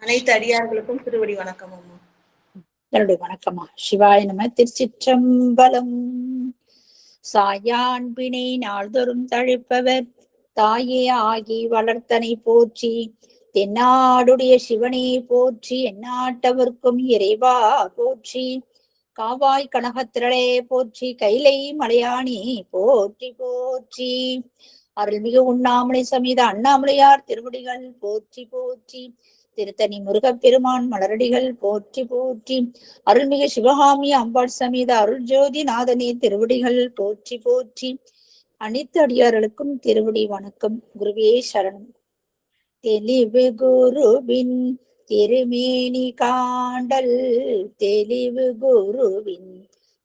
அனைத்து அடியார்களுக்கும் திருவடி வணக்கம் அம்மா. என்னுடைய வணக்கம்மா. சிவாய நம. திருச்சிற்றம்பலம். சாயான்பினை நாள்தோறும் தழைப்பவர் தாயே ஆகி வளர்த்தனை போற்றி, தென்னாடுடைய சிவனே போற்றி, எந்நாட்டவர்க்கும் இறைவா போற்றி, காவாய் கனகத்திரளே போற்றி, கைலை மலையானி போற்றி போற்றி, அருள்மிகு உண்ணாமலை சமேத அண்ணாமலையார் திருவடிகள் போற்றி போற்றி, திருத்தணி முருகப்பெருமான் மலரடிகள் போற்றி போற்றி, அருள்மிகு சிவகாமி அம்பாள் சமேத அருள் ஜோதி நாதனே திருவடிகள் போற்றி போற்றி, அனைத்து அடியார்களுக்கும் திருவடி வணக்கம். குருவே சரணம். தெளிவு குருவின் திருமேனி காண்டல், தெளிவு குருவின்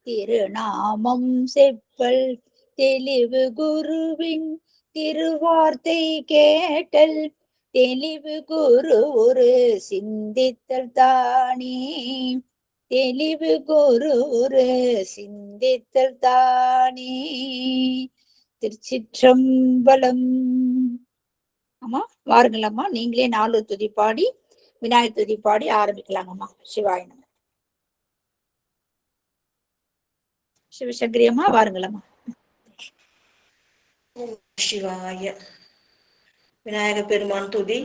திருநாமம் செப்பல், தெளிவு குருவின் திருவார்த்தை கேட்டல், தெளிவு குரு ஒரு சிந்தித்தல் தானே, தெளிவு குரு ஒரு சிந்தித்தல் தானே. திருச்சிற்றம்பலம். அம்மா வாருங்களம்மா, நீங்களே 4 துதி பாடி விநாயகர் துதி பாடி ஆரம்பிக்கலாங்கம்மா. சிவாய நம. சிவசங்கரி அம்மா வாருங்களம்மா. சிவாய. விநாயக பெருமான் துதி.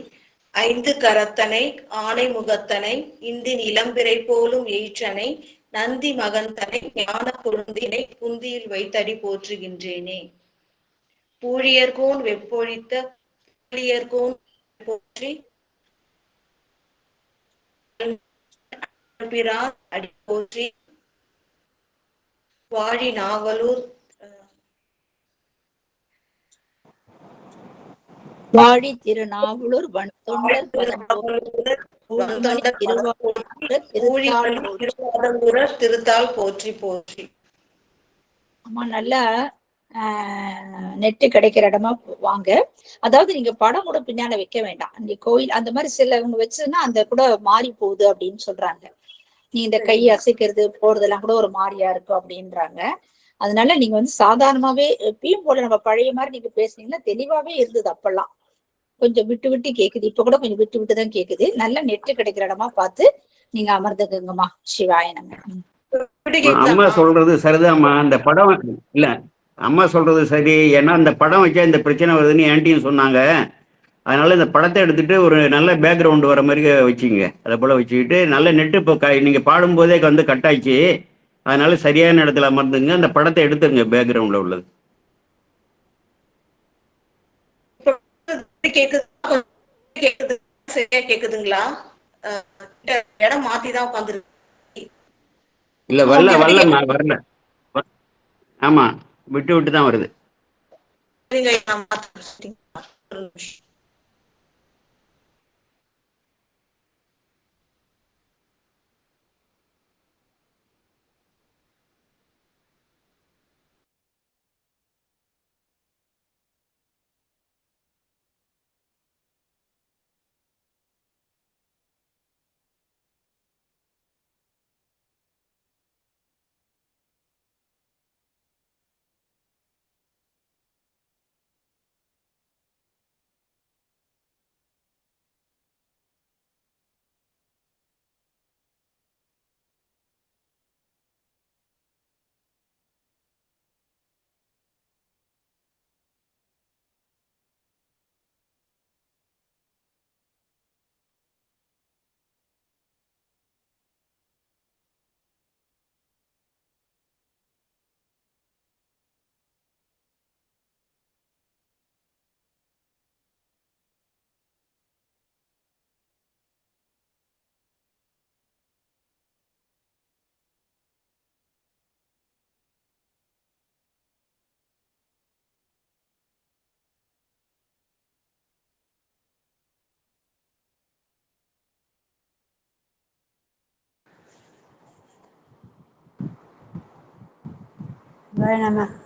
5 கரத்தனை ஆனை முகத்தனை, இந்தின் இளம்பிறை போலும் ஈற்றனை, நந்தி மகந்தனை ஞான கொழுந்தினை புந்தியில் வைத்தடி போற்றுகின்றேனே. பூழியர்கோன் வெப்பொழித்த பூழியர்கோன் போற்றி, அடி போற்றி, வாழி நாவலூர் வாழி திருநாவலூர் வன்தொண்டர் திருத்தாள் போற்றி போற்றி. அம்மா நல்லா நெட்டு கிடைக்கிற இடமா வாங்க. அதாவது நீங்க படம் கூட பின்னால வைக்க வேண்டாம். அந்த கோயில் அந்த மாதிரி சிலவங்க வச்சுன்னா அந்த கூட மாறி போகுது அப்படின்னு சொல்றாங்க. நீ இந்த கை அசைக்கிறது போறதெல்லாம் கூட ஒரு மாறியா இருக்கும் அப்படின்றாங்க. அதனால நீங்க சாதாரணமாவே எப்பயும் போல நம்ம பழைய மாதிரி நீங்க பேசுனீங்கன்னா தெளிவாவே இருந்தது. அப்பெல்லாம் கொஞ்சம் விட்டு விட்டு கேக்குது, இப்ப கூட கொஞ்சம் விட்டு விட்டுதான் கேக்குது. நல்ல நெட்டு கிடைக்கிற இடமா பார்த்து நீங்க அமர்ந்துக்குங்கம்மா. சிவாய நம்ம. அம்மா சொல்றது சரிதான்மா. அந்த படம் இல்ல, அம்மா சொல்றது சரி. ஏன்னா இந்த படம் வச்சா இந்த பிரச்சனை வருதுன்னு ஏன்ட்டியும் சொன்னாங்க. அதனால இந்த படத்தை எடுத்துட்டு ஒரு நல்ல பேக்ரவுண்ட் வர மாதிரி வச்சுங்க. அதை போல வச்சுக்கிட்டு நல்ல நெட்டு இப்போ நீங்க பாடும்போதே கட் ஆயிடுச்சு. அதனால சரியான இடத்துல அமர்ந்துங்க. அந்த படத்தை எடுத்துருங்க பேக்ரவுண்ட்ல உள்ளது. சரியா கேக்குதுங்களா? இடம் மாத்திதான் உட்காந்துருக்கு. இல்ல வரல. ஆமா, விட்டு விட்டு தான் வருது.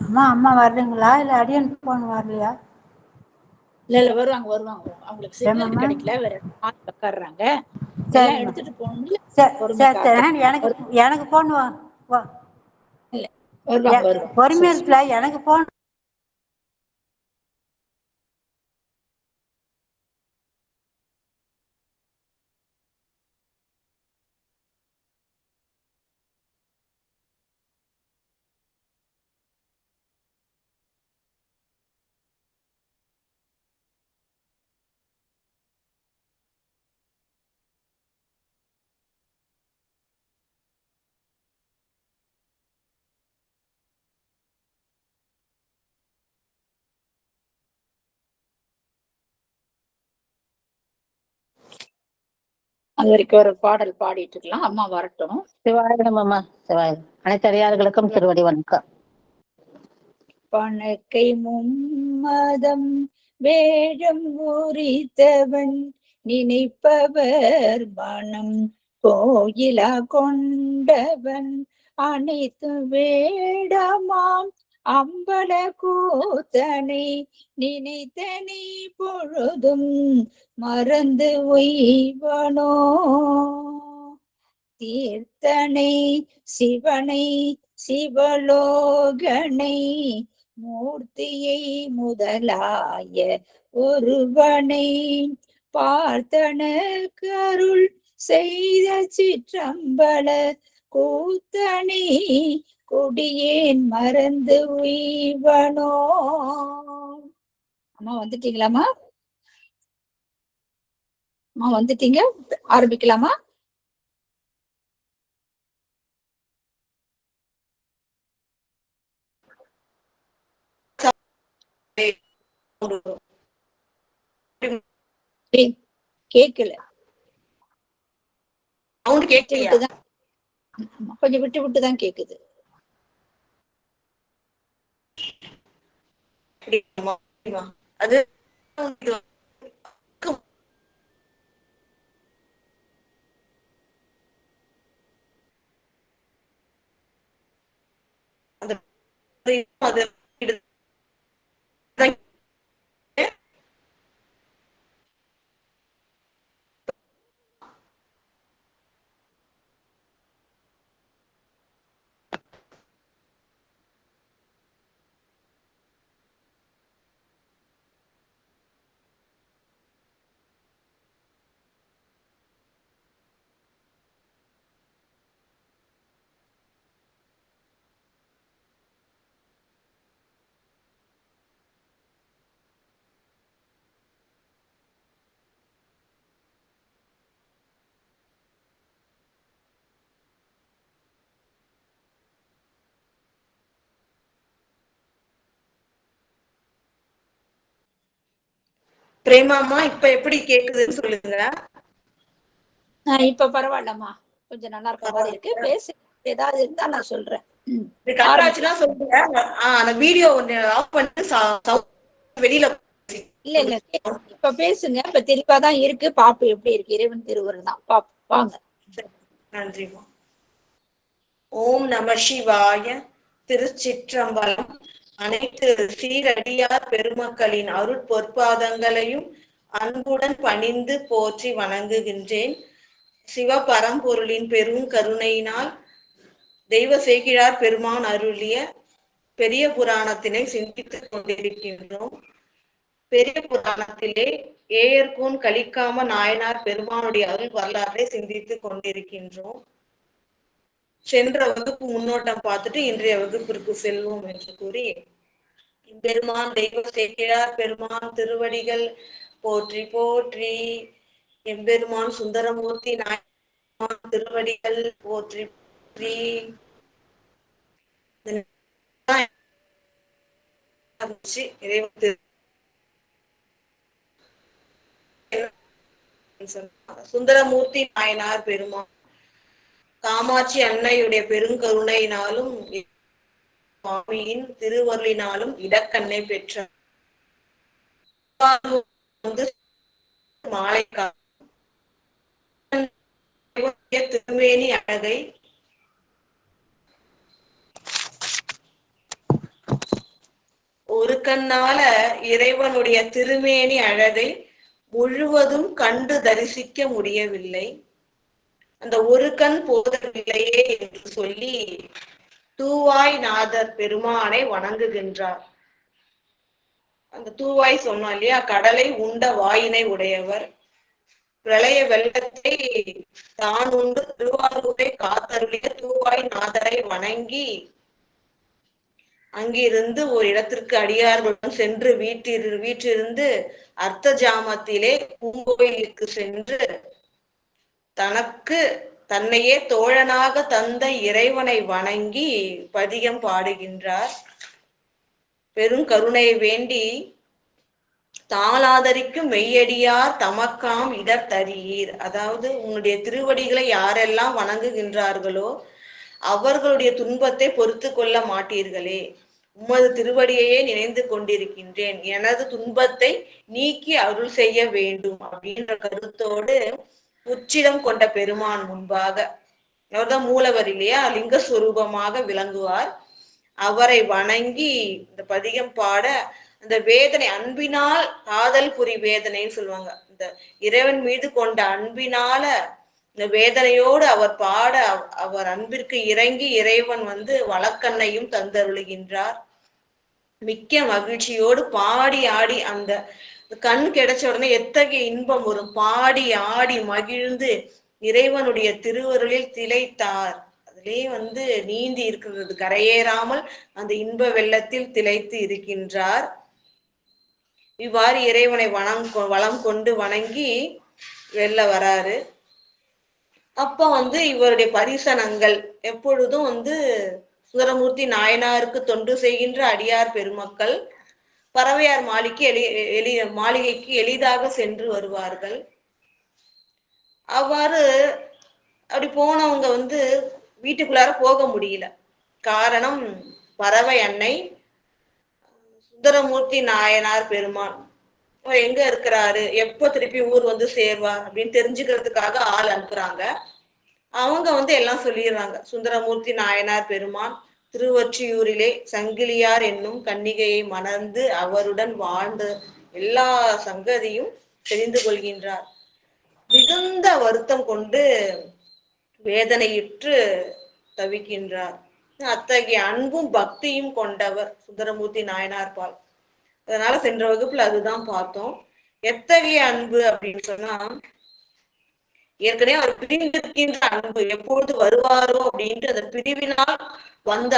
அம்மா அம்மா வர்றீங்களா இல்ல அடியன் போன் வரலையா? இல்ல வருவாங்க. அவங்களுக்கு சிக்னல் கிடைக்கல, வேற உட்காடுறாங்க. எல்லாம் எடுத்துட்டு போகணும்ல. எனக்கு போன் வருவாங்க. பொறுமையா இருக்குல்ல. எனக்கு போன் அது வரைக்கும் ஒரு பாடல் பாடிட்டு இருக்கலாம். அம்மா வரட்டும். சிவாயிரம் அம்மா, சிவாயிரம். அனைத்து அடியார்களுக்கும் திருவடி வணக்கம். பணக்கை மும்மதம் வேடம் முறித்தவன் நினைப்பவர் மனம் கோயிலா கொண்டவன் அனைத்து வேடமாம் அம்பல கூத்தனை நினைத்தனை பொழுதும் மறந்து உய்வனோ தீர்த்தனை சிவனை சிவலோகனை மூர்த்தியை முதலாய ஒருவனை பார்த்தனக்கு அருள் செய்த சிற்றம்பல கூத்தனை கொடியேன் மறந்து உய்வனோ. அம்மா வந்துட்டீங்களாமா? அம்மா வந்துட்டீங்க, ஆரம்பிக்கலாமா? கேக்கல, கொஞ்சம் விட்டு விட்டுதான் கேக்குது. அது பிரேமாமா இப்ப எப்படி கேக்குதுன்னு சொல்லுங்க. இப்ப பரவாயில்லம்மா, கொஞ்சம் நல்லா இருக்க மாதிரி இருக்கு. பேச ஏதாவது இருந்தா நான் சொல்றேன். சொல்லுங்க. அந்த வீடியோ ஆஃப் பண்ணிட்டு வெளியில இல்ல இல்ல இப்ப பேசுங்க. இப்ப தெளிவாதான் இருக்கு. பாப்பு எப்படி இருக்கு? இறைவன் திருவுருள் தான். பாப்பு வாங்க. நன்றிமா. ஓம் நம சிவாய. திருச்சிற்றம்பலம். அனைத்து சீரடியார் பெருமக்களின் அருட் பொற்பாதங்களையும் அன்புடன் பணிந்து போற்றி வணங்குகின்றேன். சிவபரம்பொருளின் பெரும் கருணையினால் தெய்வ சேக்கிழார் பெருமான் அருளிய பெரிய புராணத்தினை சிந்தித்துக் கொண்டிருக்கின்றோம். பெரிய புராணத்திலே ஏயர்கூன் கலிக்காம நாயனார் பெருமானுடைய அருள் வரலாற்றை சிந்தித்துக் கொண்டிருக்கின்றோம். சென்ற வகுப்பு முன்னோட்டம் பார்த்துட்டு இன்றைய வகுப்பிற்கு செல்வோம் என்று கூறி, பெருமான் தெய்வ சேக்கிழார் பெருமான் திருவடிகள் போற்றி போற்றி. எம்பெருமான் சுந்தரமூர்த்தி நாயனார் திருவடிகள் போற்றி போற்றி. சுந்தரமூர்த்தி நாயனார் பெருமான் காமாட்சி அன்னையுடைய பெருங்கருணையினாலும் சுவாமியின் திருவருளினாலும் இடக்கண்ணை பெற்றார். மாலை திருமேனி அழகை ஒரு கண்ணால இறைவனுடைய திருமேனி அழகை முழுவதும் கண்டு தரிசிக்க முடியவில்லை. அந்த ஒரு கண் போதவில்லையே என்று சொல்லி தூவாய் நாதர் பெருமானை வணங்குகின்றார். அந்த தூவாய் சொன்னோம் இல்லையா, கடலை உண்ட வாயினை உடையவர். பிரளய வெள்ளத்தை தான் உண்டு திருவாரூரை காத்தருளிய தூவாய் நாதரை வணங்கி அங்கிருந்து ஒரு இடத்திற்கு அடியார்களுடன் சென்று வீற்றிருந்து அர்த்த ஜாமத்திலே பூங்கோயிலுக்கு சென்று தன்னையே தோழனாக தந்த இறைவனை வணங்கி பதிகம் பாடுகின்றார். பெரும் கருணை வேண்டி தாளாதரிக்கும் மெய்யடியார் தமக்காம் இடர் தரீர். அதாவது உன்னுடைய திருவடிகளை யாரெல்லாம் வணங்குகின்றார்களோ அவர்களுடைய துன்பத்தை பொறுத்து கொள்ள மாட்டீர்களே. உமது திருவடியையே நினைந்து கொண்டிருக்கின்றேன், எனது துன்பத்தை நீக்கி அருள் செய்ய வேண்டும் அப்படின்ற கருத்தோடு உச்சிடம் கொண்ட பெருமான் முன்பாக, அவர்தான் மூலவர் இல்லையா, லிங்கஸ்வரூபமாக விளங்குவார். அவரை வணங்கி இந்த பதிகம் பாட அந்த வேதனை, அன்பினால் காதல் புரி வேதனைன்னு சொல்லுவாங்க, இந்த இறைவன் மீது கொண்ட அன்பினால இந்த வேதனையோடு அவர் பாட அவர் அன்பிற்கு இறங்கி இறைவன் வழக்கண்ணையும் தந்தருளுகின்றார். மிக்க மகிழ்ச்சியோடு பாடி ஆடி, அந்த கண் கிடைச்ச உடனே எத்தகைய இன்பம் வரும், பாடி ஆடி மகிழ்ந்து இறைவனுடைய திருவருளில் திளைத்தார். அதிலே நீந்தி இருக்கிறது, கரையேறாமல் அந்த இன்ப வெள்ளத்தில் திளைத்து இருக்கின்றார். இவ்வாறு இறைவனை வளம் கொண்டு வணங்கி வெளில வராரு. அப்ப இவருடைய பரிசனங்கள் எப்பொழுதும் சுந்தரமூர்த்தி நாயனாருக்கு தொண்டு செய்கின்ற அடியார் பெருமக்கள் பறவையார் மாளிகைக்கு எளிதாக சென்று வருவார்கள். அவ்வாறு அப்படி போனவங்க வீட்டுக்குள்ளார போக முடியல. காரணம், பறவை அன்னை சுந்தரமூர்த்தி நாயனார் பெருமான் எங்க இருக்கிறாரு, எப்போ திருப்பி ஊர் சேர்வார் அப்படின்னு தெரிஞ்சுக்கிறதுக்காக ஆள் அனுப்புறாங்க. அவங்க எல்லாம் சொல்லிடுறாங்க. சுந்தரமூர்த்தி நாயனார் பெருமான் திருவொற்றியூரிலே சங்கிலியார் என்னும் கன்னிகையை மணந்து அவருடன் வாழ்ந்த எல்லா சங்கதியும் தெரிந்து கொள்கின்றார். மிகுந்த வருத்தம் கொண்டு வேதனையுற்று தவிக்கின்றார். அத்தகைய அன்பும் பக்தியும் கொண்டவர் சுந்தரமூர்த்தி நாயனார் பால். அதனால சென்ற வகுப்புல அதுதான் பார்த்தோம். எத்தகைய அன்பு அப்படின்னு சொன்னா, ஏற்கனவே அவர் பிரிந்திருக்கின்ற அன்பு, எப்பொழுது வருவாரோ அப்படின்ட்டு அந்த பிரிவினால்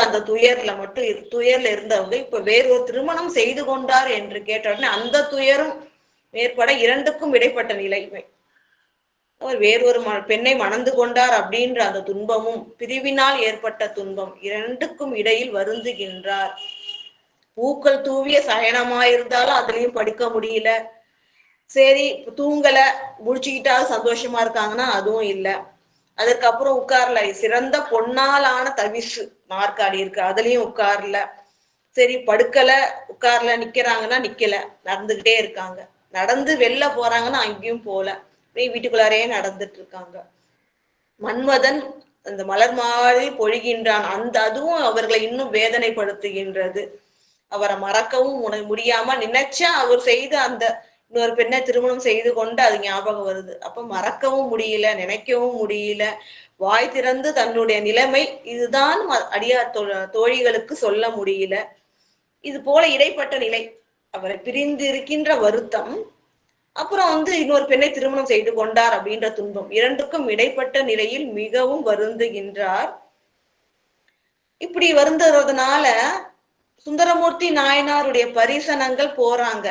அந்த துயர்ல இருந்தவங்க இப்ப வேறொரு திருமணம் செய்து கொண்டார் என்று கேட்ட உடனே அந்த துயரும் மேற்பட இரண்டுக்கும் இடைப்பட்ட நிலைமை. அவர் வேறொரு பெண்ணை மணந்து கொண்டார் அப்படின்ற அந்த துன்பமும் பிரிவினால் ஏற்பட்ட துன்பம் இரண்டுக்கும் இடையில் வருந்துகின்றார். பூக்கள் தூவிய சயனமாயிருந்தாலும் அதுலயும் படுக்க முடியல. சரி, தூங்கல, முடிச்சுக்கிட்டாலும் சந்தோஷமா இருக்காங்கன்னா அதுவும் இல்லை. அதுக்கப்புறம் உட்கார்ல, சிறந்த பொன்னாலான தவிசு நாற்காலி இருக்கு, அதுலயும் உட்கார்ல. சரி, படுக்கல, உட்கார்ல, நிக்கிறாங்கன்னா நிக்கல, நடந்துகிட்டே இருக்காங்க. நடந்து வெளில போறாங்கன்னா அங்கேயும் போல, வீட்டுக்குள்ளாரே நடந்துட்டு இருக்காங்க. மன்மதன் அந்த மலர் மாதிரி பொழிகின்றான், அதுவும் அவர்களை இன்னும் வேதனைப்படுத்துகின்றது. அவரை மறக்கவும் முடியாம நினைச்சா அவர் செய்த அந்த இன்னொரு பெண்ணை திருமணம் செய்து கொண்டு அது ஞாபகம் வருது. அப்ப மறக்கவும் முடியல, நினைக்கவும் முடியல. வாய் திறந்து தன்னுடைய நிலைமை இதுதான் அடியார் தோழிகளுக்கு சொல்ல முடியல. இது போல இடைப்பட்ட நிலை, அவரை பிரிந்து இருக்கின்ற வருத்தம், அப்புறம் இன்னொரு பெண்ணை திருமணம் செய்து கொண்டார் அப்படின்ற துன்பம், இரண்டுக்கும் இடைப்பட்ட நிலையில் மிகவும் வருந்துகின்றார். இப்படி வருந்துறதுனால சுந்தரமூர்த்தி நாயனாருடைய பரிசனங்கள் போறாங்க.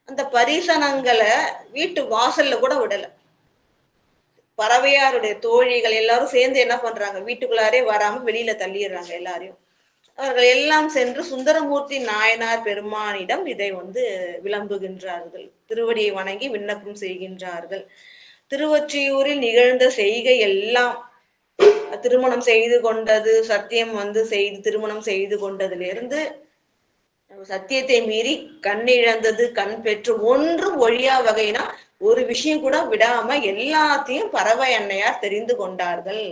அந்த பரிசனங்களை வீட்டு வாசல்ல கூட விடல. பறவையாருடைய தோழிகள் எல்லாரும் சேர்ந்து என்ன பண்றாங்க, வீட்டுக்குள்ளாரே வராம வெளியில தள்ளிடுறாங்க எல்லாரையும். அவர்கள் எல்லாம் சென்று சுந்தரமூர்த்தி நாயனார் பெருமானிடம் இதை விளம்புகின்றார்கள். திருவடியை வணங்கி விண்ணப்பம் செய்கின்றார்கள். திருவொற்றியூரில் நிகழ்ந்த செய்கை எல்லாம், திருமணம் செய்து கொண்டது, சத்தியம் செய்து திருமணம் செய்து கொண்டதிலிருந்து சத்தியத்தை மீறி கண் இழந்தது, கண் பெற்று ஒன்றும் ஒழியா வகைனா ஒரு விஷயம் கூட விடாம எல்லாத்தையும் பறவை அன்னையார் தெரிந்து கொண்டார்கள்.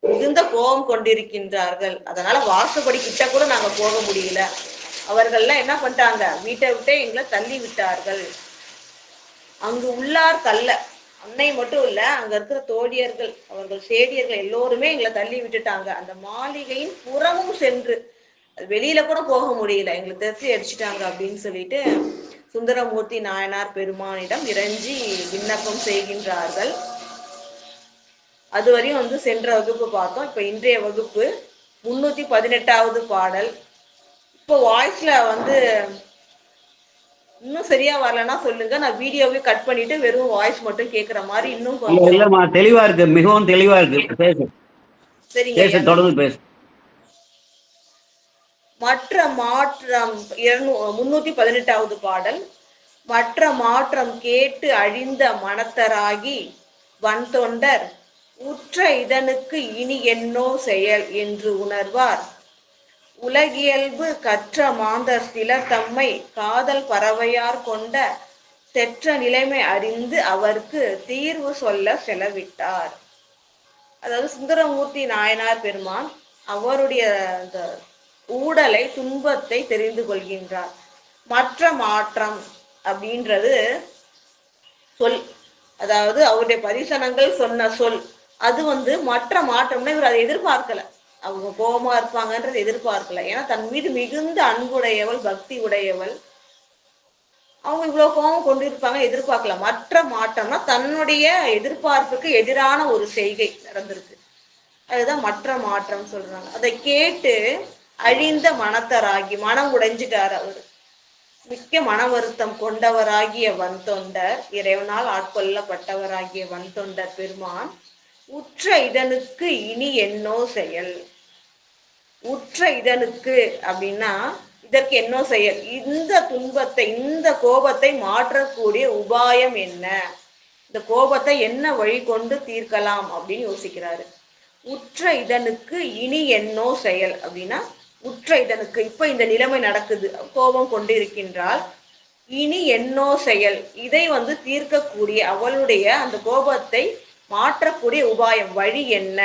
மிகுந்த கோபம் கொண்டிருக்கின்றார்கள். அதனால வாசப்படி கிட்ட கூட நாங்க போக முடியல. அவர்கள்லாம் என்ன பண்ணிட்டாங்க, வீட்டை விட்டே எங்களை தள்ளி விட்டார்கள். அங்கு உள்ளார் தள்ள, அன்னை மட்டும் இல்ல, அங்க இருக்கிற தோழியர்கள், அவர்கள் சேடியர்கள் எல்லோருமே எங்களை தள்ளி விட்டுட்டாங்க. அந்த மாளிகையின் புறமும் சென்று வெளியில கூட போக முடியல, எங்களை திருத்தி அடிச்சுட்டாங்க அப்படின்னு சொல்லிட்டு சுந்தரமூர்த்தி நாயனார் பெருமானிடம் இறைஞ்சி விண்ணப்பம் செய்கின்றார்கள். அதுவரையும் சென்ற வகுப்பு பார்த்தோம். இப்ப இன்றைய வகுப்பு 318வது பாடல். இப்போ வாய்ஸ்ல இன்னும் சரியா வரலன்னா சொல்லுங்க, நான் வீடியோவை கட் பண்ணிட்டு வெறும் வாய்ஸ் மட்டும் கேக்குற மாதிரி இன்னும் இல்லம்மா, தெளிவா இருக்கு, மிகவும் தெளிவா இருக்கு, பேசு. சரிங்க, தொடர்ந்து பேசு. மற்ற மாற்றம் 318வது பாடல். மற்ற மாற்றம் கேட்டு அழிந்த மனத்தராகி வன்தொண்டர் உற்ற இதனுக்கு இனி என்னோ செயல் என்று உணர்வார். உலகியல்பு கற்ற மாந்தர் சிலர் தம்மை காதல் பறவையார் கொண்ட செற்ற நிலைமை அறிந்து அவருக்கு தீர்வு சொல்ல செலவிட்டார். அதாவது சுந்தரமூர்த்தி நாயனார் பெருமான் அவருடைய அந்த ஊடலை துன்பத்தை தெரிந்து கொள்கின்றார். மற்ற மாற்றம் அப்படின்றது சொல், அதாவது அவருடைய பரிசனங்கள் சொன்ன சொல், அது மற்ற மாற்றம்னா இவர் அதை எதிர்பார்க்கல. அவங்க கோபமா இருப்பாங்கன்றது எதிர்பார்க்கல. ஏன்னா தன் மீது மிகுந்த அன்புடையவள், பக்தி உடையவள், அவங்க இவ்வளவு கோபம் கொண்டிருப்பாங்க எதிர்பார்க்கல. மற்ற மாற்றம்னா தன்னுடைய எதிர்பார்ப்புக்கு எதிரான ஒரு செய்கை நடந்திருக்கு, அதுதான் மற்ற மாற்றம் சொல்றாங்க. அதை கேட்டு அழிந்த மனத்தராகி, மனம் உடைஞ்சிட்டார் அவரு, மிக்க மன வருத்தம் கொண்டவராகிய வன்தொண்டர், இறைவனால் ஆட்கொள்ளப்பட்டவராகிய வன்தொண்டர் பெருமான் உற்ற இதனுக்கு இனி என்னோ செயல். உற்ற இதனுக்கு அப்படின்னா இதற்கு என்னோ செயல், இந்த துன்பத்தை, இந்த கோபத்தை மாற்றக்கூடிய உபாயம் என்ன, இந்த கோபத்தை என்ன வழி கொண்டு தீர்க்கலாம் அப்படின்னு யோசிக்கிறாரு. உற்ற இதனுக்கு இனி என்னோ செயல் அப்படின்னா, உற்ற இதனுக்கு இப்ப இந்த நிலைமை நடக்குது, கோபம் கொண்டு இருக்கின்றால், இனி என்னோ செயல், இதை தீர்க்கக்கூடிய அவளுடைய அந்த கோபத்தை மாற்றக்கூடிய உபாயம், வழி என்ன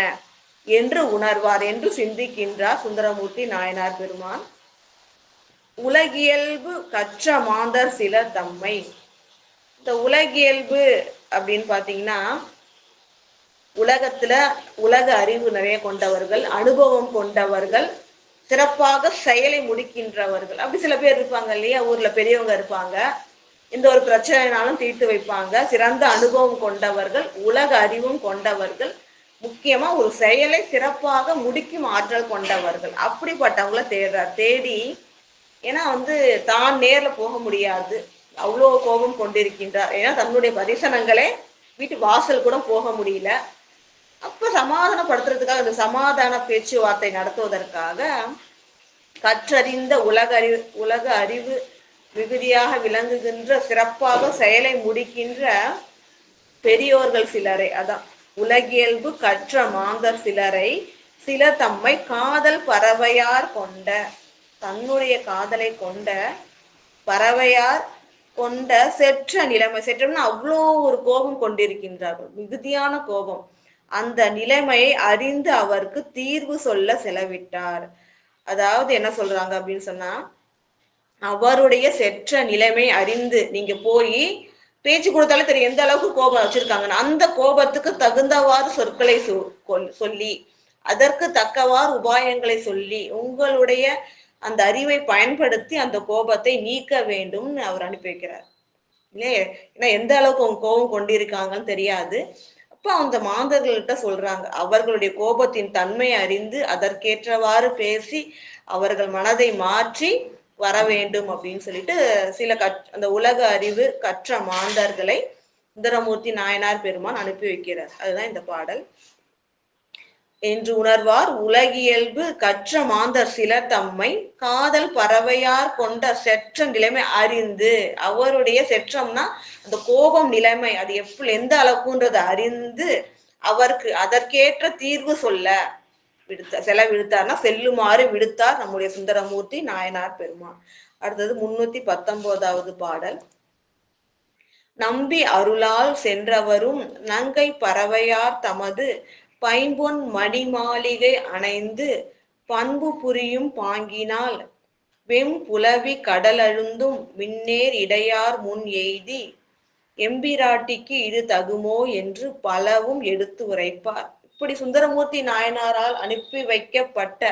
என்று உணர்வார் என்று சிந்திக்கின்றார் சுந்தரமூர்த்தி நாயனார் பெருமான். உலகியல்பு கற்ற மாந்தர் சிலர் தம்மை, இந்த உலகியல்பு அப்படின்னு பாத்தீங்கன்னா உலகத்துல உலக அறிவு நிறைய கொண்டவர்கள், அனுபவம் கொண்டவர்கள், சிறப்பாக செயலை முடிக்கின்றவர்கள், அப்படி சில பேர் இருப்பாங்க இல்லையா. ஊர்ல பெரியவங்க இருப்பாங்க, எந்த ஒரு பிரச்சனைனாலும் தீர்த்து வைப்பாங்க, சிறந்த அனுபவம் கொண்டவர்கள், உலக அறிவும் கொண்டவர்கள், முக்கியமா ஒரு செயலை சிறப்பாக முடிக்கும் ஆற்றல் கொண்டவர்கள். அப்படிப்பட்டவங்கள தேடுறார். தேடி, ஏன்னா தான் நேர்ல போக முடியாது, அவ்வளோ கோபம் கொண்டிருக்கின்றார். ஏன்னா தன்னுடைய பரிசனங்களே வீட்டு வாசல் கூட போக முடியல. அப்ப சமாதானப்படுத்துறதுக்காக, இந்த சமாதான பேச்சுவார்த்தை நடத்துவதற்காக கற்றறிந்த உலக அறிவு மிகுதியாக விளங்குகின்ற, சிறப்பாக செயலை முடிக்கின்ற பெரியோர்கள் சிலரை, அதான் உலகியல்பு கற்ற மாந்தர் சிலரை, சிலர் தம்மை காதல் பறவையார் கொண்ட, தன்னுடைய காதலை கொண்ட பறவையார் கொண்ட செற்ற நிலைமை, செற்றம்னா அவ்வளோ ஒரு கோபம் கொண்டிருக்கின்றார்கள், மிகுதியான கோபம், அந்த நிலைமையை அறிந்து அவருக்கு தீர்வு சொல்ல செலவிட்டார். அதாவது என்ன சொல்றாங்க அப்படின்னு சொன்னா, அவருடைய செற்ற நிலைமை அறிந்து நீங்க போய் பேச்சு கொடுத்தாலே தெரியும் எந்த அளவுக்கு கோபம் வச்சிருக்காங்கன்னு. அந்த கோபத்துக்கு தகுந்தவாறு சொற்களை சொல்லி, அதற்கு தக்கவாறு உபாயங்களை சொல்லி, உங்களுடைய அந்த அறிவை பயன்படுத்தி அந்த கோபத்தை நீக்க வேண்டும்னு அவர் அனுப்பி வைக்கிறார் இல்லையே. ஏன்னா எந்த அளவுக்கு அவங்க கோபம் கொண்டிருக்காங்கன்னு தெரியாது. அப்ப அந்த மாந்தர்கள்ட்ட சொல்றாங்க, அவர்களுடைய கோபத்தின் தன்மை அறிந்து அதற்கேற்றவாறு பேசி அவர்கள் மனதை மாற்றி வர வேண்டும் அப்படின்னு சொல்லிட்டு சில அந்த உலக அறிவு கற்ற மாந்தர்களை சுந்தரமூர்த்தி நாயனார் பெருமான் அனுப்பி வைக்கிறார். அதுதான் இந்த பாடல். என்று உணர்வார். உலகியல்பு கற்ற மாந்தர் சிலர் தம்மை காதல் பறவையார் கொண்ட செற்ற நிலைமை அறிந்து, அவருடைய செற்றம்னா அந்த கோபம் நிலைமை, அது எந்த அளவுக்குன்றதை அறிந்து அவருக்கு அதற்கேற்ற தீர்வு சொல்ல செலவிடுத்தார்னா செல்லுமாறு விடுத்தார் நம்முடைய சுந்தரமூர்த்தி நாயனார் பெருமான். அடுத்தது 319வது பாடல். நம்பி அருளால் சென்றவரும் நங்கை பறவையார் தமது பைம்பொன் மணிமாளிகை அணைந்து பண்பு புரியும் பாங்கினால் வெம்புலவி கடலழுந்தும் மின்னேர் இடையார் முன் எய்தி எம்பிராட்டிக்கு இது தகுமோ என்று பலவும் எடுத்து உரைப்பார். இப்படி சுந்தரமூர்த்தி நாயனாரால் அனுப்பி வைக்கப்பட்ட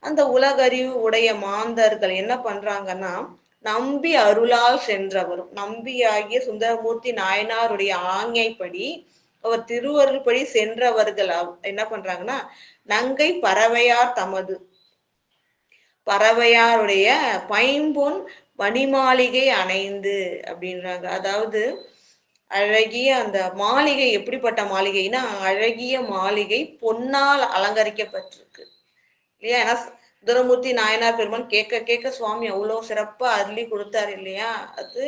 அந்த உலகறிவு உடைய மாந்தர்கள் என்ன பண்றாங்கன்னா, நம்பி அருளால் சென்றவரும், நம்பியாகிய சுந்தரமூர்த்தி நாயனாருடைய ஆங்கைப்படி, அவர் திருவருள்படி சென்றவர்கள் என்ன பண்றாங்கன்னா, நங்கை பறவையார் தமது, பறவையாருடைய பைம்பொன் மணிமாளிகை அணைந்து அப்படின்றாங்க. அதாவது அழகிய அந்த மாளிகை, எப்படிப்பட்ட மாளிகைனா அழகிய மாளிகை, பொன்னால் அலங்கரிக்கப்பட்டிருக்கு இல்லையா. ஏன்னா சுந்தரமூர்த்தி நாயனார் பெருமான் கேட்க கேட்க சுவாமி அவ்வளோ சிறப்பா அருளி கொடுத்தாரு இல்லையா. அது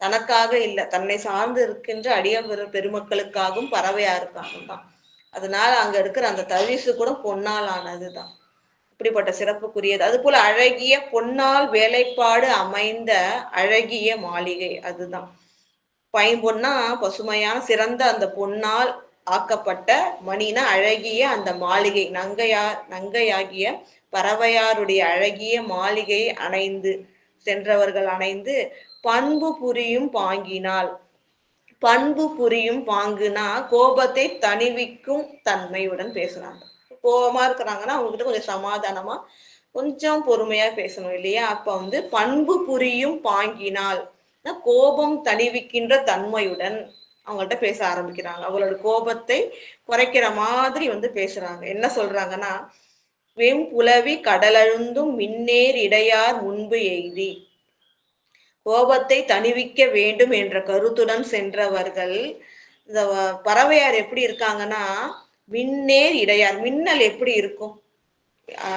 தனக்காக இல்லை, தன்னை சார்ந்து இருக்கின்ற அடிய பெருமக்களுக்காகவும் பறவையாருக்காகவும் தான். அதனால அங்க இருக்கிற அந்த தவிசு கூட பொன்னால் ஆனதுதான். இப்படிப்பட்ட சிறப்புக்குரியது. அது போல அழகிய பொன்னால் வேலைப்பாடு அமைந்த அழகிய மாளிகை, அதுதான் பைம்பொன்னா பசுமையான சிறந்த அந்த பொன்னால் ஆக்கப்பட்ட மணினா அழகிய அந்த மாளிகை, நங்கையாகிய பறவையாருடைய அழகிய மாளிகை அணைந்து சென்றவர்கள் அணைந்து பண்பு புரியும் பாங்கினால். பண்பு புரியும் பாங்குனா கோபத்தை தணிவிக்கும் தன்மையுடன் பேசுறாங்க. கோபமா இருக்கிறாங்கன்னா அவங்க கிட்ட கொஞ்சம் சமாதானமா கொஞ்சம் பொறுமையா பேசணும் இல்லையா? அப்ப வந்து பண்பு புரியும் பாங்கினால் கோபம் தணிவிக்கின்ற தன்மையுடன் அவங்கள்ட்ட பேச ஆரம்பிக்கிறாங்க. அவங்களோட கோபத்தை குறைக்கிற மாதிரி வந்து பேசுறாங்க. என்ன சொல்றாங்கன்னா, வெம்புலவி கடலழுந்தும் மின்னேர் இடையார் முன்பு எய்தி. கோபத்தை தணிவிக்க வேண்டும் என்ற கருத்துடன் சென்றவர்கள். இந்த பறவையார் எப்படி இருக்காங்கன்னா, மின்னேர் இடையார், மின்னல் எப்படி இருக்கும்,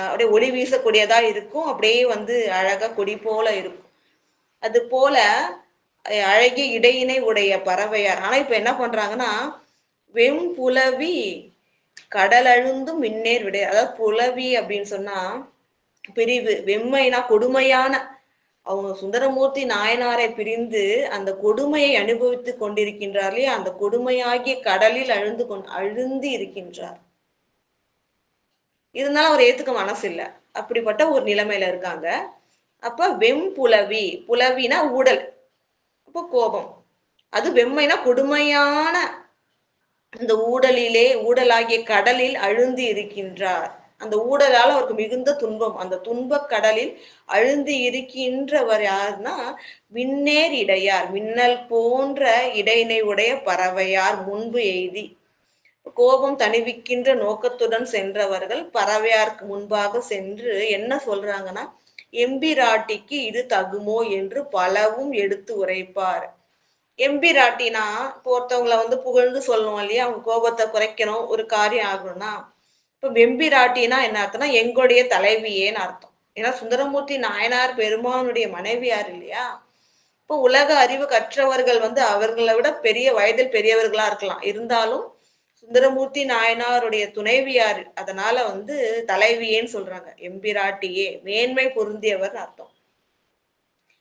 அப்படியே ஒளி வீசக்கூடியதா இருக்கும், அப்படியே வந்து அழகா கொடி போல இருக்கும். அது போல அழகிய இடையினை உடைய பறவையார். ஆனா இப்ப என்ன பண்றாங்கன்னா, வெம்புலவி கடலழுந்தும் மின்னேர் விடை. அதாவது புலவி அப்படின்னு சொன்னா பிரிவு, வெம்மைனா கொடுமையான, அவங்க சுந்தரமூர்த்தி நாயனாரை பிரிந்து அந்த கொடுமையை அனுபவித்து கொண்டிருக்கின்றார்களே, அந்த கொடுமையாகிய கடலில் அழுந்து இருக்கின்றார். இருந்தாலும் அவர் ஏத்துக்க மனசு இல்லை, அப்படிப்பட்ட ஒரு நிலைமையில இருக்காங்க. அப்ப வெம்புலவி, புலவினா ஊடல், அப்போ கோபம். அது வெம்மைனா கொடுமையான அந்த ஊடலாகிய கடலில் அழுந்தி இருக்கின்றார். அந்த ஊடலால் அவருக்கு மிகுந்த துன்பம். அந்த துன்ப கடலில் அழுந்தி இருக்கின்றவர் யாருன்னா மின்னேர் இடையார், மின்னல் போன்ற இடையினை உடைய பறவையார் முன்பு எய்தி. கோபம் தணிவிக்கின்ற நோக்கத்துடன் சென்றவர்கள் பறவையாருக்கு முன்பாக சென்று என்ன சொல்றாங்கன்னா, எம்பிராட்டிக்கு இது தகுமோ என்று பலவும் எடுத்து உரைப்பார். எம்பிராட்டினா இப்போ ஒருத்தவங்களை வந்து புகழ்ந்து சொல்லணும் இல்லையா, அவங்க கோபத்தை குறைக்கணும், ஒரு காரியம் ஆகணும்னா. இப்ப வெம்பிராட்டினா என்ன அர்த்தம்னா எங்களுடைய தலைவியேன்னு அர்த்தம். ஏன்னா சுந்தரமூர்த்தி நாயனார் பெருமானுடைய மனைவியார் இல்லையா. இப்போ உலக அறிவு கற்றவர்கள் வந்து அவர்களை விட பெரிய வயதில் பெரியவர்களா இருக்கலாம், இருந்தாலும் சுந்தரமூர்த்தி நாயனாருடைய துணைவியார், அதனால வந்து தலைவியேன்னு சொல்றாங்க. எம்பிராட்டியே மேன்மை பொருந்தியவர் அர்த்தம்.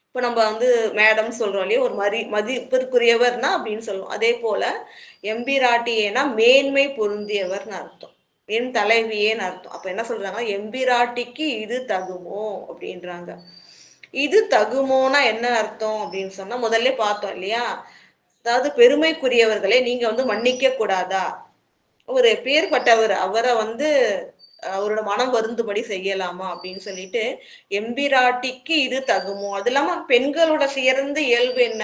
இப்ப நம்ம வந்து மேடம் சொல்றோம் இல்லையா, ஒரு மதிப்பிற்குரியவர்னா அப்படின்னு சொல்லுவோம். அதே போல எம்பிராட்டியேனா மேன்மை பொருந்தியவர்னு அர்த்தம், என் தலைவியேன்னு அர்த்தம். அப்ப என்ன சொல்றாங்கன்னா, எம்பிராட்டிக்கு இது தகுமோ அப்படின்றாங்க. இது தகுமோனா என்ன அர்த்தம் அப்படின்னு சொன்னா முதல்ல பார்த்தோம் இல்லையா, அதாவது பெருமைக்குரியவர்களை நீங்க வந்து மன்னிக்க கூடாதா, ஒரு பேர்பட்டவர் அவரை வந்து அவரோட மனம் வருந்துபடி செய்யலாமா அப்படின்னு சொல்லிட்டு எம்பிராட்டிக்கு இது தகுமோ. அது இல்லாம பெண்களோட சிறந்த இயல்பு என்ன,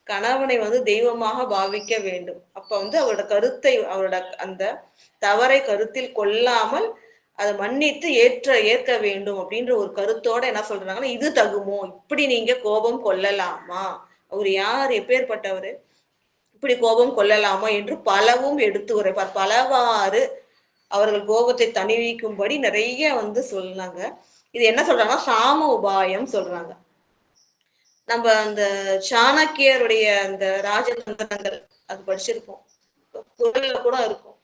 கணவனை வந்து தெய்வமாக பாவிக்க வேண்டும். அப்ப வந்து அவரோட கருத்தை, அவரோட அந்த தவறை கருத்தில் கொள்ளாமல் அதை மன்னித்து ஏற்க வேண்டும் அப்படின்ற ஒரு கருத்தோட என்ன சொல்றாங்கன்னா, இது தகுமோ, இப்படி நீங்க கோபம் கொள்ளலாமா, அவர் யார், எப்பேற்பட்டவர், இப்படி கோபம் கொள்ளலாமா என்று பலவும் எடுத்து உரைப்பார். பலவாறு அவர்கள் கோபத்தை தணிவிக்கும்படி நிறைய வந்து சொன்னாங்க. இது என்ன சொல்றாங்கன்னா சாம உபாயம் சொல்றாங்க. நம்ம அந்த சாணக்கியருடைய அந்த ராஜதந்திரங்கள் அது படிச்சிருப்போம், குரல்ல கூட இருக்கும்.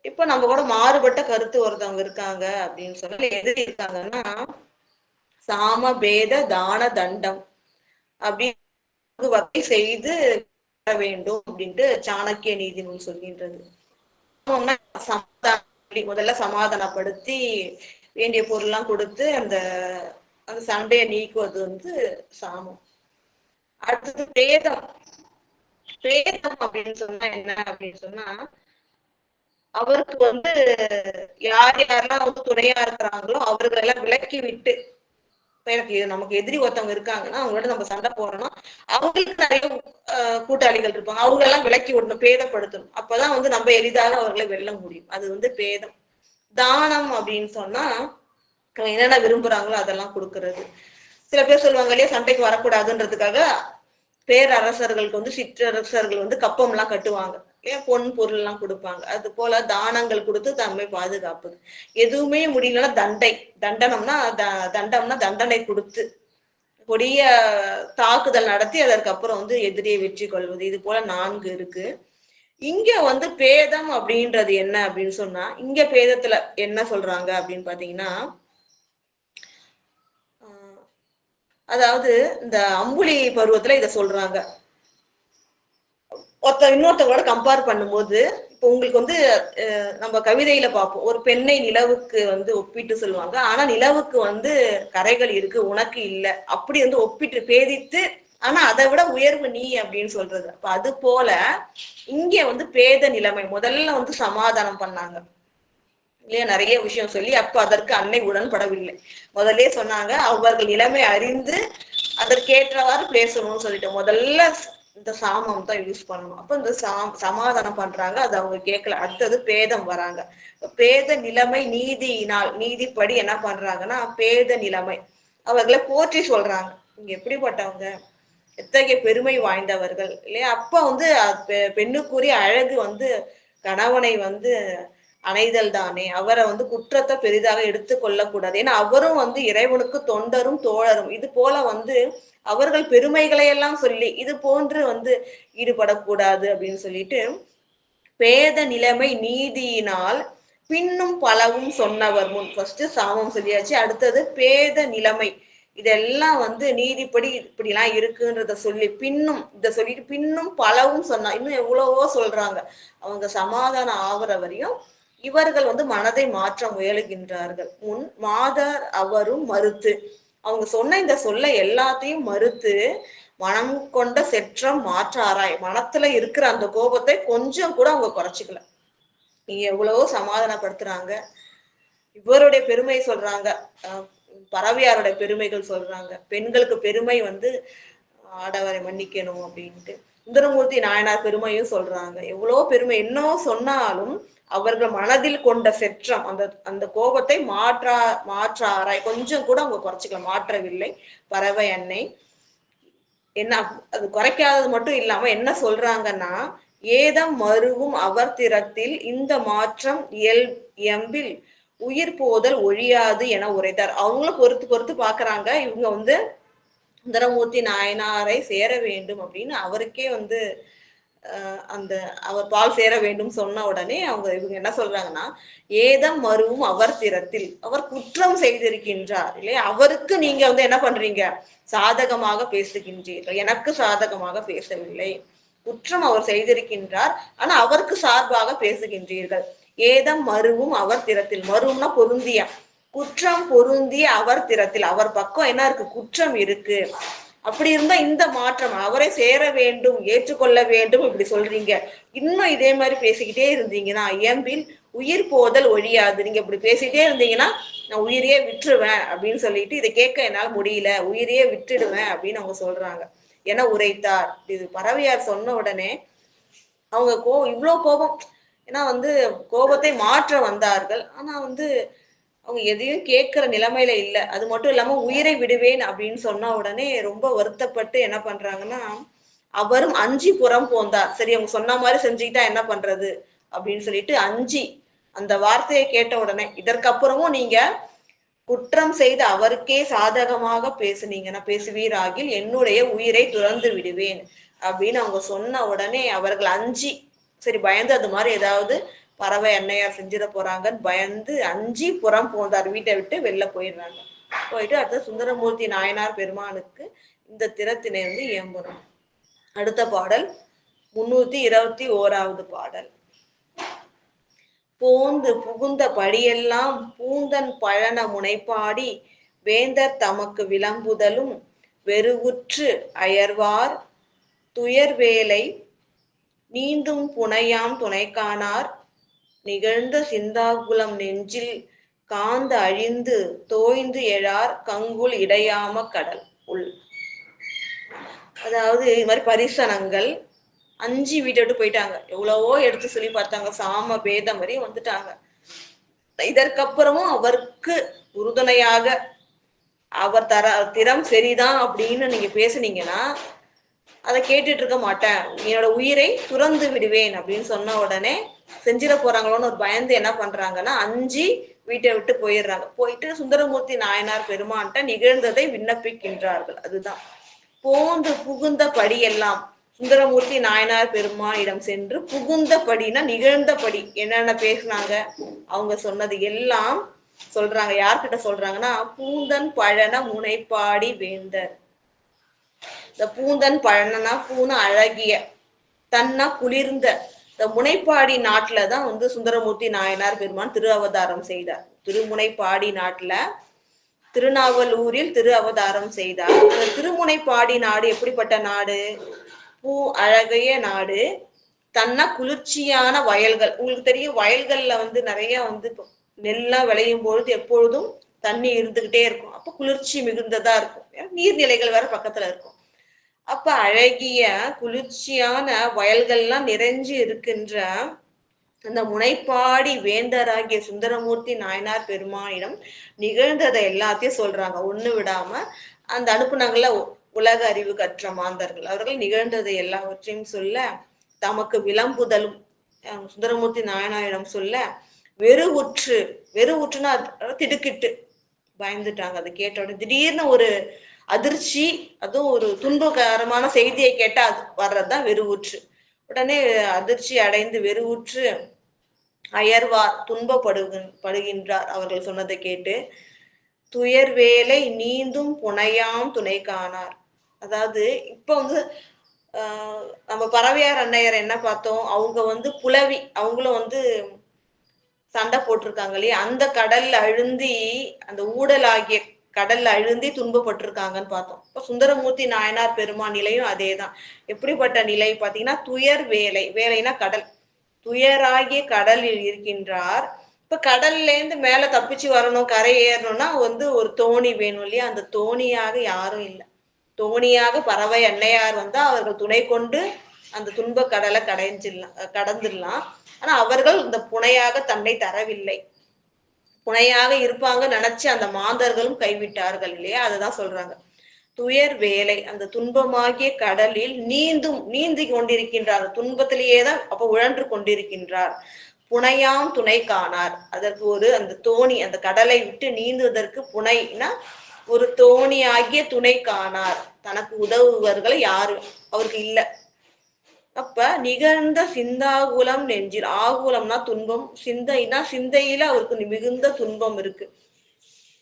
இப்ப நம்ம கூட மாறுபட்ட கருத்து ஒருத்தவங்க இருக்காங்க அப்படின்னு சொல்லி எது இருக்காங்கன்னா, சாம பேத தான தண்டம் அப்படின்னு வகை செய்து வேண்டும் அப்படின்ட்டு சாணக்கிய நீதி நூல் சொல்கின்றது. முதல்ல சமாதானப்படுத்தி வேண்டிய பொருள்லாம் கொடுத்து அந்த அந்த சண்டையை நீக்குவது வந்து சாமம். அடுத்தது பேதம். பேதம் அப்படின்னு சொன்னா என்ன அப்படின்னு சொன்னா, அவருக்கு வந்து யார் யாரெல்லாம் வந்து துணையா இருக்கிறாங்களோ அவர்களெல்லாம் விலக்கி விட்டு, எனக்கு நமக்கு எதிரி ஒருத்தவங்க இருக்காங்கன்னா அவங்களோட நம்ம சண்டை போறோம்னா அவங்களுக்கு நிறைய கூட்டாளிகள் இருப்பாங்க, அவங்க எல்லாம் விலக்கி விடணும், பேதப்படுத்தணும். அப்பதான் வந்து நம்ம எளிதாக அவர்களை வெல்ல முடியும். அது வந்து பேதம். தானம் அப்படின்னு சொன்னா என்னென்ன விரும்புறாங்களோ அதெல்லாம் கொடுக்கறது. சில பேர் சொல்லுவாங்க இல்லையா, சண்டைக்கு வரக்கூடாதுன்றதுக்காக பேரரசர்களுக்கு வந்து சிற்றரசர்கள் வந்து கப்பம் எல்லாம் கட்டுவாங்க, ஏன் பொன் பொருள் எல்லாம் கொடுப்பாங்க. அது போல தானங்கள் கொடுத்து தன்மை பாதுகாப்பது. எதுவுமே முடியலன்னா தண்டம்னா தண்டனை கொடுத்து கொடிய தாக்குதல் நடத்தி அதற்கப்புறம் வந்து எதிரியை வெற்றி கொள்வது, இது போல 4 இருக்கு. இங்க வந்து பேதம் அப்படின்றது என்ன அப்படின்னு சொன்னா, இங்க பேதத்துல என்ன சொல்றாங்க அப்படின்னு பாத்தீங்கன்னா, அதாவது இந்த அம்புலி பருவத்துல இத சொல்றாங்க. இன்னொருத்தவங்களோட கம்பேர் பண்ணும்போது, இப்போ உங்களுக்கு வந்து நம்ம கவிதையில பார்ப்போம், ஒரு பெண்ணை நிலவுக்கு வந்து ஒப்பிட்டு சொல்லுவாங்க. ஆனா நிலவுக்கு வந்து கரைகள் இருக்கு, உனக்கு இல்ல, அப்படி வந்து ஒப்பிட்டு பேதித்து, ஆனா அதை விட உயர்வு நீ அப்படின்னு சொல்றது. அப்ப அது போல இங்க வந்து பேத நிலைமை. முதல்ல வந்து சமாதானம் பண்ணாங்க இல்லையா, நிறைய விஷயம் சொல்லி. அப்ப அதற்கு அன்னை உடன்படவில்லை. முதல்ல சொன்னாங்க அவர்கள் நிலைமை அறிந்து அதற்கேற்றவாறு பேசணும்னு சொல்லிட்டு முதல்ல இந்த சாமம் தான் யூஸ் பண்ணணும். அப்ப இந்த சமாதானம் பண்றாங்க, அது அவங்க கேட்கல. அடுத்தது பேதம் வராங்க. பேத நிலைமை நீதியினால், நீதிப்படி என்ன பண்றாங்கன்னா பேத நிலைமை அவர்களை போற்றி சொல்றாங்க. இங்க எப்படிப்பட்டவங்க, எத்தகைய பெருமை வாய்ந்தவர்கள் இல்லையா. அப்ப வந்து பெண்ணுக்குரிய அழகு வந்து கணவனை வந்து அணைதல் தானே, அவரை வந்து குற்றத்தை பெரிதாக எடுத்துக்கொள்ள கூடாது. ஏன்னா அவரும் வந்து இறைவனுக்கு தொண்டரும் தோழரும். இது போல வந்து அவர்கள் பெருமைகளை எல்லாம் சொல்லி இது போன்று வந்து ஈடுபடக்கூடாது அப்படின்னு சொல்லிட்டு, பேத நிலைமை நீதியினால் பின்னும் பலவும் சொன்னவர் முன். ஃபர்ஸ்ட் சாமம் சொல்லியாச்சு, அடுத்தது பேத நிலைமை, இதெல்லாம் வந்து நீதிப்படி இப்படிலாம் இருக்குன்றத சொல்லி பின்னும் இத சொல்லிட்டு பின்னும் பலவும் சொன்னா, இன்னும் எவ்வளவோ சொல்றாங்க. அவங்க சமாதானம் ஆகுற வரையும் இவர்கள் வந்து மனதை மாற்ற முயலுகின்றார்கள். முன் மாதர் அவரும் மறுத்து, அவங்க சொன்ன இந்த சொல்ல எல்லாத்தையும் மறுத்து, மனம் கொண்ட செற்றம் மாற்றாராய், மனத்துல இருக்கிற அந்த கோபத்தை கொஞ்சம் கூட அவங்க குறைச்சிக்கல. நீங்க எவ்வளவோ சமாதானப்படுத்துறாங்க, இவருடைய பெருமை சொல்றாங்க, பறவையாருடைய பெருமைகள் சொல்றாங்க, பெண்களுக்கு பெருமை வந்து ஆடவரை மன்னிக்கணும் அப்படின்ட்டு, சுந்தரமூர்த்தி நாயனார் பெருமையும் சொல்றாங்க. எவ்வளவோ பெருமை என்னவோ சொன்னாலும் அவர்கள் மனதில் கொண்ட செற்றம், அந்த அந்த கோபத்தை மாற்றாராய் கொஞ்சம் கூட அவங்க குறைச்சிக்கல, மாற்றவில்லை பறவை அன்னை. என்ன அது குறைக்காதது மட்டும் இல்லாம என்ன சொல்றாங்கன்னா, ஏதம் மருவும் அவர் திறத்தில் இந்த மாற்றம் எம்பில் உயிர் போதல் ஒழியாது என உரைத்தார். அவங்களும் பொறுத்து பாக்குறாங்க, இவங்க வந்து சுந்தரமூர்த்தி நாயனாரை சேர வேண்டும் அப்படின்னு அவருக்கே வந்து அந்த அவர் பால் சேர வேண்டும் சொன்ன உடனே இவங்க என்ன சொல்றாங்கன்னா, ஏதம் மருவும் அவர் திறத்தில், அவர் குற்றம் செய்திருக்கின்றார் இல்லையா, அவருக்கு நீங்க வந்து என்ன பண்றீங்க, சாதகமாக பேசுகின்றீர்கள், எனக்கு சாதகமாக பேசவில்லை, குற்றம் அவர் செய்திருக்கின்றார் ஆனா அவருக்கு சார்பாக பேசுகின்றீர்கள். ஏதம் மருவும் அவர் திறத்தில், மருவும்னா பொருந்திய, குற்றம் பொருந்திய அவர் திறத்தில், அவர் பக்கம் என்ன இருக்கு, குற்றம் இருக்கு. அப்படி இருந்தா இந்த மாற்றம், அவரை சேர வேண்டும், ஏற்றுக்கொள்ள வேண்டும் இப்படி சொல்றீங்க, இன்னும் இதே மாதிரி பேசிக்கிட்டே இருந்தீங்கன்னா இயம்பில் உயிர் போதல் ஒழியாது, நீங்க இப்படி பேசிட்டே இருந்தீங்கன்னா நான் உயிரையே விட்டுருவேன் அப்படின்னு சொல்லிட்டு, இதை கேட்க என்னால் முடியல, உயிரையே விட்டுடுவேன் அப்படின்னு அவங்க சொல்றாங்க என உரைத்தார். இது பறவையார் சொன்ன உடனே அவங்க இவ்வளவு கோபம், ஏன்னா வந்து கோபத்தை மாற்ற வந்தார்கள், ஆனா வந்து அவங்க எதையும் கேட்கிற நிலைமையில இல்லை. அது மட்டும் இல்லாம உயிரை விடுவேன் அப்படின்னு சொன்ன உடனே ரொம்ப வருத்தப்பட்டு என்ன பண்றாங்கன்னா, அவரும் அஞ்சி புறம் போந்தார். சரி அவங்க சொன்ன மாதிரி செஞ்சுக்கிட்டா என்ன பண்றது அப்படின்னு சொல்லிட்டு அஞ்சி, அந்த வார்த்தையை கேட்ட உடனே, இதற்கப்புறமும் நீங்க குற்றம் செய்து அவருக்கே சாதகமாக பேசுனீங்கன்னா, பேசுவீராகில் என்னுடைய உயிரை துறந்து விடுவேன் அப்படின்னு அவங்க சொன்ன உடனே அவர்கள் அஞ்சி, சரி பயந்து அது மாதிரி ஏதாவது பறவை அன்னையார் செஞ்சிட போறாங்கன்னு பயந்து அஞ்சி புறம் போந்தார், வீட்டை விட்டு வெளில போயிடுறாங்க. போயிட்டு அடுத்த சுந்தரமூர்த்தி நாயனார் பெருமானுக்கு இந்த திறத்தினை வந்து இயம்புறோம். அடுத்த பாடல் 321வது பாடல். போந்து புகுந்த படியெல்லாம் பூந்தன் பழன முனைப்பாடி வேந்தர் தமக்கு விளம்புதலும் வெறுவுற்று அயர்வார் துயர்வேலை நீந்தும் புனையாம் துணைக்கானார் நிகழ்ந்த சிந்தாகுலம் நெஞ்சில் காந்த அழிந்து தோய்ந்து எழார் கங்குல் இடையாம கடல் உள். அதாவது இது மாதிரி பரிசனங்கள் அஞ்சு வீட்டை விட்டு போயிட்டாங்க, எவ்வளவோ எடுத்து சொல்லி பார்த்தாங்க, சாம பேதம் வரையும் வந்துட்டாங்க. இதற்கப்புறமும் அவருக்கு உறுதுணையாக அவர் திறம் சரிதான் அப்படின்னு நீங்க பேசுனீங்கன்னா அதை கேட்டுட்டு இருக்க மாட்டேன், என்னோட உயிரை துறந்து விடுவேன் அப்படின்னு சொன்ன உடனே செஞ்சிட போறாங்களோன்னு ஒரு பயந்து என்ன பண்றாங்கன்னா அஞ்சி வீட்டை விட்டு போயிடுறாங்க. போயிட்டு சுந்தரமூர்த்தி நாயனார் பெருமான்கிட்ட நிகழ்ந்ததை விண்ணப்பிக்கின்றார்கள். அதுதான் போந்து புகுந்த படியெல்லாம் சுந்தரமூர்த்தி நாயனார் பெருமானிடம் சென்று புகுந்த படினா நிகழ்ந்த படி என்னென்ன பேசினாங்க அவங்க சொன்னது எல்லாம் சொல்றாங்க. யார்கிட்ட சொல்றாங்கன்னா பூந்தன் பழன முனைப்பாடி வேந்தர். இந்த பூந்தன் பழனா பூன அழகிய, தன்னா குளிர்ந்த, இந்த முனைப்பாடி நாட்டுலதான் வந்து சுந்தரமூர்த்தி நாயனார் பெருமான் திரு அவதாரம் செய்தார். திருமுனைப்பாடி நாட்டுல திருநாவலூரில் திரு அவதாரம் செய்தார். அந்த திருமுனைப்பாடி நாடு எப்படிப்பட்ட நாடு? பூ அழகிய நாடு, தன்னா குளிர்ச்சியான வயல்கள். உங்களுக்கு தெரியும் வயல்கள்ல வந்து நிறைய வந்து நெல்லாம் விளையும் பொழுது எப்பொழுதும் தண்ணி இருந்துகிட்டே இருக்கும். அப்ப குளிர்ச்சி மிகுந்ததா இருக்கும். நீர்நிலைகள் வேற பக்கத்துல இருக்கும். அப்ப அழகிய குளிர்ச்சியான வயல்கள்லாம் நிறைஞ்சு இருக்கின்ற அந்த முனைப்பாடி வேந்தராகிய சுந்தரமூர்த்தி நாயனார் பெருமானிடம் நிகழ்ந்ததை எல்லாத்தையும் சொல்றாங்க. ஒண்ணு விடாம அந்த அனுப்புனாங்கள்ல உலக அறிவு கற்ற மாந்தர்கள், அவர்கள் நிகழ்ந்ததை எல்லாவற்றையும் சொல்ல, தமக்கு விளம்புதலும் சுந்தரமூர்த்தி நாயனாரிடம் சொல்ல, வெறுவுற்றுனா திடுக்கிட்டு பயந்துட்டாங்க. அதை கேட்ட உடனே திடீர்னு ஒரு அதிர்ச்சி, அதுவும் ஒரு துன்பகரமான செய்தியை கேட்டா அது வர்றதுதான் வெறுவுற்று. உடனே அதிர்ச்சி அடைந்து வெறுவுற்று அயர்வார் துன்பப்படுகின்றார். அவர்கள் சொன்னதை கேட்டு துயர் வேலை நீந்தும் புனையாம் துணை காணார். அதாவது இப்ப வந்து நம்ம பறவையார் அன்னையர் என்ன பார்த்தோம், அவங்க வந்து புலவி, அவங்களும் வந்து சண்டை போட்டிருக்காங்க இல்லையா, அந்த கடல்ல அழுந்தி, அந்த ஊடலாகிய கடல்ல அழுந்தி துன்பப்பட்டிருக்காங்கன்னு பார்த்தோம். இப்ப சுந்தரமூர்த்தி நாயனார் பெருமான் நிலையும் அதேதான். எப்படிப்பட்ட நிலை பார்த்தீங்கன்னா துயர் வேலை, வேலைனா கடல், துயராகிய கடலில் இருக்கின்றார். இப்ப கடல்ல இருந்து மேல தப்பிச்சு வரணும், கரை ஏறணும்னா வந்து ஒரு தோணி வேணும் இல்லையா, அந்த தோணியாக யாரும் இல்லை. தோணியாக பறவை அன்னையார் வந்தா அவர்கள் துணை கொண்டு அந்த துன்ப கடலை கடந்துடலாம். ஆனா அவர்கள் இந்த புனையாக தன்னை தரவில்லை. புனையாக இருப்பாங்க நினைச்சு அந்த மாந்தர்களும் கைவிட்டார்கள் இல்லையா, அதுதான் சொல்றாங்க. துயர் வேலை, அந்த துன்பமாகிய கடலில் நீந்தி கொண்டிருக்கின்றார். துன்பத்திலேயேதான் அப்ப உழன்று கொண்டிருக்கின்றார். புனையாம் துணை காணார். அதற்கு ஒரு அந்த தோணி, அந்த கடலை விட்டு நீந்துவதற்கு புனைனா ஒரு தோணி ஆகிய துணை காணார். தனக்கு உதவுவர்கள் யாரும் அவருக்கு இல்லை. அப்ப நிகழ்ந்த சிந்தாகுலம் நெஞ்சில், ஆகுலம்னா துன்பம், சிந்தைனா சிந்தையில அவருக்கு மிகுந்த துன்பம் இருக்கு.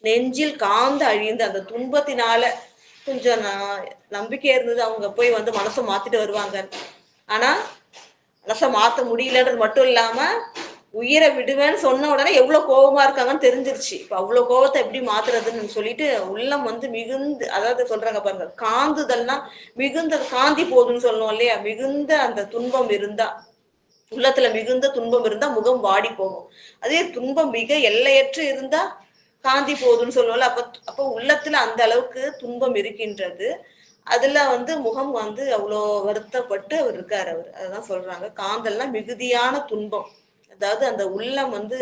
நெஞ்சில் காந்து அழிந்து, அந்த துன்பத்தினால கொஞ்சம் நம்பிக்கை இருந்தது அவங்க போய் வந்து மனசை மாத்திட்டு வருவாங்க. ஆனா மனசை மாத்த முடியலன்றது மட்டும் இல்லாம உயிரை விடுவேன்னு சொன்ன உடனே எவ்வளவு கோபமா இருக்காங்கன்னு தெரிஞ்சிருச்சு. இப்ப அவ்வளவு கோபத்தை எப்படி மாத்துறதுன்னு சொல்லிட்டு உள்ளம் வந்து மிகுந்து, அதாவது சொல்றாங்க பாருங்க, காந்துதல்னா மிகுந்த காந்தி போகுதுன்னு சொல்லணும் இல்லையா, மிகுந்த அந்த துன்பம் இருந்தா, உள்ளத்துல மிகுந்த துன்பம் இருந்தா முகம் வாடி போகும். அதே துன்பம் மிக எல்லையற்று இருந்தா காந்தி போகுதுன்னு சொல்லுவோம்ல. அப்ப உள்ளத்துல அந்த அளவுக்கு துன்பம் இருக்கின்றது. அதுல வந்து முகம் வந்து அவ்வளோ வருத்தப்பட்டு அவர் இருக்காரு. அவர் அதுதான் சொல்றாங்க, காந்தல்னா மிகுதியான துன்பம். அதாவது அந்த உள்ளம் வந்து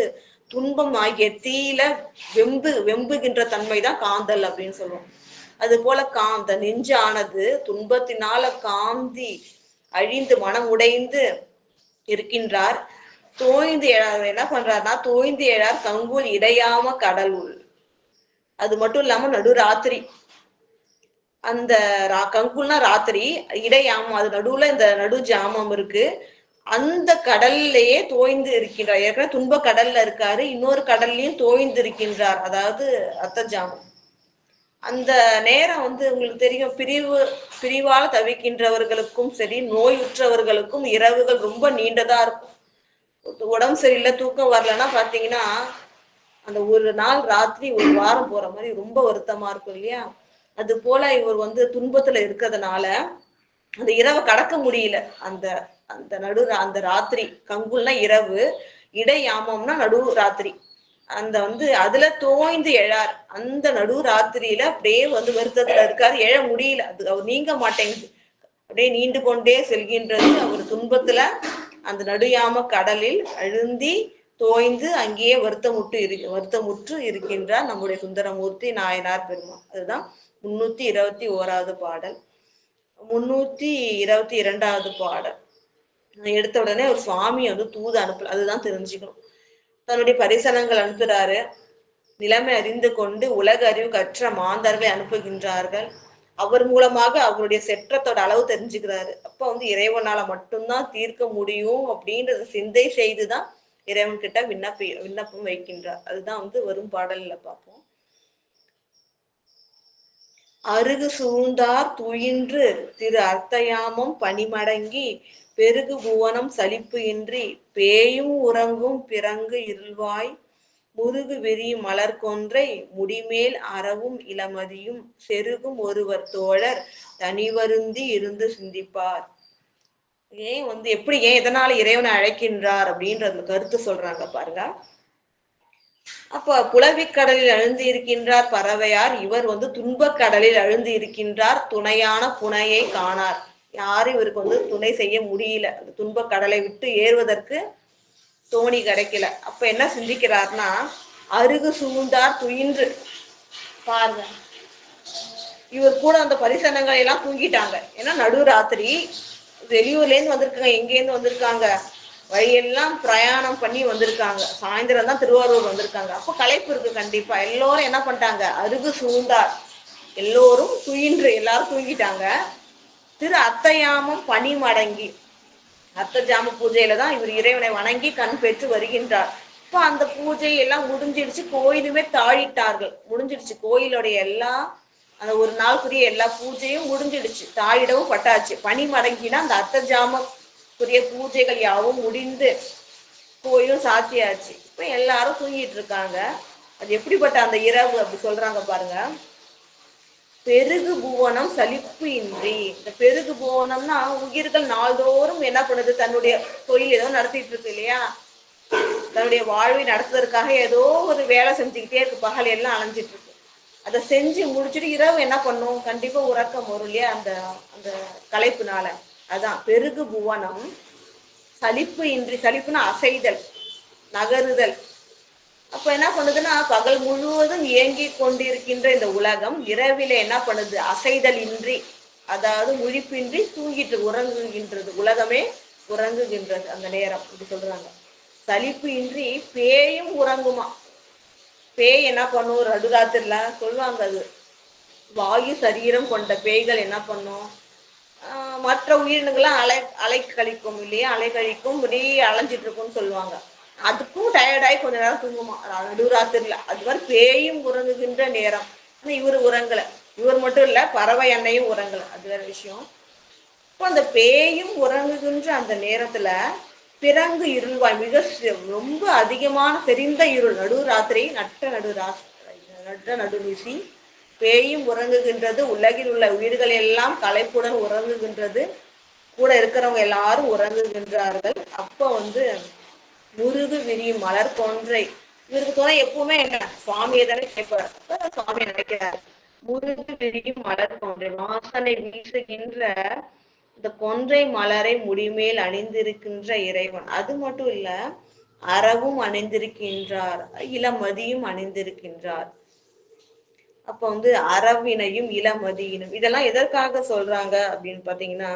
துன்பம் ஆகிய தீயில வெம்புகின்ற தன்மைதான் காந்தல் அப்படின்னு சொல்லுவோம். அது போல அந்த நெஞ்சானது துன்பத்தினால காந்தி அழிந்து மனம் உடைந்து இருக்கின்றார். தோய்ந்து எழார். என்ன பண்றாருன்னா தோய்ந்து எழார் கங்குல் இடையாம கடல் உள். அது மட்டும் இல்லாம நடுராத்திரி, அந்த கங்குல்னா ராத்திரி, இடையாமம் அது நடுவுல இந்த நடு ஜாமம் இருக்கு, அந்த கடல்லையே தோய்ந்து இருக்கின்றார். ஏற்கனவே துன்ப கடல்ல இருக்காரு, இன்னொரு கடல்லையும் தோய்ந்து இருக்கின்றார், அதாவது அத்த ஜாமம். அந்த நேரம் வந்து உங்களுக்கு தெரியும், பிரிவால் தவிக்கின்றவர்களுக்கும் சரி, நோயுற்றவர்களுக்கும் இரவுகள் ரொம்ப நீண்டதா இருக்கும். உடம்பு சரியில்லை, தூக்கம் வரலன்னா பாத்தீங்கன்னா அந்த ஒரு நாள் ராத்திரி ஒரு வாரம் போற மாதிரி ரொம்ப வருத்தமா இருக்கும் இல்லையா. அது போல இவர் வந்து துன்பத்துல இருக்கிறதுனால அந்த இரவை கடக்க முடியல. அந்த அந்த ராத்திரி, கங்குல்னா இரவு, இடையாமம்னா நடு ராத்திரி, அந்த வந்து அதுல தோய்ந்து எழார். அந்த நடு ராத்திரியில அப்படியே வந்து வருத்தத்துல இருக்காரு, எழ முடியல, அது அவர் நீங்க மாட்டேங்குது, அப்படியே நீண்டு கொண்டே செல்கின்றது. அவர் துன்பத்துல அந்த நடுயாம கடலில் அழுந்தி தோய்ந்து அங்கேயே வருத்தமுற்று இருக்கின்றார் நம்முடைய சுந்தரமூர்த்தி நாயனார் பெருமான். அதுதான் 321வது பாடல். 322வது பாடல் எடுத்த உடனே ஒரு சுவாமி வந்து தூது அனுப்பல, அதுதான் தெரிஞ்சுக்கணும். தன்னுடைய பரிசனங்கள் அனுப்புறாரு. நிலைமை அறிந்து கொண்டு உலக அறிவு கற்ற மாந்தர்களை அனுப்புகின்றார்கள். அவர் மூலமாக அவருடைய செற்றத்தோட அளவு தெரிஞ்சுக்கிறாரு. அப்ப வந்து இறைவனால மட்டும்தான் தீர்க்க முடியும் அப்படின்றத சிந்தை செய்துதான் இறைவன் கிட்ட விண்ணப்பம் வைக்கின்றார். அதுதான் வந்து வரும் பாடல்ல பார்ப்போம். அருகு சூழ்ந்தார் துயின்று திரு அர்த்தயாமம் பனிமடங்கி பெருகு புவனம் சலிப்பு இன்றி பேயும் உறங்கும் பிறங்கு இருள்வாய் முருகு விரி மலர் கொன்றை முடிமேல் அறவும் இளமதியும் செருகும் ஒருவர் தோழர் தனிவருந்தி இருந்து சிந்திப்பார். ஏன் வந்து எப்படி ஏன் எதனால இறைவனை அழைக்கின்றார் அப்படின்ற கருத்து சொல்றாங்க பாருங்க. அப்ப புலவிக்கடலில் அழுந்து இருக்கின்றார் பறவையார், இவர் வந்து துன்பக் கடலில் அழுந்து இருக்கின்றார். துணையான புனையை காணார். யாரும் இவருக்கு வந்து துணை செய்ய முடியல. துன்பக் கடலை விட்டு ஏறுவதற்கு தோணி கிடைக்கல. அப்ப என்ன சிந்திக்கிறார்னா, அருகு சூழ்ந்தார் துயின்று பாருங்க. இவர் கூட அந்த பரிசனங்கள் எல்லாம் தூங்கிட்டாங்க. ஏன்னா நடுராத்திரி, வெளியூர்ல இருந்து வந்திருக்காங்க. எங்கேருந்து வந்திருக்காங்க? வழியெல்லாம் பிரயாணம் பண்ணி வந்திருக்காங்க. சாயந்தரம் தான் திருவாரூர் வந்திருக்காங்க. அப்போ களைப்பு இருக்கு கண்டிப்பா. எல்லோரும் என்ன பண்ணிட்டாங்க? அருகு சூழ்ந்தார், எல்லோரும் துயின்று, எல்லாரும் தூங்கிட்டாங்க. திரு அத்தையாமம் பனி மடங்கி, அர்த்தஜாம பூஜையில தான் இவர் இறைவனை வணங்கி கண் பெற்று வருகின்றார். இப்போ அந்த பூஜை எல்லாம் முடிஞ்சிடுச்சு. கோயிலுமே தாழிட்டார்கள். முடிஞ்சிடுச்சு கோயிலுடைய எல்லா அந்த ஒரு நாளுக்குரிய எல்லா பூஜையும் முடிஞ்சிடுச்சு. தாழிடவும் பட்டாச்சு. பனி மடங்கினா அந்த அர்த்தஜாமக்குரிய பூஜைகள் யாவும் முடிந்து கோயிலும் சாத்தியாச்சு. இப்ப எல்லாரும் தூங்கிட்டு இருக்காங்க. அது எப்படிப்பட்ட அந்த இரவு அப்படி சொல்றாங்க பாருங்க. பெருகு புவனம் சலிப்பு இன்றி. இந்த பெருகு புவனம்னா உயிர்கள் நாள்தோறும் என்ன பண்ணுது? தன்னுடைய தொழில் ஏதோ நடத்திட்டு இருக்கு இல்லையா? தன்னுடைய வாழ்வை நடத்துவதற்காக ஏதோ ஒரு வேலை செஞ்சுக்கிட்டே இருக்கு. பகல் எல்லாம் அலைஞ்சிட்டு இருக்கு. அதை செஞ்சு முடிச்சுட்டு இரவு என்ன பண்ணும்? கண்டிப்பா உறக்கம் வரும் இல்லையா? அந்த அந்த களைப்புனால. அதான் பெருகு புவனம் சலிப்பு இன்றி. சலிப்புனா அசைதல், நகருதல். அப்ப என்ன பண்ணுதுன்னா, பகல் முழுவதும் இயங்கி கொண்டிருக்கின்ற இந்த உலகம் இரவில என்ன பண்ணுது? அசைதல் இன்றி, அதாவது முழிப்பின்றி தூங்கிட்டு உறங்குகின்றது. உலகமே உறங்குகின்றது அந்த நேரம். இப்படி சொல்றாங்க. சலிப்பு இன்றி பேயும் உறங்குமா. பேய் என்ன பண்ணும்? நடுராத்திரில சொல்லுவாங்க. அது வாயு சரீரம் கொண்ட பேய்கள் என்ன பண்ணும்? மற்ற உயிரினங்கள்லாம் அலை கழிக்கும் இல்லையா? அலை கழிக்கும், இப்படி அலைஞ்சிட்டு இருக்கும்னு சொல்லுவாங்க. அதுக்கும் டயர்டாகி கொஞ்ச நேரம் தூங்குமா நடுராத்திரில. அது மாதிரி பேயும் உறங்குகின்ற நேரம். ஆனா இவரு உறங்கல. இவர் மட்டும் இல்ல, பறவை அன்னையும் உறங்கல. அது வேற விஷயம். இப்போ அந்த பேயும் உறங்குகின்ற அந்த நேரத்துல பிறங்கு இருள்வாய், மிக ரொம்ப அதிகமான செறிந்த இருள். நடுராத்திரி, நட்ட நடுநிசி. பேயும் உறங்குகின்றது. உலகில் உள்ள உயிர்கள் எல்லாம் களைப்புடன் உறங்குகின்றது. கூட இருக்கிறவங்க எல்லாரும் உறங்குகின்றார்கள். அப்ப வந்து முருகு விரியும் மலர் கொன்றை. இவருக்கு துணை எப்பவுமே என்ன? சுவாமியை தானே கேட்பார். சுவாமியை நினைக்கிறார். முருகு விரியும் மலர் கொன்றை, வாசனை வீசுகின்ற இந்த கொன்றை மலரை முடிமேல் அணிந்திருக்கின்ற இறைவன். அது மட்டும் இல்ல, அறவும் அணிந்திருக்கின்றார், இளமதியும் அணிந்திருக்கின்றார். அப்ப வந்து அறவினையும் இளமதியினும் இதெல்லாம் எதற்காக சொல்றாங்க அப்படின்னு பாத்தீங்கன்னா,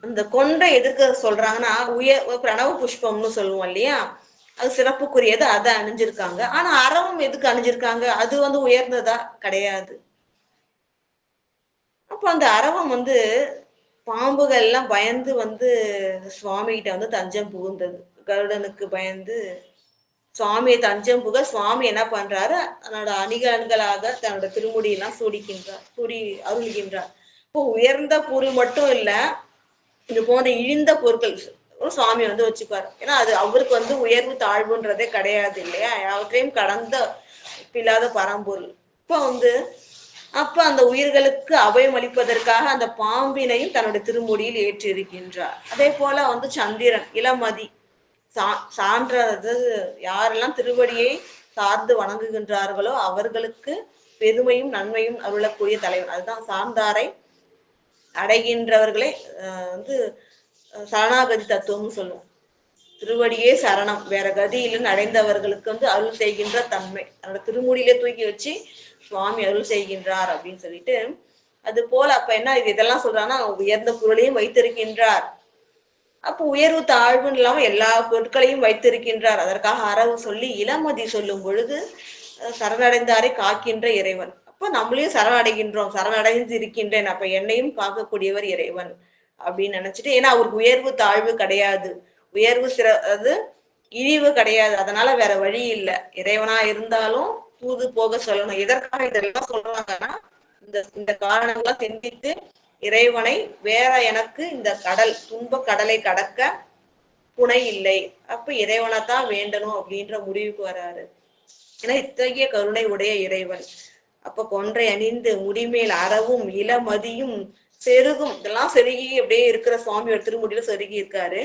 அந்த கொன்றை எதுக்கு சொல்றாங்கன்னா, பிரணவ புஷ்பம்னு சொல்லுவோம் இல்லையா? அது சிறப்புக்குரியது. அதை அணிஞ்சிருக்காங்க. ஆனா அறவும் எதுக்கு அணிஞ்சிருக்காங்க? அது வந்து உயர்ந்ததா கிடையாது. அப்போ அந்த அரவம் வந்து பாம்புகள் எல்லாம் பயந்து வந்து சுவாமி கிட்ட வந்து தஞ்சம் புகுந்தது. கருடனுக்கு பயந்து சுவாமியை தஞ்சம் புக சுவாமி என்ன பண்றாரு? தன்னோட அணிகலன்களாக தன்னோட திருமுடியெல்லாம் சூடி அருள்கின்றார். இப்போ உயர்ந்த பொருள் மட்டும் இல்ல, இது போன்ற இழிந்த பொருட்கள் சுவாமி வந்து வச்சுப்பாரு. ஏன்னா அது அவருக்கு வந்து உயர்வு தாழ்வுன்றதே கிடையாது இல்லையா? யாவற்றையும் கடந்த இல்லாத பரம்பொருள். இப்போ வந்து அப்ப அந்த உயிர்களுக்கு அபயம் அளிப்பதற்காக அந்த பாம்பினையும் தன்னுடைய திருமுடியில் ஏற்றிருக்கின்றார். அதே போல வந்து சந்திரன் இளமதி சான்றது. யாரெல்லாம் திருவடியை சார்ந்து வணங்குகின்றார்களோ அவர்களுக்கு பெருமையும் நன்மையும் அருளக்கூடிய தலைவன். அதுதான் சார்ந்தாரை அடைகின்றவர்களை வந்து சரணாகதி தத்துவம்னு சொல்லுவோம். திருவடியே சரணம், வேற கதியிலும் அடைந்தவர்களுக்கு வந்து அருள் செய்கின்ற தன்மை. அதோட திருமுடியிலே தூக்கி வச்சு சுவாமி அருள் செய்கின்றார் அப்படின்னு சொல்லிட்டு, அது போல அப்ப என்ன இதெல்லாம் சொல்றாங்கன்னா உயர்ந்த பொருளையும் வைத்திருக்கின்றார். அப்போ உயர்வு தாழ்வுன்னு இல்லாம எல்லா பொருட்களையும் வைத்திருக்கின்றார். அதற்காக அறவு சொல்லி இளமதி சொல்லும் பொழுது சரணடைந்தாரை காக்கின்ற இறைவன். அப்ப நம்மளையும் சரணடைகின்றோம், சரணடைந்து இருக்கின்றேன், அப்ப என்னையும் காக்கக்கூடியவர் இறைவன் அப்படின்னு நினைச்சிட்டு, ஏன்னா அவருக்கு உயர்வு தாழ்வு கிடையாது, உயர்வு அது இழிவு கிடையாது. அதனால வேற வழி இல்லை. இறைவனா இருந்தாலும் தூது போக சொல்லணும். எதற்காக இதெல்லாம் சொல்றாங்கன்னா இந்த காரணங்கள்லாம் சிந்தித்து இறைவனை வேற எனக்கு இந்த துன்ப கடலை கடக்க துணை இல்லை, அப்ப இறைவனைத்தான் வேண்டணும் அப்படின்ற முடிவுக்கு வராரு. ஏன்னா இத்தகைய கருணை உடைய இறைவன். அப்ப கொன்றை அணிந்து முடிமேல் அறவும் இளமதியும் செருகும், இதெல்லாம் செருகி அப்படியே இருக்கிற சுவாமியோட திருமுடியில செருகி இருக்காரு.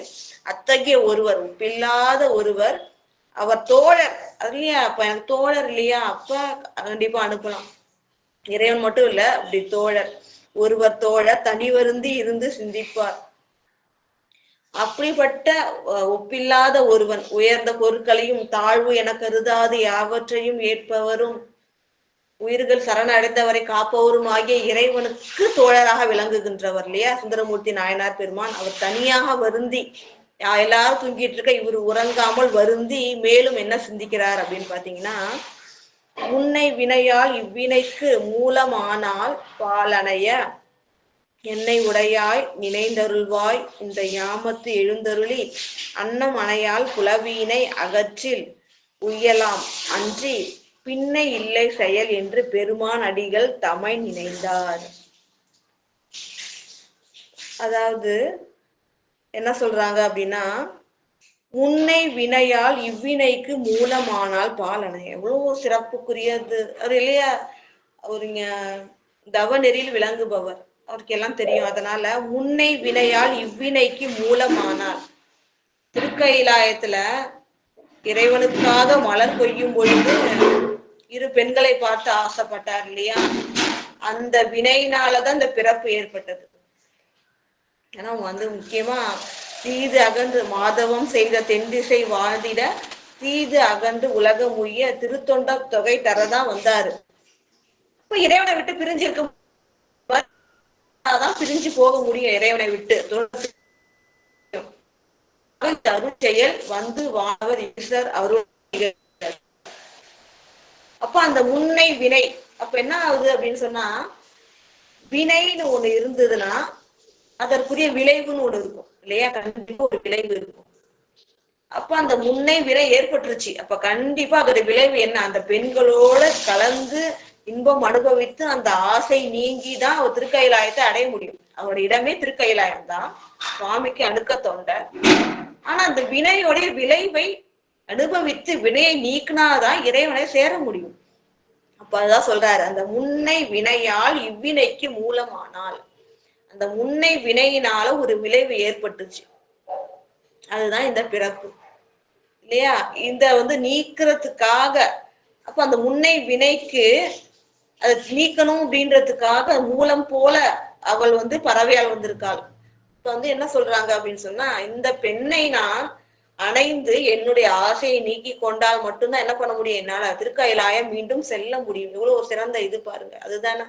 அத்தகைய ஒருவர், ஒப்பில்லாத ஒருவர், அவர் தோழர். அது இல்லையா, அப்ப எனக்கு தோழர் இல்லையா, அப்ப கண்டிப்பா அனுப்பலாம். இறைவன் மட்டும் இல்ல, அப்படி தோழர், ஒருவர் தோழர் தனிவருந்தி இருந்து சிந்திப்பார். அப்படிப்பட்ட ஒப்பில்லாத ஒருவன், உயர்ந்த பொருட்களையும் தாழ்வு என கருதாது யாவற்றையும் ஏற்பவரும் உயிர்கள் சரணடைந்தவரை காப்பவரும் ஆகிய இறைவனுக்கு தோழராக விளங்குகின்றவர் இல்லையா சுந்தரமூர்த்தி நாயனார் பெருமான். அவர் தனியாக வருந்தி, எல்லாரும் தூங்கிட்டு இருக்க இவர் உறங்காமல் வருந்தி மேலும் என்ன சிந்திக்கிறார் அப்படின்னு பாத்தீங்கன்னா, முன்னை வினையால் இவ்வினைக்கு மூலமானால் பாலனைய என்னை உடையாய் நினைந்தருள்வாய் இந்த யாமத்து எழுந்தருளி அன்னம் அணையால் புலவீனை அகற்றில் உய்யலாம் அன்றி பின்னை இல்லை செயல் என்று பெருமான் அடிகள் தமை நினைந்தார். அதாவது என்ன சொல்றாங்க அப்படின்னா, முன்னை வினையால் இவ்வினைக்கு மூலமானால் பாலனை, எவ்வளவு சிறப்புக்குரியது அது இல்லையா. அவருங்க தவ நெறியில் விளங்குபவர், அவருக்கு எல்லாம் தெரியும். அதனால முன்னை வினையால் இவ்வினைக்கு மூலமானால், திருக்கைலாயத்துல இறைவனுக்காக மலர் கொய்யும் பொழுது இரு பெண்களை பார்த்து ஆசைப்பட்டார் இல்லையா, அந்த வினையினாலதான் இந்த பிறப்பு ஏற்பட்டது. ஏன்னா முக்கியமா தீது அகன்று மாதவம் செய்த தென்திசை வாழ்ந்திட தீது அகன்று உலகம் உய்ய திருத்தொண்ட தொகை தரதான் வந்தாரு. இப்ப இறைவனை விட்டு பிரிஞ்சிருக்க பிரிஞ்சு போக முடியும். இறைவனை விட்டு அருட்செயல் வந்து வானவர் ஈஸ்வர் அவரு. அப்ப அந்த முன்னை வினை அப்ப என்ன ஆகுது அப்படின்னு சொன்னா, வினைன்னு ஒண்ணு இருந்ததுன்னா அதற்குரிய விளைவுன்னு ஒண்ணு இருக்கும் இல்லையா, கண்டிப்பா ஒரு விளைவு இருக்கும். அப்ப அந்த முன்னை வினை ஏற்பட்டுருச்சு, அப்ப கண்டிப்பா அதோட விளைவு என்ன, அந்த பெண்களோட கலந்து இன்பம் அனுபவித்து அந்த ஆசை நீங்கிதான் அவர் திருக்கைலாயத்தை அடைய முடியும். அவரோட இடமே திருக்கைலாயம் தான், சுவாமிக்கு அணுக்க தொண்டை. ஆனா அந்த வினையோடைய விளைவை அனுபவித்து வினையை நீக்கினாதான் இறைவனை சேர முடியும். அப்ப அதான் சொல்றாரு, அந்த முன்னை வினையால் இவ்வினைக்கு மூலமானால், அந்த முன்னை வினையினால ஒரு விளைவு ஏற்பட்டுச்சு, அதுதான் இந்த பிறப்பு இல்லையா. இந்த நீக்கிறதுக்காக, அப்ப அந்த முன்னை வினைக்கு அதை நீக்கணும் அப்படின்றதுக்காக மூலம் போல அவள் பறவையால் வந்திருக்காள். இப்ப என்ன சொல்றாங்க அப்படின்னு சொன்னா, இந்த பெண்ணை நான் அணைந்து என்னுடைய ஆசையை நீக்கி கொண்டால் மட்டும்தான் என்ன பண்ண முடியும், என்னால திருக்கைலாயம் மீண்டும் செல்ல முடியும். இவ்வளவு ஒரு சிறந்த இது பாருங்க. அதுதானே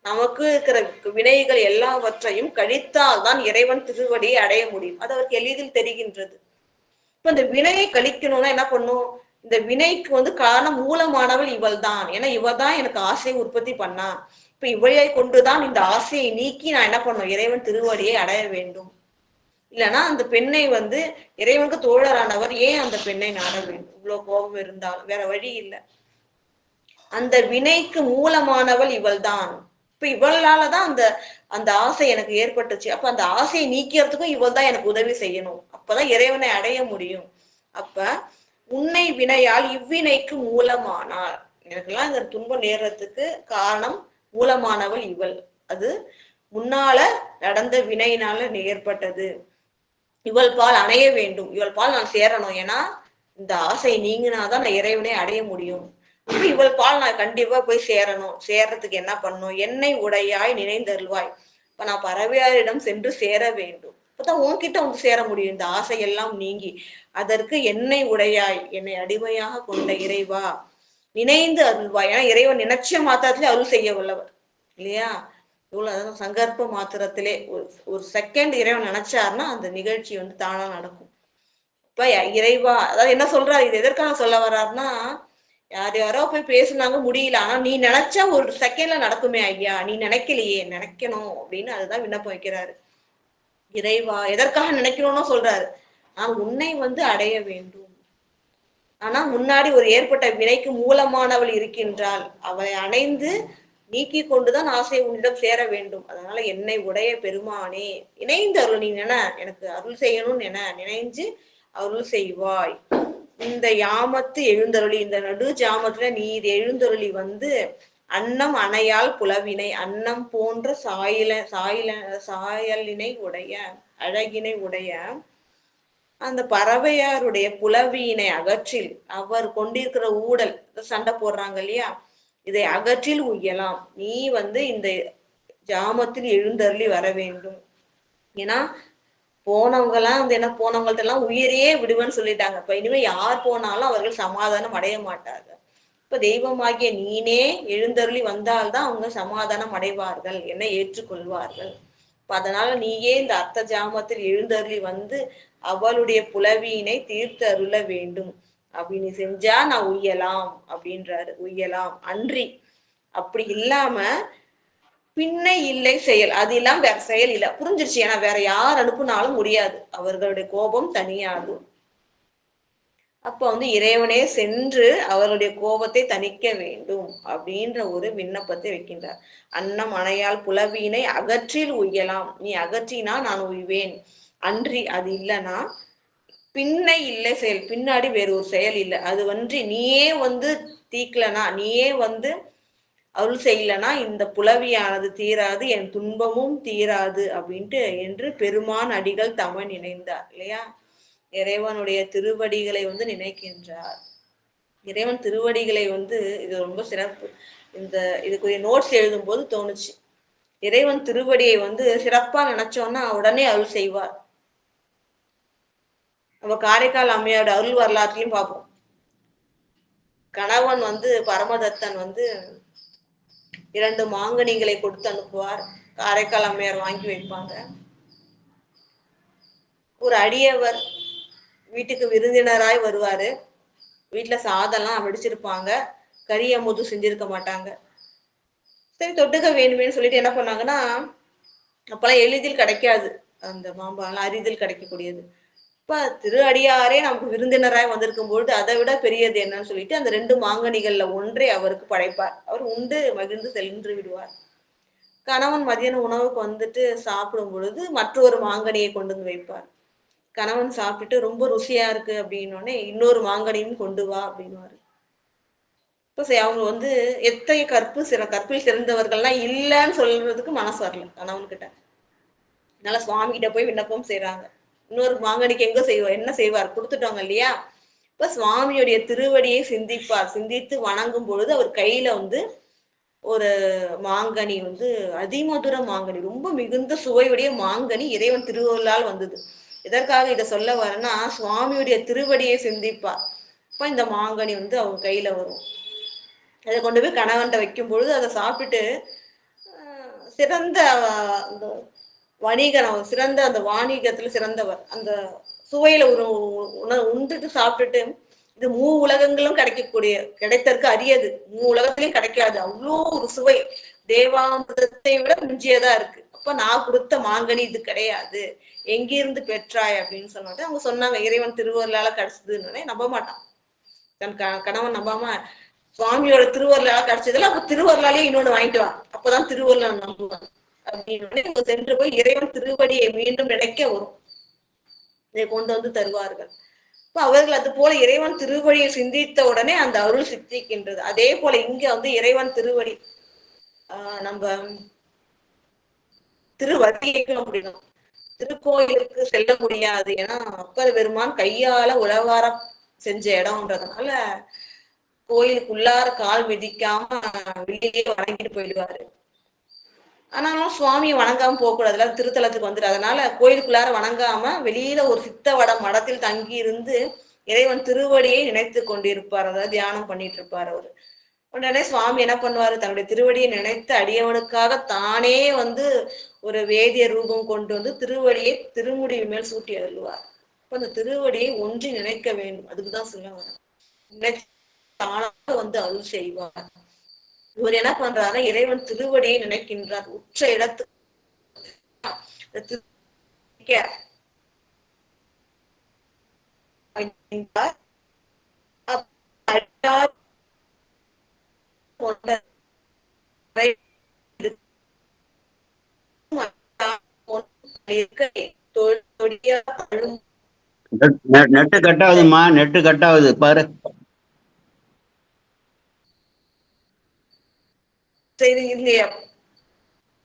நமக்கு இருக்கிற வினைகள் எல்லாவற்றையும் கழித்தால் தான் இறைவன் திருவடியை அடைய முடியும். அது அவருக்கு எளிதில் தெரிகின்றது. இப்ப இந்த வினையை கழிக்கணும்னா என்ன பண்ணும், இந்த வினைக்கு காரணம் மூலமானவள் இவள் தான். ஏன்னா இவள் தான் எனக்கு ஆசையை உற்பத்தி பண்ணா. இப்ப இவளையை கொண்டுதான் இந்த ஆசையை நீக்கி நான் என்ன பண்ணும், இறைவன் திருவடியை அடைய வேண்டும். இல்லைன்னா அந்த பெண்ணை இறைவனுக்கு தோழரானவர் ஏன் அந்த பெண்ணை நாட வேண்டும், இவ்வளவு கோபம் இருந்தாலும் வேற வழி இல்லை. அந்த வினைக்கு மூலமானவள் இவள் தான். இப்ப இவளாலதான் அந்த ஆசை எனக்கு ஏற்பட்டுச்சு. அப்ப அந்த ஆசையை நீக்கிறதுக்கும் இவள் தான் எனக்கு உதவி செய்யணும், அப்பதான் இறைவனை அடைய முடியும். அப்ப உன்னை வினையால் இவ்வினைக்கு மூலமானால், எனக்கெல்லாம் இந்த துன்பம் நேர்றதுக்கு காரணம் மூலமானவள் இவள், அது முன்னால நடந்த வினையினால ஏற்பட்டது. இவள் பால் அணைய வேண்டும், இவள் பால் நான் சேரணும். ஏன்னா இந்த ஆசை நீங்கினாதான் நான் இறைவனை அடைய முடியும். இவள் பால் நான் கண்டிப்பா போய் சேரணும். சேர்றதுக்கு என்ன பண்ணணும், என்னை உடையாய் நினைந்தருள்வாய். இப்ப நான் பறவையாரிடம் சென்று சேர வேண்டும், இப்பதான் உன்கிட்ட சேர முடியும் இந்த ஆசையெல்லாம் நீங்கி. அதற்கு என்னை உடையாய், என்னை அடிமையாக கொண்ட இறைவா நினைந்து அருள்வாய். ஏன்னா இறைவன் நினைச்ச மாத்திரத்துல அருள் செய்ய வல்லவர் இல்லையா. இவ்வளவு அதாவது சங்கற்ப மாத்திரத்திலே ஒரு செகண்ட் இறைவன் நினைச்சாருன்னா அந்த நிகழ்ச்சி வந்து தானா நடக்கும். இப்ப இறைவா அதாவது என்ன சொல்றாரு, இது எதற்காக சொல்ல வர்றாருன்னா, யார் யாரோ போய் பேசுனாங்க முடியல, ஆனா நீ நினைச்சா ஒரு செகண்ட்ல நடக்குமே ஐயா, நீ நினைக்கலையே, நினைக்கணும் அப்படின்னு அதுதான் விண்ணப்பம் வைக்கிறாரு. இறைவா எதற்காக நினைக்கணும்னு சொல்றாரு, நான் உன்னை வந்து அடைய வேண்டும். ஆனா முன்னாடி ஒரு ஏற்பட்ட வினைக்கு மூலமானவள் இருக்கின்றாள், அவளை அணைந்து நீக்கி கொண்டுதான் ஆசை உன்னிடம் சேர வேண்டும். அதனால என்னை உடைய பெருமானே இணைந்து அருள், நீ எனக்கு அருள் செய்யணும்னு நினைஞ்சு அருள் செய்வாய். இந்த யாமத்து எழுந்தருளி, இந்த நடு ஜாமத்துல நீர் எழுந்தருளி வந்து அன்னம் அணையால் புலவினை, அன்னம் போன்ற சாயலினை உடைய அழகினை உடைய அந்த பறவையாருடைய புலவியினை அகற்றில், அவர் கொண்டிருக்கிற ஊடல் சண்டை போடுறாங்க இல்லையா, இதை அகற்றில் உய்யலாம். நீ வந்து இந்த ஜாமத்தில் எழுந்தருளி வர வேண்டும். ஏன்னா போனவங்க எல்லாம் வந்து என்ன, போனவங்கள்ட்ட எல்லாம் உயிரையே விடுவேன்னு சொல்லிட்டாங்க. இப்ப இனிமே யார் போனாலும் அவர்கள் சமாதானம் அடைய மாட்டாங்க. இப்ப தெய்வமாகிய நீனே எழுந்தருளி வந்தால்தான் அவங்க சமாதானம் அடைவார்கள், என்னை ஏற்றுக்கொள்வார்கள். அதனால நீயே இந்த அர்த்த ஜாமத்தில் எழுந்தருளி வந்து அவளுடைய புலவியினை தீர்த்து அருள வேண்டும். அப்படின்னு செஞ்சா நான் உய்யலாம் அப்படின்றாரு. உய்யலாம் அன்றி, அப்படி இல்லாம பின்னை இல்லை செயல், அது இல்லாம வேற செயல் இல்லை. புரிஞ்சிருச்சு, ஏன்னா வேற யார் அனுப்புனாலும் முடியாது, அவர்களுடைய கோபம் தனியாது. அப்ப வந்து இறைவனே சென்று அவருடைய கோபத்தை தணிக்க வேண்டும் அப்படின்ற ஒரு விண்ணப்பத்தை வைக்கின்றார். அன்னம் அணையால் புலவியினை அகற்றில் உய்யலாம், நீ அகற்றினா நான் உய்வேன். அன்றி அது இல்லைன்னா பின்னை இல்லை செயல், பின்னாடி வேற ஒரு செயல் இல்லை. அது வந்து நீயே வந்து தீக்கலனா, நீயே வந்து அருள் செய்யலனா இந்த புலவியானது தீராது, என் துன்பமும் தீராது அப்படின்ட்டு என்று பெருமான் அடிகள் தமன் நினைந்தார் இல்லையா. இறைவனுடைய திருவடிகளை வந்து நினைக்கின்றார். இறைவன் திருவடிகளை வந்து இது ரொம்ப சிறப்பு. இதுக்குரிய நோட்ஸ் எழுதும் போது தோணுச்சு, இறைவன் திருவடியை வந்து சிறப்பா நினைச்சோம்னா உடனே அருள் செய்வார். நம்ம காரைக்கால் அம்மையோட அருள் வரலாற்றையும் பார்ப்போம். கணவன் வந்து பரமதத்தன் வந்து 2 மாங்கனிகளை கொடுத்து அனுப்புவார். காரைக்கால் அம்மையார் வாங்கி வைப்பாங்க. ஒரு அடியவர் வீட்டுக்கு விருந்தினராய் வருவாரு. வீட்டுல சாதம்லாம் வடிச்சிருப்பாங்க, கறி அமுது செஞ்சிருக்க மாட்டாங்க. சரி தொட்டுக்க வேணுமேன்னு சொல்லிட்டு என்ன பண்ணாங்கன்னா, அப்பெல்லாம் எளிதில் கிடைக்காது, அந்த மாம்பழம் அரிதில் கிடைக்கக்கூடியது. இப்ப திரு அடியாரே நமக்கு விருந்தினராய் வந்திருக்கும் பொழுது அதை விட பெரியது என்னன்னு சொல்லிட்டு அந்த 2 மாங்கனிகள்ல ஒன்றை அவருக்கு படைப்பார். அவர் உண்டு மகிழ்ந்து சென்று விடுவார். கணவன் மதியான உணவுக்கு வந்துட்டு சாப்பிடும் பொழுது மற்றொரு மாங்கனியை கொண்டு வந்து வைப்பார். கணவன் சாப்பிட்டுட்டு ரொம்ப ருசியா இருக்கு அப்படின்னோடனே இன்னொரு மாங்கனியும் கொண்டு வா அப்படின்னுவாரு. இப்ப அவங்க வந்து எத்தகைய கற்பில் சிறந்தவர்கள்லாம் இல்லைன்னு சொல்றதுக்கு மனசு வரல கணவன் கிட்ட. அதனால சுவாமி கிட்ட போய் விண்ணப்பம் செய்யறாங்க. இன்னொரு மாங்கனிக்கு என்ன செய்வார், கொடுத்துட்டோங்க இல்லையா. இப்ப சுவாமியுடைய திருவடியை சிந்திப்பார். சிந்தித்து வணங்கும் பொழுது அவர் கையில வந்து ஒரு மாங்கனி வந்து அதிமதுர மாங்கனி, ரொம்ப மிகுந்த சுவையுடைய மாங்கனி இறைவன் திருவருளால் வந்தது. எதற்காக இதை சொல்ல வரேன்னா, சுவாமியுடைய திருவடியை சிந்திப்பார். இப்ப இந்த மாங்கனி வந்து அவங்க கையில வரும். அதை கொண்டு போய் கணவன்கிட்ட வைக்கும் பொழுது அதை சாப்பிட்டு சிறந்த அந்த வணிகன், அவர் சிறந்த அந்த வாணிகத்துல சிறந்தவர், அந்த சுவையில ஒரு உண்டுட்டு சாப்பிட்டுட்டு, இது உலகங்களும் கிடைத்தற்கு அரியது, உலகத்திலையும் கிடைக்காது, அவ்வளோ ஒரு சுவை, தேவாமிர்தத்தை விட மிஞ்சியதா இருக்கு. அப்ப நான் கொடுத்த மாங்கனி இது கிடையாது, எங்கிருந்து பெற்றாய் அப்படின்னு சொன்னோட அவங்க சொன்னாங்க, இறைவன் திருவருளால கிடைச்சதுன்னு. நம்ப மாட்டான் தன் கணவன், நம்பாம சுவாமியோட திருவருளால கிடைச்சதுல அப்ப திருவருளாலேயே இன்னொன்னு வாங்கிட்டு வா, அப்பதான் திருவருளால் நம்புவான் அப்படின்னு சென்று போய் இறைவன் திருவடியை மீண்டும் நினைக்க வரும், இதை கொண்டு வந்து தருவார்கள். இப்ப அவர்கள் அது போல இறைவன் திருவடியை சிந்தித்த உடனே அந்த அருள் சித்திக்கின்றது. அதே போல இங்க வந்து இறைவன் திருவடி நம்ம திருவடியைக்கும் அப்படின்னும், திருக்கோயிலுக்கு செல்ல முடியாது, ஏன்னா அப்பர் பெருமான் கையால உழவார செஞ்ச இடம்ன்றதுனால கோயிலுக்குள்ளார கால் மிதிக்காம வெளியே வணங்கிட்டு போயிடுவாரு. ஆனாலும் சுவாமியை வணங்காம போக கூடாதுல, திருத்தலத்துக்கு வந்துட்டு. அதனால கோயிலுக்குள்ளார வணங்காம வெளியில ஒரு சித்தவட மடத்தில் தங்கி இருந்து இறைவன் திருவடியை நினைத்து கொண்டிருப்பார், அதாவது தியானம் பண்ணிட்டு இருப்பார் அவரு. உடனே சுவாமி என்ன பண்ணுவாரு, தன்னுடைய திருவடியை நினைத்து அடியவனுக்காக தானே வந்து ஒரு வேதிய ரூபம் கொண்டு வந்து திருவடியை திருமுடி மேல் சூட்டி அருள்வார். அப்ப அந்த திருவடியை ஒன்றி நினைக்க வேண்டும். அதுக்குதான் சொல்லுவாங்க, தானாக வந்து அருள் செய்வார். இவர் என்ன பண்றாரு, இறைவன் திருவடியை நினைக்கின்றார். உச்ச இடத்து நெட்டு கட் ஆகுதுமா, நெட்டு கட் ஆகுது பாரு. சரி இல்லையா,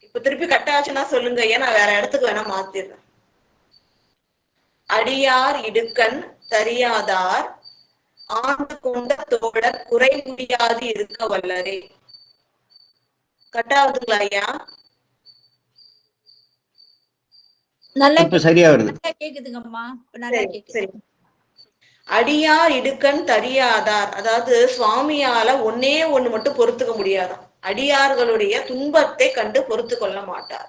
இப்ப திருப்பி கட் ஆச்சுன்னா சொல்லுங்க, ஏன்னா வேற இடத்துக்கு வேணா மாத்திடுறேன். அடியார் இடுக்கண் தரியாதார் ஆண்டு கொண்ட தோழர் குறை முடியாது இருக்க வல்லரே. கட் ஆகுதுங்களா ஐயா? நல்லா இப்ப சரியா வருது. கேக்குதுங்கம்மா, நல்லா கேக்குது. அடியார் இடுக்கண் தரியாதார், அதாவது சுவாமியால ஒன்னே ஒண்ணு மட்டும் பொறுத்துக்க முடியாதாம், அடியார்களுடைய துன்பத்தை கண்டு பொறுத்து கொள்ள மாட்டார்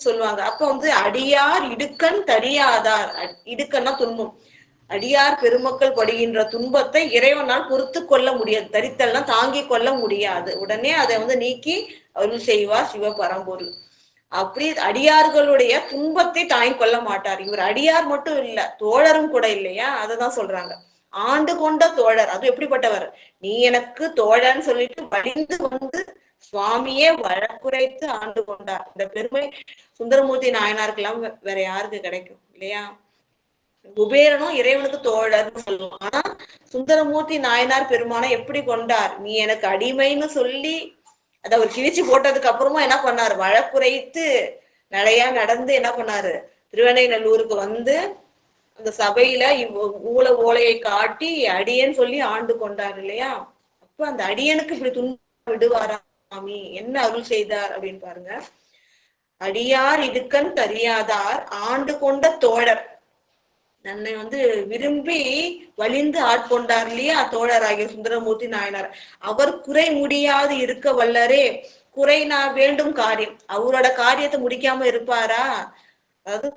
சொல்லுவாங்க. அப்ப வந்து அடியார் இடுக்கண் தரியாதார், இடுக்கன்னா துன்பம், அடியார் பெருமக்கள் படுகின்ற துன்பத்தை இறைவனால் பொறுத்து கொள்ள முடியாது, தரித்தல்னா தாங்கிக் கொள்ள முடியாது. உடனே அதை வந்து நீக்கி அருள் செய்வார் சிவபரம்பொருள். அப்படி அடியார்களுடைய துன்பத்தை தாங்கிக் கொள்ள மாட்டார். இவர் அடியார் மட்டும் இல்ல, தோழரும் கூட இல்லையா, அததான் சொல்றாங்க. ஆண்டு கொண்ட தோழர், அது எப்படிப்பட்டவர், நீ எனக்கு தோழன்னு சொல்லிட்டு வலிந்து வந்து சுவாமியே வழக்குரைத்து ஆண்டு கொண்டார். இந்த பெருமை சுந்தரமூர்த்தி நாயனாருக்கெல்லாம் வேற யாருக்கு கிடைக்கும் இல்லையா? குபேரனும் இறைவனுக்கு தோழர்னு சொல்லுவோம். ஆனா சுந்தரமூர்த்தி நாயனார் பெருமானை எப்படி கொண்டார், நீ எனக்கு அடிமைன்னு சொல்லி அத அவர் கிழிச்சு போட்டதுக்கு அப்புறமா என்ன பண்ணாரு, வழக்குரைத்து நடையா நடந்து என்ன பண்ணாரு, திருவெண்ணைநல்லூருக்கு வந்து அந்த சபையில ஊழ ஓலையை காட்டி அடியேன்னு சொல்லி ஆண்டு கொண்டார் இல்லையா? அப்ப அந்த அடியனுக்கு இப்படி துன்பம் விடுவாரா சாமி, என்ன அருள் செய்தார் அப்படின்னு பாருங்க. அடியார் இடுக்கண் தரியாதார் ஆண்டு கொண்ட தோழர், தன்னை வந்து விரும்பி வலிந்து ஆட்கொண்டார் இல்லையா தோழராகிய சுந்தரமூர்த்தி நாயனார், அவர் குறை முடியாது இருக்க வல்லரே. குறை நான் வேண்டும் காரியம், அவரோட காரியத்தை முடிக்காம இருப்பாரா? அதாவது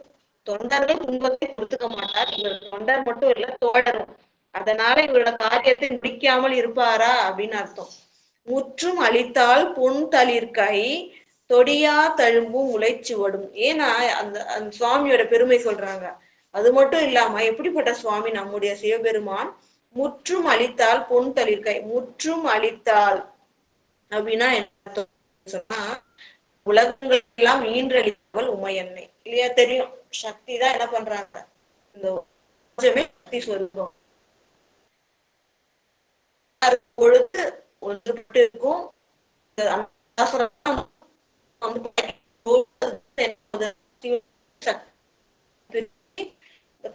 தொண்டர்கள் துன்பத்தை பொறுத்துக்க மாட்டார், இவர் தொண்டர் மட்டும் இல்ல தோழரும், அதனால இவரோட காரியத்தை முடிக்காமல் இருப்பாரா அப்படின்னு அர்த்தம். முற்றும் அளித்தால் பொன் தளிர்கை தொடியா தழும்பும் உழைச்சுவடும். ஏன்னா அந்த சுவாமியோட பெருமை சொல்றாங்க. அது மட்டும் இல்லாம எப்படிப்பட்ட சுவாமி நம்முடைய சிவபெருமான், முற்றும் அளித்தால் பொன் தளிர்கை, முற்றும் அளித்தால் அப்படின்னா என்ன சொன்னா, உலகங்கள் எல்லாம் ஈன்றளித்தவள் உமையன்னை இல்லையா, தெரியும் சக்தி தான் என்ன பண்றாங்க, இந்த சக்தி சொருபம் பொழுது ஒன்றுபட்டு இருக்கும்.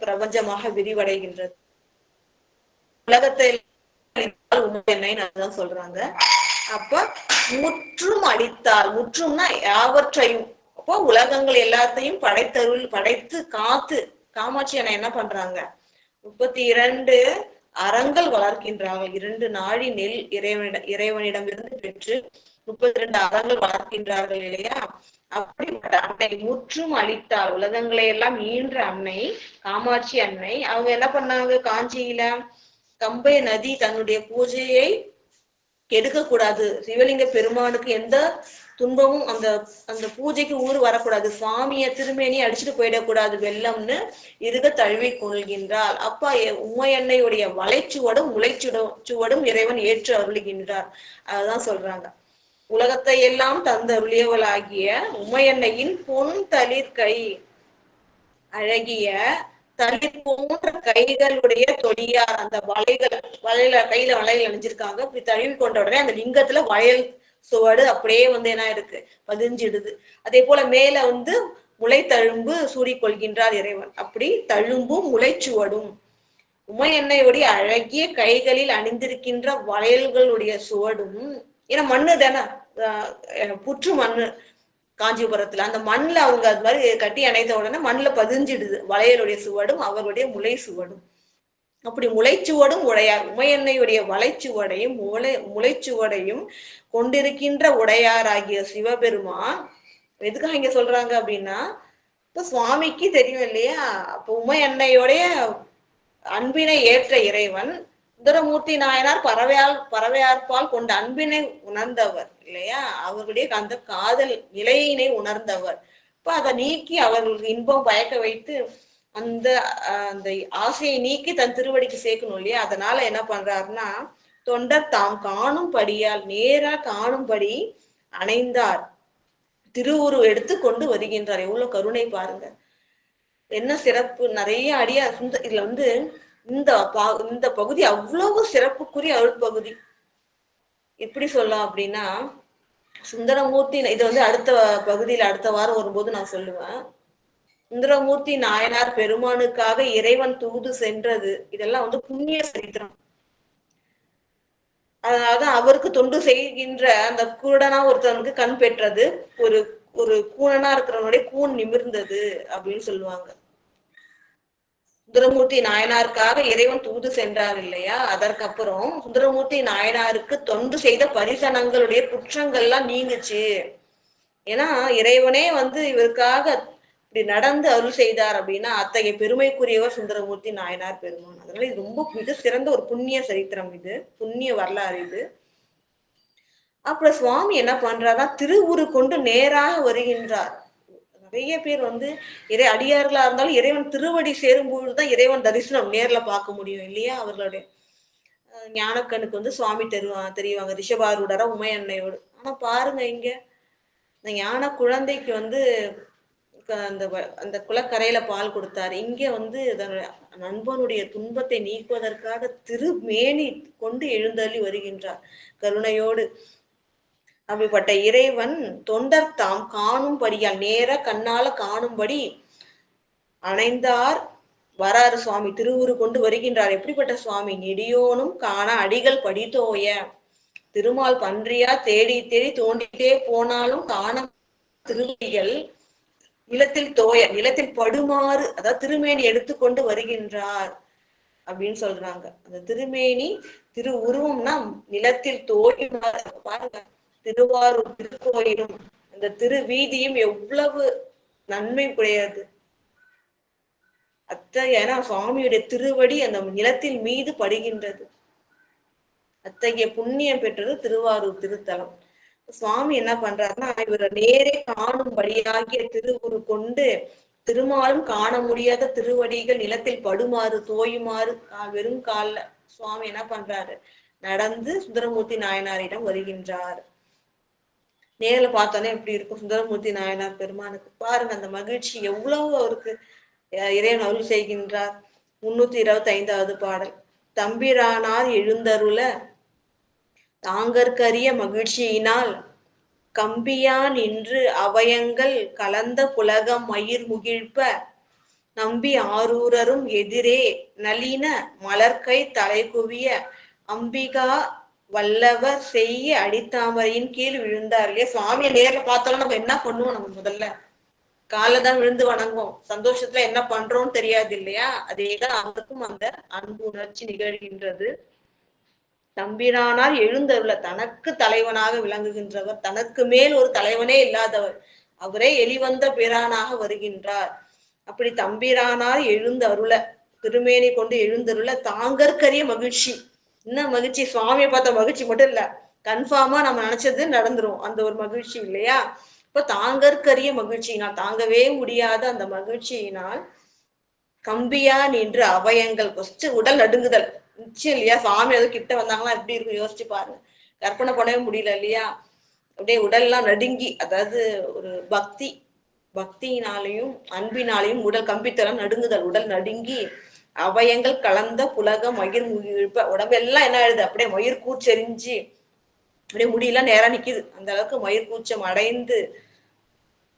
பிரபஞ்சமாக விரிவடைகின்றது. உலகத்தை சொல்றாங்க. அப்ப முற்றும் அளித்தால், முற்றும்னா யாவற்றையும், அப்போ உலகங்கள் எல்லாத்தையும் படைத்து காத்து காமாட்சி அண்ணா என்ன பண்றாங்க, 32 அறங்கள் வளர்க்கின்றார்கள். 2 நாழி நெல் இறைவனிடம் இருந்து பெற்று 32 அறங்கள் வளர்க்கின்றார்கள் இல்லையா? அப்படிப்பட்ட அன்னை முற்றும் அளித்தால், உலகங்களை எல்லாம் ஈன்ற அன்னை காமாட்சி அன்னை, அவங்க என்ன பண்ணாங்க, காஞ்சியில கம்பை நதி தன்னுடைய பூஜையை கெடுக்க கூடாது, சிவலிங்க பெருமானுக்கு எந்த துன்பமும் அந்த அந்த பூஜைக்கு ஊர் வரக்கூடாது, சுவாமிய திருமேனி அடிச்சுட்டு போயிடக்கூடாது வெள்ளம்னு இருக தழுவி கொள்கின்றார். அப்பா உமையன்னையுடைய வளைச்சுவடும் முளைச்சுவடும் இறைவன் ஏற்று அருளுகின்றார். அதுதான் சொல்றாங்க. உலகத்தை எல்லாம் தந்தருளியவளாகிய உமையன்னையின் பொன் தளிர்கை, அழகிய தளிர் போன்ற கைகளுடைய தொடியார், அந்த வளையல கையில வளையல் அணிஞ்சிருக்காங்க. இப்படி தழுவி கொண்ட உடனே அந்த லிங்கத்துல வளையல் சுவடு அப்படியே வந்து என்ன இருக்கு, பதிஞ்சிடுது. அதே போல மேல வந்து முளை தழும்பு சூடிக்கொள்கின்றார் இறைவன். அப்படி தழும்பும் முளைச்சுவடும் உமையன்னையுடைய அழகிய கைகளில் அணிந்திருக்கின்ற வளையல்களுடைய சுவடும், ஏன்னா மண்ணு தானே, புற்று மண்ணு காஞ்சிபுரத்துல, அந்த மண்ணுல அவங்க அது மாதிரி கட்டி அணைத்த உடனே மண்ணுல பதிஞ்சிடுது வளையலுடைய சுவடும் அவர்களுடைய முளை சுவடும். அப்படி முளைச்சுவடும் உடையார், உமையன்னையுடைய வளைச்சுவடையும் முளைச்சுவடையும் கொண்டிருக்கின்ற உடையார் ஆகிய சிவபெருமான் எதுக்காக இங்க சொல்றாங்க அப்படின்னா, இப்ப சுவாமிக்கு தெரியும் இல்லையா, அப்ப உமையன்னையுடைய அன்பினை ஏற்ற இறைவன் சுந்தரமூர்த்தி நாயனார் பறவையார்பால் கொண்ட அன்பினை உணர்ந்தவர் இல்லையா, அவர்களுடைய அந்த காதல் நிலையினை உணர்ந்தவர். இப்ப அதை நீக்கி அவர்களுக்கு இன்பம் பயக்க வைத்து அந்த அந்த ஆசையை நீக்கி தன் திருவடிக்கு சேர்க்கணும் இல்லையா. அதனால என்ன பண்றாருன்னா, தொண்டர் தாம் காணும்படியால் நேரா காணும்படி அணைந்தார், திருவுரு எடுத்து கொண்டு வருகின்றார். எவ்வளவு கருணை பாருங்க, என்ன சிறப்பு. நிறைய அடியா இதுல வந்து இந்த பகுதி அவ்வளவு சிறப்புக்குரிய அருள் பகுதி. எப்படி சொல்லலாம் அப்படின்னா, சுந்தரமூர்த்தி இது வந்து அடுத்த பகுதியில அடுத்த வாரம் வரும்போது நான் சொல்லுவேன். சுந்தரமூர்த்தி நாயனார் பெருமானுக்காக இறைவன் தூது சென்றது இதெல்லாம் வந்து புண்ணிய சரித்திரம். அதாவது அவருக்கு தொண்டு செய்கின்ற அந்த கூடனா ஒருத்தவனுக்கு கண் பெற்றது, ஒரு ஒரு கூணனா இருக்கிறவனுடைய கூன் நிமிர்ந்தது அப்படின்னு சொல்லுவாங்க. சுந்தரமூர்த்தி நாயனாருக்காக இறைவன் தூது சென்றார் இல்லையா, அதற்கப்புறம் சுந்தரமூர்த்தி நாயனாருக்கு தொண்டு செய்த பரிசனங்களுடைய குற்றங்கள்லாம் நீங்குச்சு. ஏன்னா இறைவனே வந்து இவருக்காக இப்படி நடந்து அருள் செய்தார் அப்படின்னா அத்தகைய பெருமைக்குரியவர் சுந்தரமூர்த்தி நாயனார் பெருமான். அதனால இது ரொம்ப மிக சிறந்த ஒரு புண்ணிய சரித்திரம், இது புண்ணிய வரலாறு இது. அப்புறம் சுவாமி என்ன பண்றாருன்னா, திருவுரு கொண்டு நேராக வருகின்றார். நிறைய பேர் வந்து அடியார்களா இருந்தாலும் இறைவன் திருவடி சேரும் பொழுதுதான் இறைவன் தரிசனம் நேர்ல பார்க்க முடியும் இல்லையா. அவர்களுடைய ஞானக்கனுக்கு வந்து சுவாமி தெரிவாங்க ரிஷபாரூடரா உமையன்னையோடு. ஆனா பாருங்க, இங்க இந்த ஞான குழந்தைக்கு வந்து அந்த அந்த குளக்கரையில பால் கொடுத்தாரு. இங்க வந்து நண்பனுடைய துன்பத்தை நீக்குவதற்காக திருமேனி கொண்டு எழுந்தள்ளி வருகின்றார் கருணையோடு. அப்படிப்பட்ட இறைவன் தொண்டர் தாம் காணும்படியால் நேர கண்ணால காணும்படி அணைந்தார் வராரு சுவாமி, திருவுரு கொண்டு வருகின்றார். எப்படிப்பட்ட சுவாமி, நெடியோனும் காண அடிகள் படித்தோய, திருமால் பன்றியா தேடி தேடி தோண்டிட்டே போனாலும் காண திருவடிகள் நிலத்தில் தோய, நிலத்தில் படுமாறு, அதாவது திருமேனி எடுத்துக்கொண்டு வருகின்றார் அப்படின்னு சொல்றாங்க. அந்த திருமேனி திரு உருவம்னா நிலத்தில் தோயுமாறு. பாருங்க, திருவாரூர் திருக்கோயிலும் அந்த திருவீதியும் எவ்வளவு நன்மை உடையது. ஏன்னா சுவாமியுடைய திருவடி அந்த நிலத்தில் மீது படுகின்றது. அத்தகைய புண்ணியம் பெற்றது திருவாரூர் திருத்தலம். சுவாமி என்ன பண்றாருன்னா, இவரை நேரே காணும்படியாகிய திருவுரு கொண்டு திருமாலும் காண முடியாத திருவடிகள் நிலத்தில் படுமாறு தோயுமாறு வெறும் கால்ல சுவாமி என்ன பண்றாரு, நடந்து சுந்தரமூர்த்தி நாயனாரிடம் வருகின்றார். நேர்ல பார்த்தோன்னே எப்படி இருக்கும் சுந்தரமூர்த்தி நாயனார் பெருமானுக்கு. பாருங்க அந்த மகிழ்ச்சி எவ்வளவு அவருக்கு இறைவன் அருள் செய்கின்றார். 325வது பாடல். தம்பிரானார் எழுந்தருள தாங்கற்கரிய மகிழ்ச்சியினால் கம்பியா நின்று அவயங்கள் கலந்த புலகம் மயிர் முகிழ்ப்ப நம்பி ஆரூரரும் எதிரே நளின மலர்கை தலை குவிய அம்பிகா வல்லவர் செய்ய அடித்தாமரையின் கீழ் விழுந்தார் இல்லையா. சுவாமியை நேர்ல பார்த்தாலும் நம்ம என்ன பண்ணுவோம், நம்ம முதல்ல காலைதான் விழுந்து வணங்குவோம். சந்தோஷத்துல என்ன பண்றோம்னு தெரியாது இல்லையா. அதேதான் அவருக்கும் அந்த அன்பு உணர்ச்சி நிகழ்கின்றது. தம்பிரானார் எழுந்தருள, தனக்கு தலைவனாக விளங்குகின்றவர், தனக்கு மேல் ஒரு தலைவனே இல்லாதவர், அவரே எளிவந்த பிரானாக வருகின்றார். அப்படி தம்பிரானார் எழுந்தருள, திருமேனி கொண்டு எழுந்தருள தாங்கற்கரிய மகிழ்ச்சி. இன்னும் மகிழ்ச்சி, சுவாமியை பார்த்த மகிழ்ச்சி மட்டும் இல்ல, கன்ஃபார்மா நம்ம நினைச்சது நடந்துரும் அந்த ஒரு மகிழ்ச்சி இல்லையா. இப்ப தாங்கற்கரிய மகிழ்ச்சியினால், தாங்கவே முடியாத அந்த மகிழ்ச்சியினால் கம்பியா நின்று அவயங்கள் உடல் நடுங்குதல் நிச்சயம் இல்லையா. சுவாமி அது கிட்ட வந்தாங்கன்னா எப்படி இருக்கும் யோசிச்சு பாருங்க, கற்பனை பண்ணவே முடியல இல்லையா. அப்படியே உடல்லாம் நடுங்கி, அதாவது ஒரு பக்தியினாலையும் அன்பினாலையும் உடல் கம்பித்தலம் நடுங்குதல், உடல் நடுங்கி அவயங்கள் கலந்த புலக மயிர் முகிழ்ப்ப, உடம்பெல்லாம் என்ன ஆயிடுது, அப்படியே மயிர் கூச்செறிஞ்சு அப்படியே முடியெல்லாம் நேரா நிக்குது, அந்த அளவுக்கு மயிர் கூச்சம் அடைந்து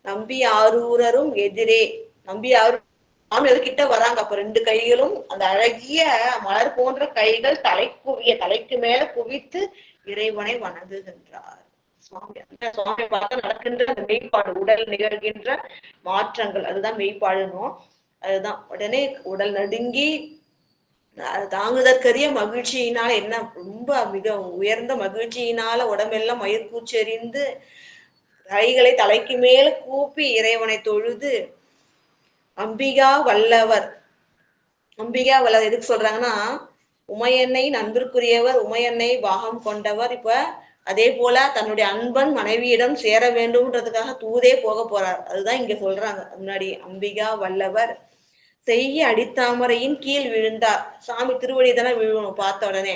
நம்பி ஆரூரரும் எதிரே, நம்பி ஆரூர் சுவாமி கிட்ட வராங்க. அப்ப ரெண்டு கைகளும் அந்த அழகிய மலர் போன்ற கைகள் தலைக்கு மேல குவித்து இறைவனை வணங்குகின்றார். சுவாமி பார்க்க நடக்கின்ற அந்த மெய்ப்பாடு, உடல் நிகழ்கின்ற மாற்றங்கள், அதுதான் மெய்ப்பாடுனோம். அதுதான் உடனே உடல் நடுங்கி தாங்குதற்கரிய மகிழ்ச்சியினால என்ன ரொம்ப மிக உயர்ந்த மகிழ்ச்சியினால உடம்பெல்லாம் மயிர்கூச்செறிந்து கைகளை தலைக்கு மேல கூப்பி இறைவனை தொழுது அம்பிகா வல்லவர். அம்பிகா வல்லவர் எதுக்கு சொல்றாங்கன்னா, உமையன்னை நண்பிற்குரியவர், உமையன்னை பாகம் கொண்டவர். இப்ப அதே போல தன்னுடைய அன்பன் மனைவியிடம் சேர வேண்டும்ன்றதுக்காக தூதே போக போறார். அதுதான் இங்க சொல்றாங்க. முன்னாடி அம்பிகா வல்லவர் செய்ய அடித்தாமரையின் கீழ் விழுந்தார். சாமி திருவடி தானே விழுவணும் பார்த்த உடனே.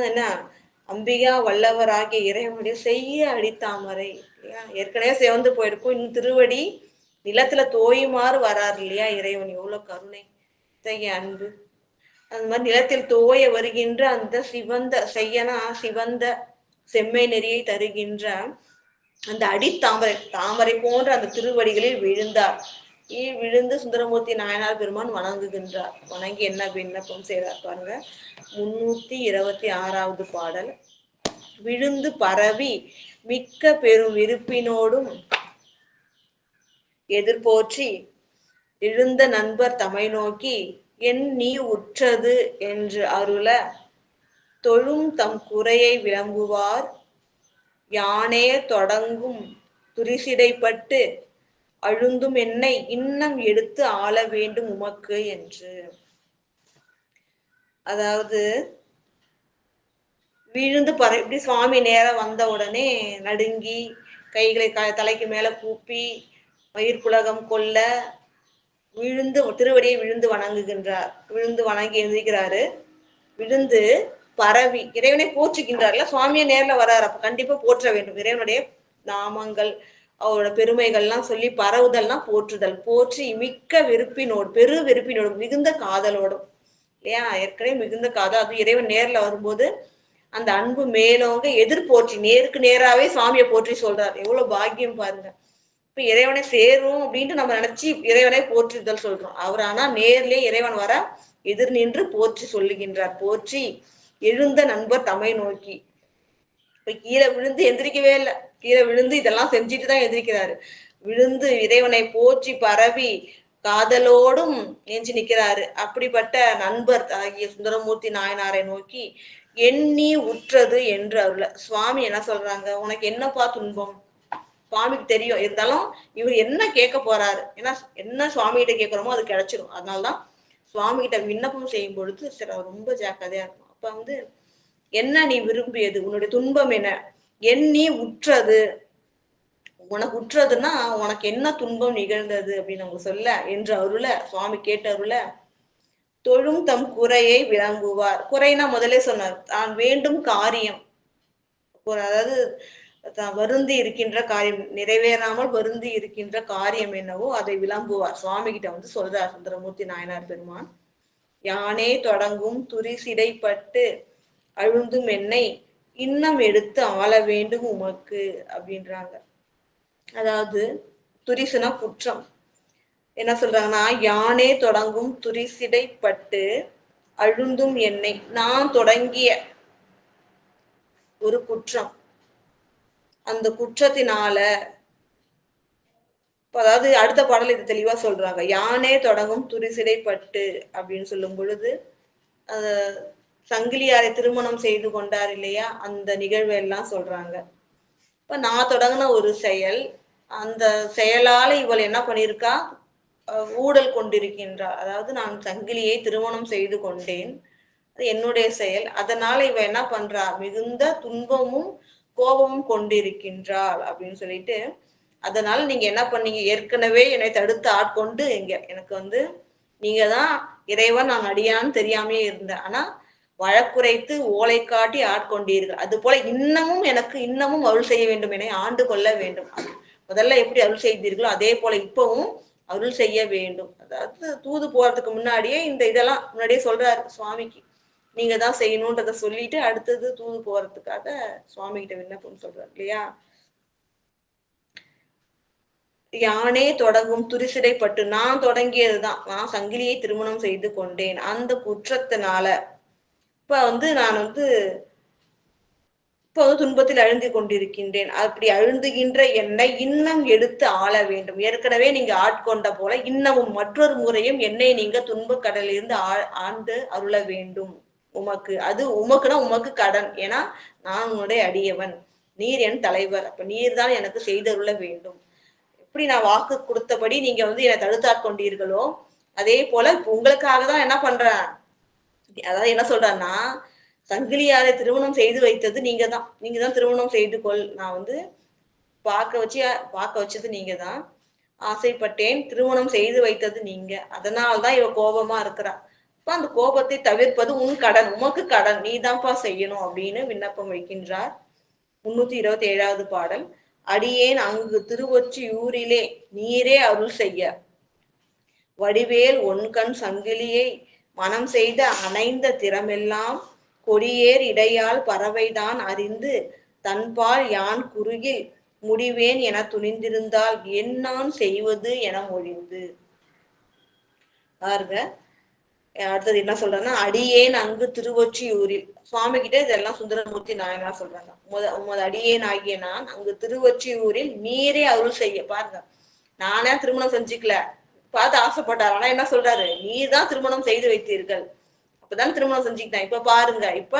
என்ன அம்பிகா வல்லவர் ஆகிய இறைவனுடைய செய்ய அடித்தாமரை ஏற்கனவே சிவந்து போயிருக்கும், இன்னும் திருவடி நிலத்துல தோயுமாறு வராரு இல்லையா இறைவன். எவ்வளவு கருணை, இத்தகைய அன்பு. அந்த மாதிரி நிலத்தில் தோய வருகின்ற அந்த சிவந்த செய்யனா சிவந்த செம்மை நெறியை தருகின்ற அந்த அடித்தாமரை தாமரை போன்ற அந்த திருவடிகளில் விழுந்தார். விழுந்து சுந்தரமூர்த்தி நாயனார் பெருமான் வணங்குகின்றார். வணங்கி என்ன விண்ணப்பம் செய்தார் பாருங்க. 326வது பாடல். விழுந்து பரவி மிக்க பெரும் விருப்பினோடும் எதிர்போற்றி எழுந்த நண்பர் தமை நோக்கி என் நீ உற்றது என்று அருள தொழும் தம் குறையை விளம்புவார் யானே தொடங்கும் துரிசிடைப்பட்டு அழுந்தும் என்னை இன்னம் எடுத்து ஆள வேண்டும் உமக்கு என்று. அதாவது விழுந்து இப்படி சுவாமி நேரம் வந்த உடனே நடுங்கி கைகளை தலைக்கு மேல கூப்பி மயிர்குலகம் கொள்ள விழுந்து திருவடியை விழுந்து வணங்குகின்றார். விழுந்து வணங்கி எழுதிக்கிறாரு. விழுந்து பரவி இறைவனை போற்றுகின்றார்ல. சுவாமியை நேர்ல வர்றாரு, அப்ப கண்டிப்பா போற்ற வேண்டும். இறைவனுடைய நாமங்கள் அவரோட பெருமைகள்லாம் சொல்லி பரவுதல்னா போற்றுதல். போற்றி மிக்க வெறுப்பினோடு பெரு வெறுப்பினோடு மிகுந்த காதலோடும் இல்லையா. ஏற்கனவே மிகுந்த காதல். அது இறைவன் நேர்ல வரும்போது அந்த அன்பு மேலோங்க எதிர்போற்றி நேருக்கு நேராவே சுவாமியை போற்றி சொல்றார். எவ்வளவு பாக்கியம் பாருங்க. இப்ப இறைவனை சேரும் அப்படின்ட்டு நம்ம நினைச்சு இறைவனை போற்றுதல் சொல்றோம். அவர் ஆனா நேர்லயே இறைவன் வர எதிர் நின்று போற்றி சொல்லுகின்றார். போற்றி எழுந்த நண்பர் தமை நோக்கி. இப்ப கீழே விழுந்து எந்திரிக்கவே இல்லை. கீழே விழுந்து இதெல்லாம் செஞ்சுட்டு தான் எந்திரிக்கிறாரு. விழுந்து இறைவனை போற்றி பரவி காதலோடும் எஞ்சி நிற்கிறாரு. அப்படிப்பட்ட நண்பர் ஆகிய சுந்தரமூர்த்தி நாயனாரை நோக்கி எண்ணி உற்றது என்று அருள. சுவாமி என்ன சொல்றாங்க, உனக்கு என்னப்பா துன்பம்? சுவாமிக்கு தெரியும். இருந்தாலும் இவர் என்ன கேட்க போறாரு, ஏன்னா என்ன சுவாமி கிட்ட கேட்கிறோமோ அது கிடைச்சிடும். அதனாலதான் சுவாமி கிட்ட விண்ணப்பம் செய்யும் பொழுது ரொம்ப ஜாக்கிரதையா இருக்கும். அப்ப என்ன நீ விரும்பியது, உன்னுடைய துன்பம் என்ன, எண்ணி உற்றது, உனக்கு உற்றதுன்னா உனக்கு என்ன துன்பம் நிகழ்ந்தது அப்படின்னு அவங்க சொல்ல என்று அருள. சுவாமி கேட்ட அருள தொழும் தம் குறையை விளங்குவார். குறைனா முதலே சொன்னார், தான் வேண்டும் காரியம், அதாவது தான் வருந்தி இருக்கின்ற காரியம், நிறைவேறாமல் வருந்தி இருக்கின்ற காரியம் என்னவோ அதை விளம்புவார். சுவாமி கிட்ட சொல்றார் சுந்தரமூர்த்தி நாயனார் பெருமான். யானே தொடங்கும் துரிசிடைப்பட்டு அழுந்தும் என்னை இன்னம் எடுத்து ஆள வேண்டும் உமக்கு அப்படின்றாங்க. அதாவது துரிசுனா குற்றம். என்ன சொல்றாங்கன்னா, யானே தொடங்கும் துரிசிடைப்பட்டு அழுந்தும் என்னை, நான் தொடங்கிய ஒரு குற்றம், அந்த குற்றத்தினால, அதாவது அடுத்த பாடல் இது தெளிவா சொல்றாங்க. யானே தொடங்கும் துரிசிடைப்பட்டு அப்படின்னு சொல்லும் பொழுது சங்கிலியாரை திருமணம் செய்து கொண்டார் இல்லையா, அந்த நிகழ்வை எல்லாம் சொல்றாங்க. இப்ப நான் தொடங்கின ஒரு செயல், அந்த செயலால இவள் என்ன பண்ணிருக்கா, ஊடல் கொண்டிருக்கின்றார். அதாவது நான் சங்கிலியை திருமணம் செய்து கொண்டேன், அது என்னுடைய செயல். அதனால இவ என்ன பண்றா, மிகுந்த துன்பமும் கோபமும் கொண்டிருக்கின்றாள் அப்படின்னு சொல்லிட்டு, அதனால நீங்க என்ன பண்ணீங்க, ஏற்கனவே என்னை தடுத்து ஆட்கொண்டு இங்க எனக்கு நீங்க தான் இறைவன், நான் அடியான்னு தெரியாமே இருந்தேன், ஆனா வழக்குரைத்து ஓலை காட்டி ஆட்கொண்டீர்கள். அது போல இன்னமும் அருள் செய்ய வேண்டும், என ஆண்டு கொள்ள வேண்டும். முதல்ல எப்படி அருள் செய்தீர்களோ அதே போல இப்பவும் அருள் செய்ய வேண்டும். அதாவது தூது போறதுக்கு முன்னாடியே இதெல்லாம் முன்னாடியே சொல்றாரு சுவாமிக்கு, நீங்க தான் செய்யணும்ன்றத சொல்லிட்டு அடுத்தது தூது போறதுக்காக சுவாமி கிட்ட விண்ணப்பம் சொல்றாரு இல்லையா. யானே தொடங்கும் துரிசிடைப்பட்டு, நான் தொடங்கியதுதான், நான் சங்கிலியை திருமணம் செய்து கொண்டேன், அந்த குற்றத்தினால இப்ப நான் இப்போ துன்பத்தில் அழுந்து கொண்டிருக்கின்றேன். அப்படி அழுந்துகின்ற என்னை இன்னும் எடுத்து ஆள வேண்டும். ஏற்கனவே நீங்க ஆட்கொண்ட போல இன்னமும் மற்றொரு முறையும் என்னை நீங்க துன்ப கடலிலிருந்து ஆண்டு அருள வேண்டும். உமக்கு அது உமக்குன்னா உமக்கு கடன். ஏன்னா நான் உன்னுடைய அடியவன், நீர் என் தலைவர், அப்ப நீர் தான் எனக்கு செய்தருள வேண்டும். எப்படி நான் வாக்கு கொடுத்தபடி நீங்க என்னை தடுத்தாட்கொண்டீர்களோ அதே போல உங்களுக்காக தான் என்ன பண்றேன். அதாவது என்ன சொல்றேன்னா, சங்கிலியாரை திருமணம் செய்து வைத்தது நீங்க தான் திருமணம் செய்து கொள். நான் பார்க்க வச்சது நீங்க தான். ஆசைப்பட்டேன், திருமணம் செய்து வைத்தது நீங்க. அதனால்தான் இவ கோபமா இருக்கிறா. அப்ப அந்த கோபத்தை தவிர்ப்பது உன் கடன், உமக்கு கடன், நீ தான்ப்பா செய்யணும் அப்படின்னு விண்ணப்பம் வைக்கின்றார். 327வது பாடல். அடியேன் அங்கு திருவொற்றியூரிலே நீரே அருள் செய்ய வடிவேல் ஒன்கண் சங்கிலியை மனம் செய்த அணைந்த திறமெல்லாம் கொடியேர் இடையால் பறவைதான் அறிந்து தன்பால் யான் குறுகில் முடிவேன் என துணிந்திருந்தால் என் நான் செய்வது என மொழிந்து. பாருங்க, அடுத்தது என்ன சொல்றேன்னா, அடியேன் அங்கு திருவொற்றியூரில். சுவாமி கிட்ட இதெல்லாம் சுந்தரமூர்த்தி நாயனார் சொல்றாங்க. உமது அடியேன் ஆகிய நான் அங்கு திருவொற்றியூரில் நீரே அருள் செய்ய. பாருங்க, நானே திருமணம் செஞ்சுக்கல, பார்த்து ஆசைப்பட்டார். ஆனா என்ன சொல்றாரு, நீர் தான் திருமணம் செய்து வைத்தீர்கள், அப்பதான் திருமணம் செஞ்சுக்கிட்டேன். இப்ப பாருங்க, இப்ப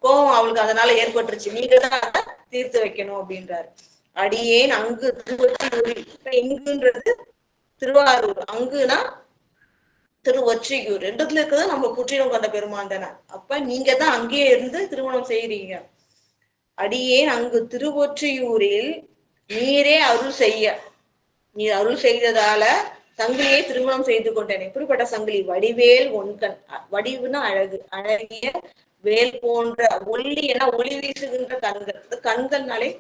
கோபம் அவளுக்கு அதனால ஏற்பட்டுருச்சு, நீங்க தான் தீர்த்து வைக்கணும் அப்படின்றாரு. அடியேன் அங்கு திருவொற்றியூரில். எங்குன்றது திருவாரூர், அங்குனா திருவொற்றியூர். ரெண்டுத்துல இருக்கிறது நம்ம புற்றினம் கொண்ட பெருமான் தானே. அப்ப நீங்க தான் அங்கேயே இருந்து திருமணம் செய்யறீங்க. அடியேன் அங்கு திருவொற்றியூரில் நீரே அருள் செய்ய, நீர் அருள் செய்ததால சங்கிலியை திருமணம் செய்து கொண்டேன். எப்படிப்பட்ட சங்கிலி? வடிவேல் ஒன்கண். வடிவுனா அழகு, அழகிய வேல் போன்ற ஒளி, என ஒளி வீசுகின்ற கண்கள். கண்கள்னாலே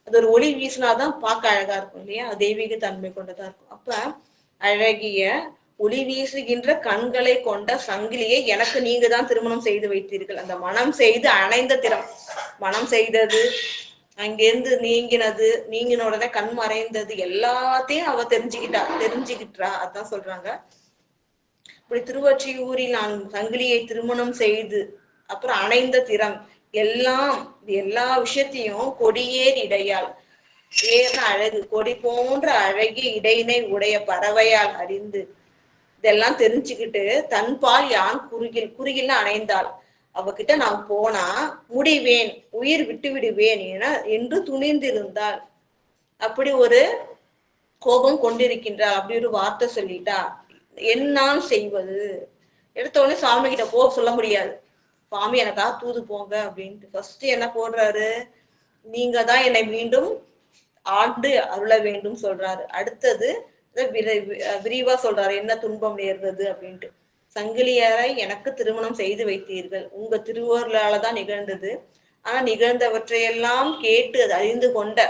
அது ஒரு ஒளி வீசினாதான் பார்க்க அழகா இருக்கும் இல்லையா, தெய்வீக தன்மை கொண்டதா இருக்கும். அப்ப அழகிய ஒளி வீசுகின்ற கண்களை கொண்ட சங்கிலியை எனக்கு நீங்க தான் திருமணம் செய்து வைத்தீர்கள். அந்த மனம் செய்து அணைந்த திறம், மனம் செய்தது, அங்கிருந்து நீங்கின உடனே கண் மறைந்தது, எல்லாத்தையும் அவ தெரிஞ்சுக்கிட்டா. அதான் சொல்றாங்க. இப்படி திருவொற்றியூரில் நான் சங்கிலியை திருமணம் செய்து அப்புறம் அணைந்த திறம் எல்லாம், எல்லா விஷயத்தையும் கொடியேர் இடையால், ஏர்ன அழகு, கொடி போன்ற அழகிய இடையினை உடைய பறவையால் அறிந்து இதெல்லாம் தெரிஞ்சுக்கிட்டு தன்பால் யான் குறுகில்னு அணைந்தாள். அவகிட்ட நான் போனா முடிவேன், உயிர் விட்டு விடுவேன் என்று துணிந்திருந்தாள். அப்படி ஒரு கோபம் கொண்டிருக்கின்றாள், அப்படி ஒரு வார்த்தை சொல்லிட்டா. என்னால் செய்வது, எடுத்த உடனே சுவாமி கிட்ட போக சொல்ல முடியாது. சுவாமி எனக்கா தூது போங்க அப்படின்ட்டு ஃபர்ஸ்ட் என்ன போடுறாரு, நீங்க தான் என்னை மீண்டும் ஆண்டு அருள வேண்டும் சொல்றாரு. அடுத்தது விரிவா சொல்றாரு, என்ன துன்பம் நேர்ந்தது அப்படின்ட்டு. சங்கிலியாரை எனக்கு திருமணம் செய்து வைத்தீர்கள், உங்க திருவருளாலதான் நிகழ்ந்தது. ஆனா நிகழ்ந்தவற்றையெல்லாம் கேட்டு அது அறிந்து கொண்ட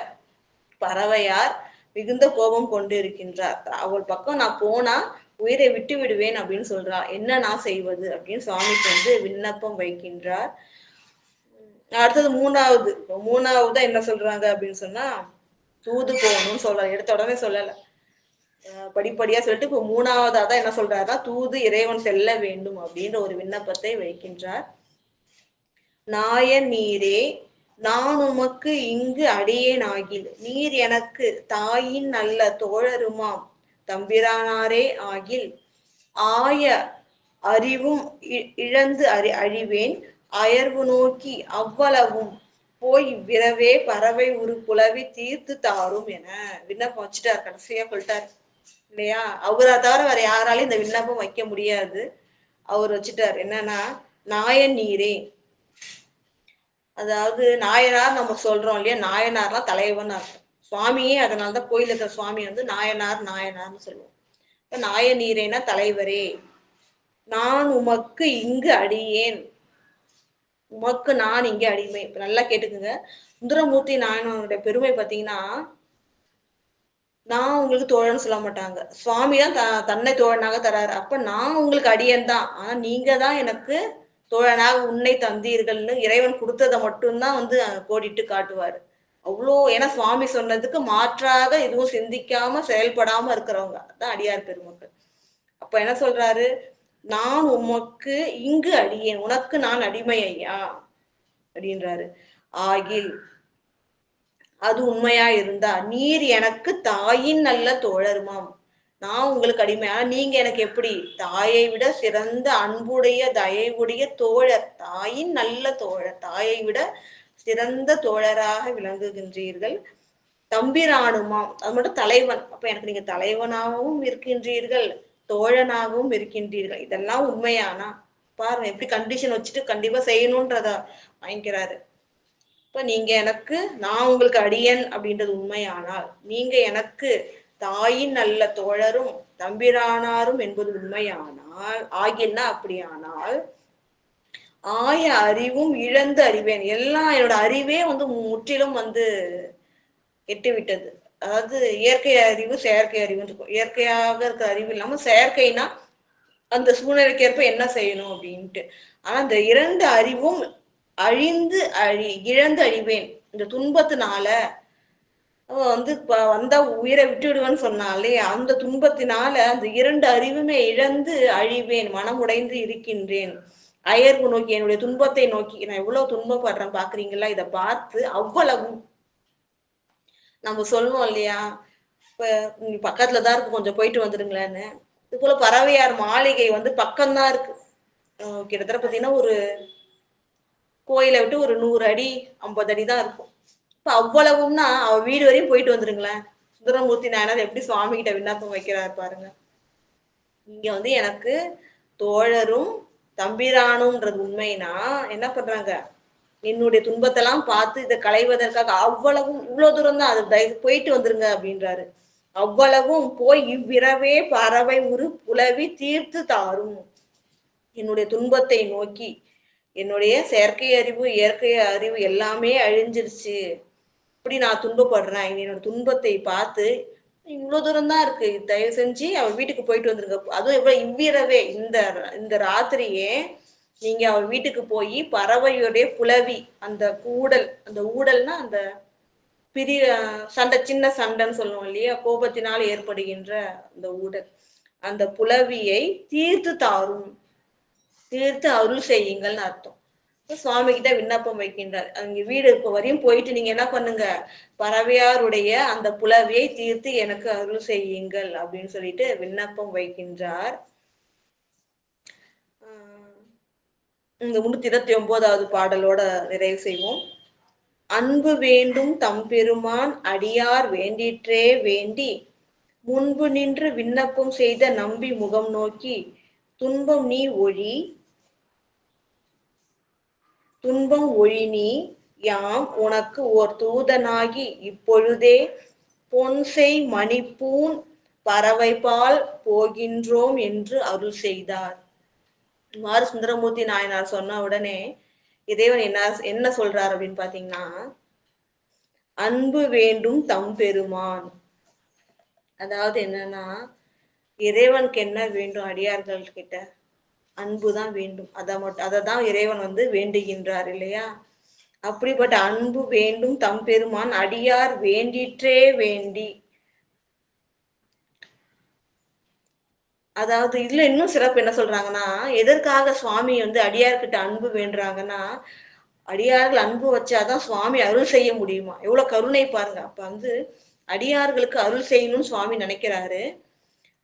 பறவையார் மிகுந்த கோபம் கொண்டு இருக்கின்றார். அவள் பக்கம் நான் போனா உயிரை விட்டு விடுவேன் அப்படின்னு சொல்றா. என்ன நான் செய்வது அப்படின்னு சுவாமிக்கு விண்ணப்பம் வைக்கின்றார். அடுத்தது மூணாவது என்ன சொல்றாங்க அப்படின்னு சொன்னா, தூது போகணும்னு சொல்றாரு. எடுத்த உடனே சொல்லல, படிப்படியா சொல்லிட்டு இப்ப மூணாவதாதான் என்ன சொல்றாருன்னா, தூது இறைவன் செல்ல வேண்டும் அப்படின்ற ஒரு விண்ணப்பத்தை வைக்கின்றார். நாயன் நீரே நான் உமக்கு இங்கு அடியேன் ஆகில், நீர் எனக்கு தாயின் நல்ல தோழருமாம் தம்பிரானாரே ஆகில், ஆய அறிவும் இழந்து அழிவேன் அயர்வு நோக்கி அவ்வளவும் போய் விரவே பறவை ஒரு புலவி தீர்த்து தாரும் என விண்ணப்பம் வச்சுட்டார். கடைசியா சொல்லிட்டார் இல்லையா, அவரை தவிர வேற யாராலையும் இந்த விண்ணப்பம் வைக்க முடியாது. அவர் வச்சுட்டார். என்னன்னா, நாயன் நீரே, அதாவது நாயனார் நம்ம சொல்றோம் இல்லையா, நாயனார்லாம் தலைவன் அர்த்தம். சுவாமியே அதனாலதான் கோயில இருக்கிற சுவாமி நாயனார்னு சொல்லுவோம். இப்ப நாயன் நீரேனா தலைவரே, நான் உமக்கு இங்கு அடியேன், உமக்கு நான் இங்க அடிமை. இப்ப நல்லா கேட்டுக்குங்க, சுந்தரமூர்த்தி நாயனனுடைய பெருமை பாத்தீங்கன்னா, நான் உங்களுக்கு தோழன்னு சொல்ல மாட்டாங்க, சுவாமி தான் தன்னை தோழனாக தராரு. அப்ப நான் உங்களுக்கு அடியன் தான், ஆனா நீங்க தான் எனக்கு தோழனாக உன்னை தந்தீர்கள்னு இறைவன் கொடுத்ததை மட்டும்தான் கோடிட்டு காட்டுவாரு. அவ்வளோ, ஏன்னா சுவாமி சொன்னதுக்கு மாற்றாக எதுவும் சிந்திக்காம செயல்படாம இருக்கிறவங்க தான் அடியார் பெருமக்கள். அப்ப என்ன சொல்றாரு, நான் உமக்கு இங்கு அடியேன், உனக்கு நான் அடிமை ஐயா அப்படின்றாரு. ஆகில் அது உண்மையா இருந்தா நீர் எனக்கு தாயின் நல்ல தோழருமாம். நான் உங்களுக்கு அடிமையா, நீங்க எனக்கு எப்படி தாயை விட சிறந்த அன்புடைய தயவுடைய தோழர், தாயின் நல்ல தோழர், தாயை விட சிறந்த தோழராக விளங்குகின்றீர்கள். தம்பிரானுமாம், அது மட்டும் தலைவன், அப்ப எனக்கு நீங்க தலைவனாகவும் இருக்கின்றீர்கள், தோழனாகவும் இருக்கின்றீர்கள். இதெல்லாம் உண்மையானா பாருங்க எப்படி கண்டிஷன் வச்சுட்டு கண்டிப்பா செய்யணும்ன்றத வாங்கிக்கிறாரு. இப்ப நீங்க எனக்கு, நான் உங்களுக்கு அடியன் அப்படின்றது உண்மையானால், நீங்க எனக்கு தாயின் நல்ல தோழரும் தம்பிரானாரும் என்பது உண்மையானால், ஆகியன்னா அப்படியானால் ஆய அறிவும் இழந்து அறிவேன். எல்லாம் என்னோட அறிவே முற்றிலும் கெட்டு விட்டது. அதாவது இயற்கை அறிவு செயற்கை அறிவுன்னு இருக்கும். இயற்கையாக இருக்கிற அறிவு இல்லாம செயற்கைனா அந்த சூழ்நிலைக்கேற்ப என்ன செய்யணும் அப்படின்ட்டு. ஆனா இந்த இரண்டு அறிவும் அழிந்து இழந்து அழிவேன். இந்த துன்பத்தினால வந்தா உயிரை விட்டு விடுவேன்னு சொன்னாலே அந்த துன்பத்தினால அந்த இரண்டு அறிவுமே இழந்து அழிவேன், மனமுடைந்து இருக்கின்றேன். அயர்வு நோக்கி, என்னுடைய துன்பத்தை நோக்கி, நான் எவ்வளவு துன்பப்படுறேன் பாக்குறீங்களா, இதை பார்த்து அவ்வளவு நம்ம சொல்லுவோம் இல்லையா, இப்ப நீங்க பக்கத்துலதான் இருக்கு, கொஞ்சம் போயிட்டு வந்துருங்களேன்னு. இது போல பறவையார் மாளிகை பக்கம்தான் இருக்கு. கிட்டத்தட்ட பாத்தீங்கன்னா ஒரு கோயிலை விட்டு ஒரு 100 அடி 50 அடி தான் இருக்கும். இப்ப அவ்வளவும்னா அவ வீடு வரையும் போயிட்டு வந்துருங்களேன். சுந்தரமூர்த்தி நாயனார் எப்படி சுவாமி கிட்ட விண்ணப்பம் வைக்கிறாரு பாருங்க. இங்க எனக்கு தோழரும் தம்பிரானும்ன்றது உண்மைனா என்ன பண்றாங்க, என்னுடைய துன்பத்தெல்லாம் பார்த்து இதை களைவதற்காக அவ்வளவும் இவ்வளவு தூரம் தான், அது போயிட்டு வந்துருங்க அப்படின்றாரு. அவ்வளவும் போய் இவ்விரவே பறவை உரு புலவி தீர்த்து தாரும். என்னுடைய துன்பத்தை நோக்கி, என்னுடைய செயற்கை அறிவு இயற்கை அறிவு எல்லாமே அழிஞ்சிருச்சு, இப்படி நான் துன்பப்படுறேன், என்னோட துன்பத்தை பார்த்து இவ்வளவு தூரம் தான் இருக்கு, தயவு செஞ்சு அவ வீட்டுக்கு போயிட்டு வந்துருங்க. அதுவும் எவ்வளவு இவ்விரவே, இந்த ராத்திரியே நீங்க அவ வீட்டுக்கு போய் பறவையுடைய புலவி, அந்த ஊடல்னா அந்த சண்டை, சின்ன சண்டைன்னு சொல்லுவோம் இல்லையா, கோபத்தினால் ஏற்படுகின்ற அந்த ஊடல், அந்த புலவியை தீர்த்து தாரும், தீர்த்து அருள் செய்யுங்கள்னு அர்த்தம். சுவாமி கிட்ட விண்ணப்பம் வைக்கின்றார். அங்க வீடு இப்ப வரையும் போயிட்டு நீங்க என்ன பண்ணுங்க, பறவையாருடைய அந்த புலவியை தீர்த்து எனக்கு அருள் செய்யுங்கள் அப்படின்னு சொல்லிட்டு விண்ணப்பம் வைக்கின்றார். இந்த 329வது பாடலோட நிறைவு செய்வோம். அன்பு வேண்டும் தம்பெருமான் அடியார் வேண்டிற்றே வேண்டி, முன்பு நின்று விண்ணப்பம் செய்த நம்பி முகம் நோக்கி, துன்பம் ஒழினி யாம் உனக்கு ஓர் தூதனாகி இப்பொழுதே பொன்செய் மணிப்பூன் பறவைபால் போகின்றோம் என்று அருள் செய்தார். இவ்வாறு சுந்தரமூர்த்தி நாயனார் சொன்ன உடனே இறைவன் என்ன சொல்றார் அப்படின்னு பாத்தீங்கன்னா, அன்பு வேண்டும் தம்பெருமான். அதாவது என்னன்னா, இறைவனுக்கு என்ன வேண்டும், அடியார்கள் கிட்ட அன்புதான் வேண்டும். அததான் இறைவன் வேண்டுகின்றார் இல்லையா. அப்படிப்பட்ட அன்பு வேண்டும் தம்பெருமான் அடியார் வேண்டிற்றே வேண்டி. அதாவது இதுல இன்னும் சிறப்பு என்ன சொல்றாங்கன்னா, எதற்காக சுவாமி அடியார்கிட்ட அன்பு வேண்டுறாங்கன்னா, அடியார்கள் அன்பு வச்சாதான் சுவாமி அருள் செய்ய முடியுமா. எவ்வளவு கருணை பாருங்க. அப்ப அடியார்களுக்கு அருள் செய்யணும்னு சுவாமி நினைக்கிறாரு.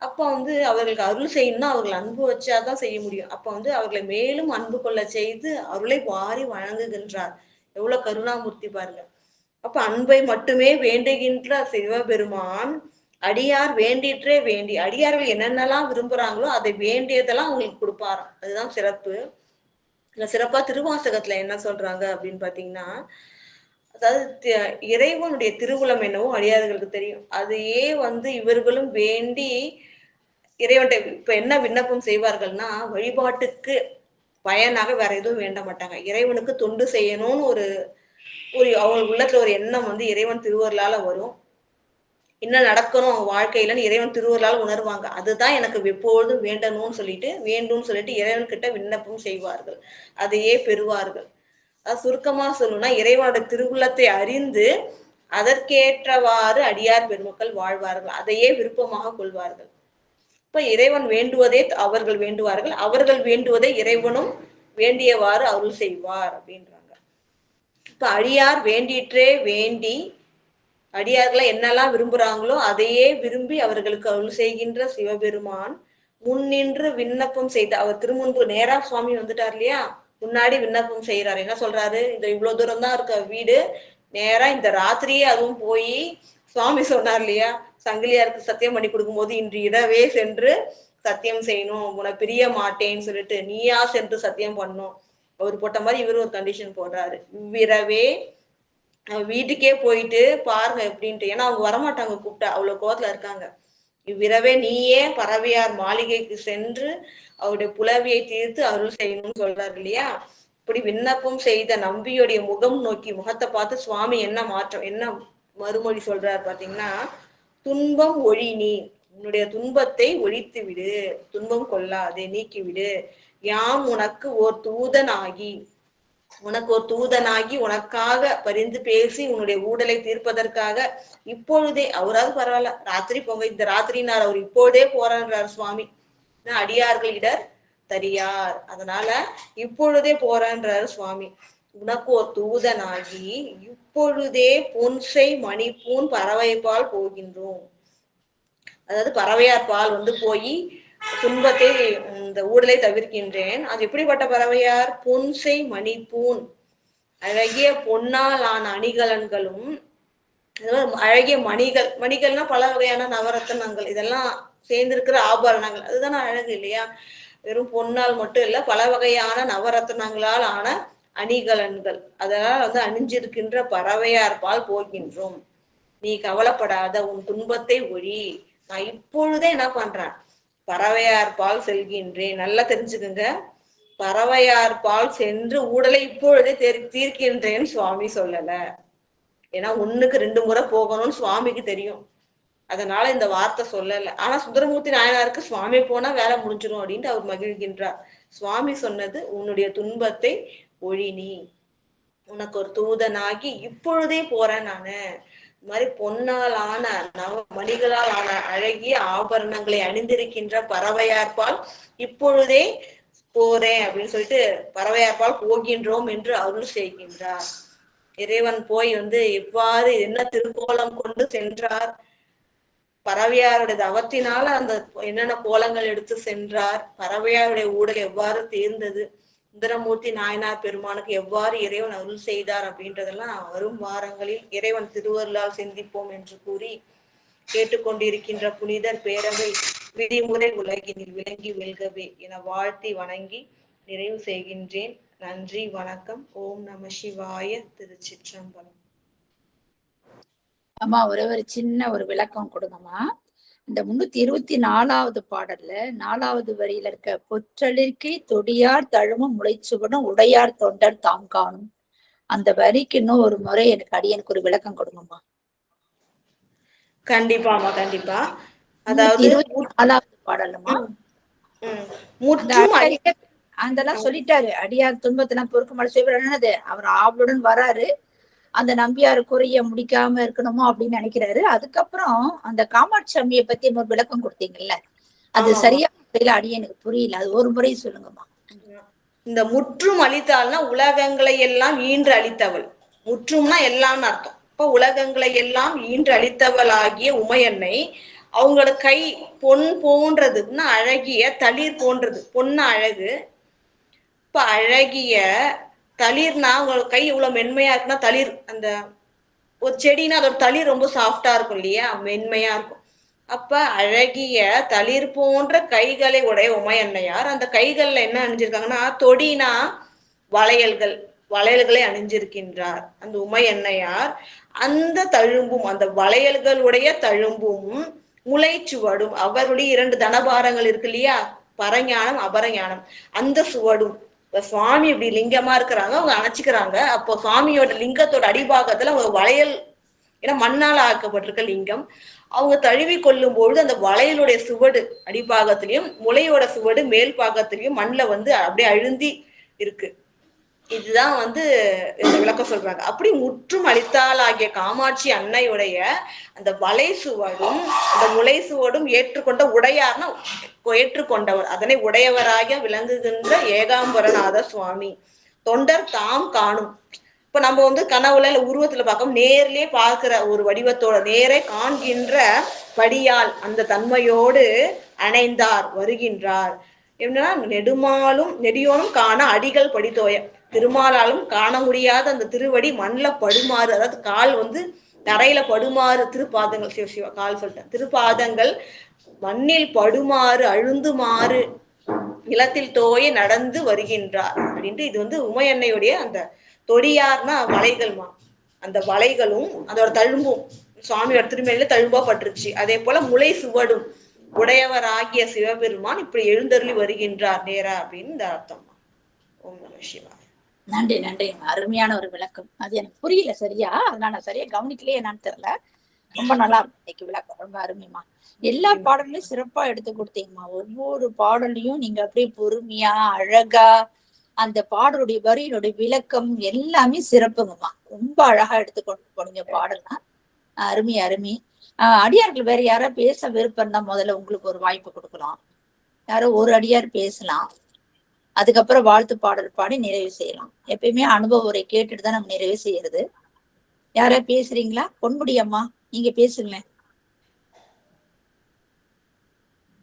அப்ப அவர்களுக்கு அருள் செய்யணும்னா அவர்கள் அன்பு வச்சாதான் செய்ய முடியும். அப்ப அவர்களை மேலும் அன்பு கொள்ள செய்து அருளை வாரி வழங்குகின்றார். எவ்வளவு கருணாமூர்த்தி பாருங்க. அப்ப அன்பை மட்டுமே வேண்டுகின்ற சிவபெருமான் அடியார் வேண்டிற்றே வேண்டி, அடியார்கள் என்னென்னலாம் விரும்புறாங்களோ அதை வேண்டியதெல்லாம் அவங்களுக்கு கொடுப்பாராம். அதுதான் சிறப்பு. இந்த சிறப்பா திருவாசகத்துல என்ன சொல்றாங்க அப்படின்னு பாத்தீங்கன்னா, அதாவது இறைவனுடைய திருவுளம் என்னவோ அடியார்களுக்கு தெரியும். அதையே இவர்களும் வேண்டி இறைவன்கிட்ட இப்ப என்ன விண்ணப்பம் செய்வார்கள்னா, வழிபாட்டுக்கு பயனாக வேற எதுவும் வேண்ட மாட்டாங்க. இறைவனுக்கு தொண்டு செய்யணும்னு ஒரு அவங்க உள்ளத்துல ஒரு எண்ணம் இறைவன் திருவருளால வரும். என்ன நடக்கணும் அவங்க வாழ்க்கையிலன்னு இறைவன் திருவருளால உணர்வாங்க. அதுதான் எனக்கு எப்பொழுதும் வேண்டும்னு சொல்லிட்டு இறைவன் கிட்ட விண்ணப்பம் செய்வார்கள், அதையே பெறுவார்கள். சுருக்கமா சொல்லணும்னா, இறைவனோட திருவுள்ளத்தை அறிந்து அதற்கேற்றவாறு அடியார் பெருமக்கள் வாழ்வார்கள், அதையே விருப்பமாக கொள்வார்கள். இப்ப இறைவன் வேண்டுவதே அவர்கள் வேண்டுவார்கள், அவர்கள் வேண்டுவதை இறைவனும் வேண்டியவாறு அருள் செய்வார் அப்படின்றாங்க. இப்ப இப்ப அடியார் வேண்டிற்றே வேண்டி அடியார்களை என்னெல்லாம் விரும்புறாங்களோ அதையே விரும்பி அவர்களுக்கு அருள் செய்கின்ற சிவபெருமான் முன்னின்று விண்ணப்பம் செய்த அவர் திருமுன்பு நேரா சுவாமி வந்துட்டார் இல்லையா, முன்னாடி விண்ணப்பம் செய்யறாரு. என்ன சொல்றாரு, இந்த இவ்வளவு தூரம் தான் இருக்க வீடு, நேரா இந்த ராத்திரியே அதுவும் போய் சுவாமி சொன்னார் இல்லையா, சங்கிலியாருக்கு சத்தியம் பண்ணி கொடுக்கும் போது இன்று இரவே சென்று சத்தியம் செய்யணும், உன பிரிய மாட்டேன்னு சொல்லிட்டு நீயா சென்று சத்தியம் பண்ணும். அவர் போட்ட மாதிரி இவரு ஒரு கண்டிஷன் போடுறாரு, இவ்விரவே வீட்டுக்கே போயிட்டு பாருங்க எப்படின்ட்டு. ஏன்னா அவங்க வரமாட்டாங்க கூப்பிட்டா, அவ்வளவு கோவத்துல இருக்காங்க. இவ்விரவே நீயே பறவையார் மாளிகைக்கு சென்று அவருடைய புலவியை தீர்த்து அருள் செய்யணும்னு சொல்றாரு இல்லையா. இப்படி விண்ணப்பம் செய்த நம்பியுடைய முகம் நோக்கி முகத்தை பார்த்து சுவாமி என்ன மாற்றம், என்ன மறுமொழி சொல்றாரு பாத்தீங்கன்னா, துன்பம் ஒழி நீ, உன்னுடைய துன்பத்தை ஒழித்து விடு, துன்பம் கொள்ளாதே, நீக்கிவிடு. யாம் உனக்கு ஓர் தூதனாகி, உனக்கு ஒரு தூதனாகி உனக்காக பரிந்து பேசி உன்னுடைய ஊடலை தீர்ப்பதற்காக இப்பொழுதே, அவராது பரவாயில்ல ராத்திரி போங்க, இந்த ராத்திரினார், அவர் இப்பொழுதே போறான்றார் சுவாமி. அடியார்களிடர் தரியார், அதனால இப்பொழுதே போறான்றாரு சுவாமி. உனக்கு ஒரு தூதனாகி இப்பொழுதே பொன்சை மணிப்பூன் பறவைப்பால் போகின்றோம். அதாவது பறவையார் பால் வந்து போய் துன்பத்தை இந்த ஊடலை தவிர்க்கின்றேன். அது எப்படிப்பட்ட பறவையார், பொன்சை மணிப்பூன், அழகிய பொன்னால் ஆன அணிகலன்களும், அழகிய மணிகள், மணிகள்னா பல வகையான நவரத்தனங்கள், இதெல்லாம் சேர்ந்திருக்கிற ஆபரணங்கள், அதுதானே அழகு இல்லையா. வெறும் பொன்னால் மட்டும் இல்ல, பல வகையான நவரத்தனங்களால் ஆன அணிகலன்கள், அதனால வந்து அணிஞ்சிருக்கின்ற பறவையார் பால் போகின்றோம். நீ கவலைப்படாத, உன் துன்பத்தை ஒழி, நான் இப்பொழுதே என்ன பண்றேன், பறவையார் பால் செல்கின்றேன். நல்லா தெரிஞ்சுக்குங்க, பறவையார் பால் சென்று ஊடலை இப்பொழுதே தீர்க்கின்றேன்னு சுவாமி சொல்லல. ஏன்னா 1க்கு 2 முறை போகணும்னு சுவாமிக்கு தெரியும், அதனால இந்த வார்த்தை சொல்லல. ஆனா சுந்தரமூர்த்தி நாயனாருக்கு சுவாமி போனா வேலை முடிஞ்சிடும் அப்படின்ட்டு அவர் மகிழ்கின்றார். சுவாமி சொன்னது, உன்னுடைய துன்பத்தை ஒழி நீ, உனக்கு ஒரு தூதனாகி இப்பொழுதே போறேன் நானு. இந்த மாதிரி பொன்னால் ஆன மணிகளால் ஆன அழகிய ஆபரணங்களை அணிந்திருக்கின்ற பறவையார்பால் இப்பொழுதே போறேன் அப்படின்னு சொல்லிட்டு பறவையார்பால் போகின்றோம் என்று அருள் செய்கின்றார். இறைவன் போய் வந்து எவ்வாறு என்ன திருக்கோலம் கொண்டு சென்றார், பறவையாருடைய தவத்தினால அந்த என்னென்ன கோலங்கள் எடுத்து சென்றார், பறவையாருடைய ஊடல் எவ்வாறு தீர்ந்தது, சுந்தரமூர்த்தி நாயனார் பெருமானுக்கு எவ்வாறு இறைவன் அருள் செய்தார் அப்படின்றதெல்லாம் வரும் வாரங்களில் இறைவன் திருவருளால் சிந்திப்போம் என்று கூறி, கேட்டுக்கொண்டிருக்கின்ற புனிதர் பேரவை விதிமுறை உலகினில் விளங்கி வெல்கவே என வாழ்த்தி வணங்கி நிறைவு செய்கின்றேன். நன்றி, வணக்கம். ஓம் நம சிவாய. திருச்சிற்றம்பலம். அம்மா ஒரே ஒரு சின்ன ஒரு விளக்கம் கொடுங்கம்மா. இந்த 324வது பாடல்ல 4வது வரியில இருக்க பொற்றலிற்கை தொடியார் தழுமும் முளைச்சுவனும் உடையார் தொண்டர் தாம் காணும், அந்த வரிக்கு இன்னும் ஒரு முறை எனக்கு ஒரு விளக்கம் கொடுங்கம்மா. கண்டிப்பாமா, கண்டிப்பா. அதாவது 24வது பாடலுமா, அதெல்லாம் சொல்லிட்டாரு, அடியார் துன்பத்தெல்லாம் பொறுக்க மாட்டேது, அவர் ஆவலுடன் வராரு, அந்த நம்பியார் குறைய முடிக்காம இருக்கணுமோ அப்படின்னு நினைக்கிறாரு. அதுக்கப்புறம் அந்த காமாட்சி அம்மியை பத்தி ஒரு விளக்கம் கொடுத்தீங்கல்ல, அது சரியா முறையில எனக்கு புரியல, அது ஒரு முறை சொல்லுங்கம்மா. இந்த முற்றும் அளித்தாள்னா உலகங்களை எல்லாம் ஈன்று அளித்தவள், முற்றும்னா எல்லாம்னு அர்த்தம். இப்ப உலகங்களை எல்லாம் ஈன்று அளித்தவள் ஆகிய உமையன்னை, அவங்களோட கை பொன் போன்றதுன்னா அழகிய தளிர் போன்றது, பொண்ணு அழகு. இப்ப அழகிய தளிர்னா அவங்களோட கை இவ்வளவு மென்மையா இருக்குன்னா, தளிர் அந்த ஒரு செடினா அதோட தளிர் ரொம்ப சாஃப்டா இருக்கும் இல்லையா, மென்மையா இருக்கும். அப்ப அழகிய தளிர் போன்ற கைகளை உடைய உமையன்னையார், அந்த கைகள்ல என்ன அணிஞ்சிருக்காங்கன்னா, தொடினா வளையல்கள், வளையல்களை அணிஞ்சிருக்கின்றார் அந்த உமையன்னையார். அந்த தழும்பும், அந்த வளையல்களுடைய தழும்பும் முளைச்சுவடும், அவருடைய 2 தனபாரங்கள் இருக்கு இல்லையா, பரஞானம் அபரஞானம், அந்த சுவடும். சுவாமி இப்படி லிங்கமா இருக்கிறாங்க, அவங்க அணைச்சிக்கிறாங்க. அப்போ சுவாமியோட லிங்கத்தோட அடிபாகத்துல அவங்க வளையல், ஏன்னா மண்ணால் ஆக்கப்பட்டிருக்க லிங்கம், அவங்க தழுவி கொள்ளும் பொழுது அந்த வளையலுடைய சுவடு அடிப்பாகத்திலையும் முளையோட சுவடு மேல் பாகத்திலையும் மண்ணில் வந்து அப்படியே அழுந்தி இருக்கு. இதுதான் வந்து விளக்கம் சொல்றாங்க. அப்படி முற்றும் அளித்தால் ஆகிய காமாட்சி அன்னையுடைய அந்த வளை சுவடும் அந்த முளை சுவடும் ஏற்றுக்கொண்ட உடையார்னா ஏற்றுக்கொண்டவர், அதனை உடையவராக விளங்குகின்ற ஏகாம்பரநாத சுவாமி. தொண்டர் தாம் காணும், இப்ப நம்ம வந்து கனவுல இல்ல உருவத்துல பார்க்க நேர்லயே பார்க்கிற ஒரு வடிவத்தோட நேரே காண்கின்ற படியால் அந்த தன்மையோடு அணைந்தார் வருகின்றார். என்னன்னா நெடியோனும் காண அடிகள் படித்தோய, திருமாலாலும் காண முடியாத அந்த திருவடி மண்ணில் படுமாறு, அதாவது கால் வந்து தரையில படுமாறு, திருப்பாதங்கள் சிவ கால் சொல்லிட்டேன், திருப்பாதங்கள் மண்ணில் படுமாறு அழுந்துமாறு நிலத்தில் தோய நடந்து வருகின்றார் அப்படின்ட்டு. இது வந்து உமையன்னையுடைய அந்த தொடியார்னா வளைகள்மா, அந்த வளைகளும் அதோட தழும்பும் சுவாமியோட திருமேனில தழும்பா பட்டுருச்சு. அதே போல முளை சுவடும் உடையவராகிய சிவபெருமான் இப்படி எழுந்தருளி வருகின்றார் நேரா அப்படின்னு இந்த அர்த்தம். ஓம் நம சிவாய. நன்றி நன்றி, அருமையான ஒரு விளக்கம். அது எனக்கு புரியல சரியா, அதனால நான் சரியா கவனிக்கலையே என்னன்னு தெரியல. ரொம்ப நல்லா இன்னைக்கு விளக்கம், ரொம்ப அருமைமா. எல்லா பாடல்களையும் சிறப்பா எடுத்து கொடுத்தீங்கம்மா. ஒவ்வொரு பாடலையும் நீங்க அப்படியே பொறுமையா அழகா அந்த பாடலுடைய வரியினுடைய விளக்கம் எல்லாமே சிறப்புங்கம்மா. ரொம்ப அழகா எடுத்து கொண்டு போனீங்க பாடல்னா. அருமை அருமை. அடியார்கள் வேற யாரோ பேச விருப்பம் தான், முதல்ல உங்களுக்கு ஒரு வாய்ப்பு கொடுக்கலாம். யாரோ ஒரு அடியார் பேசலாம், அதுக்கப்புறம் வாழ்த்து பாடல் பாடி நிறைவு செய்யலாம். எப்பயுமே அனுபவ உரை கேட்டுட்டு தான் நம்ம நிறைவு செய்யறது. யாரா பேசுறீங்களா? பொன்முடியம்மா நீங்க பேசுங்களேன்.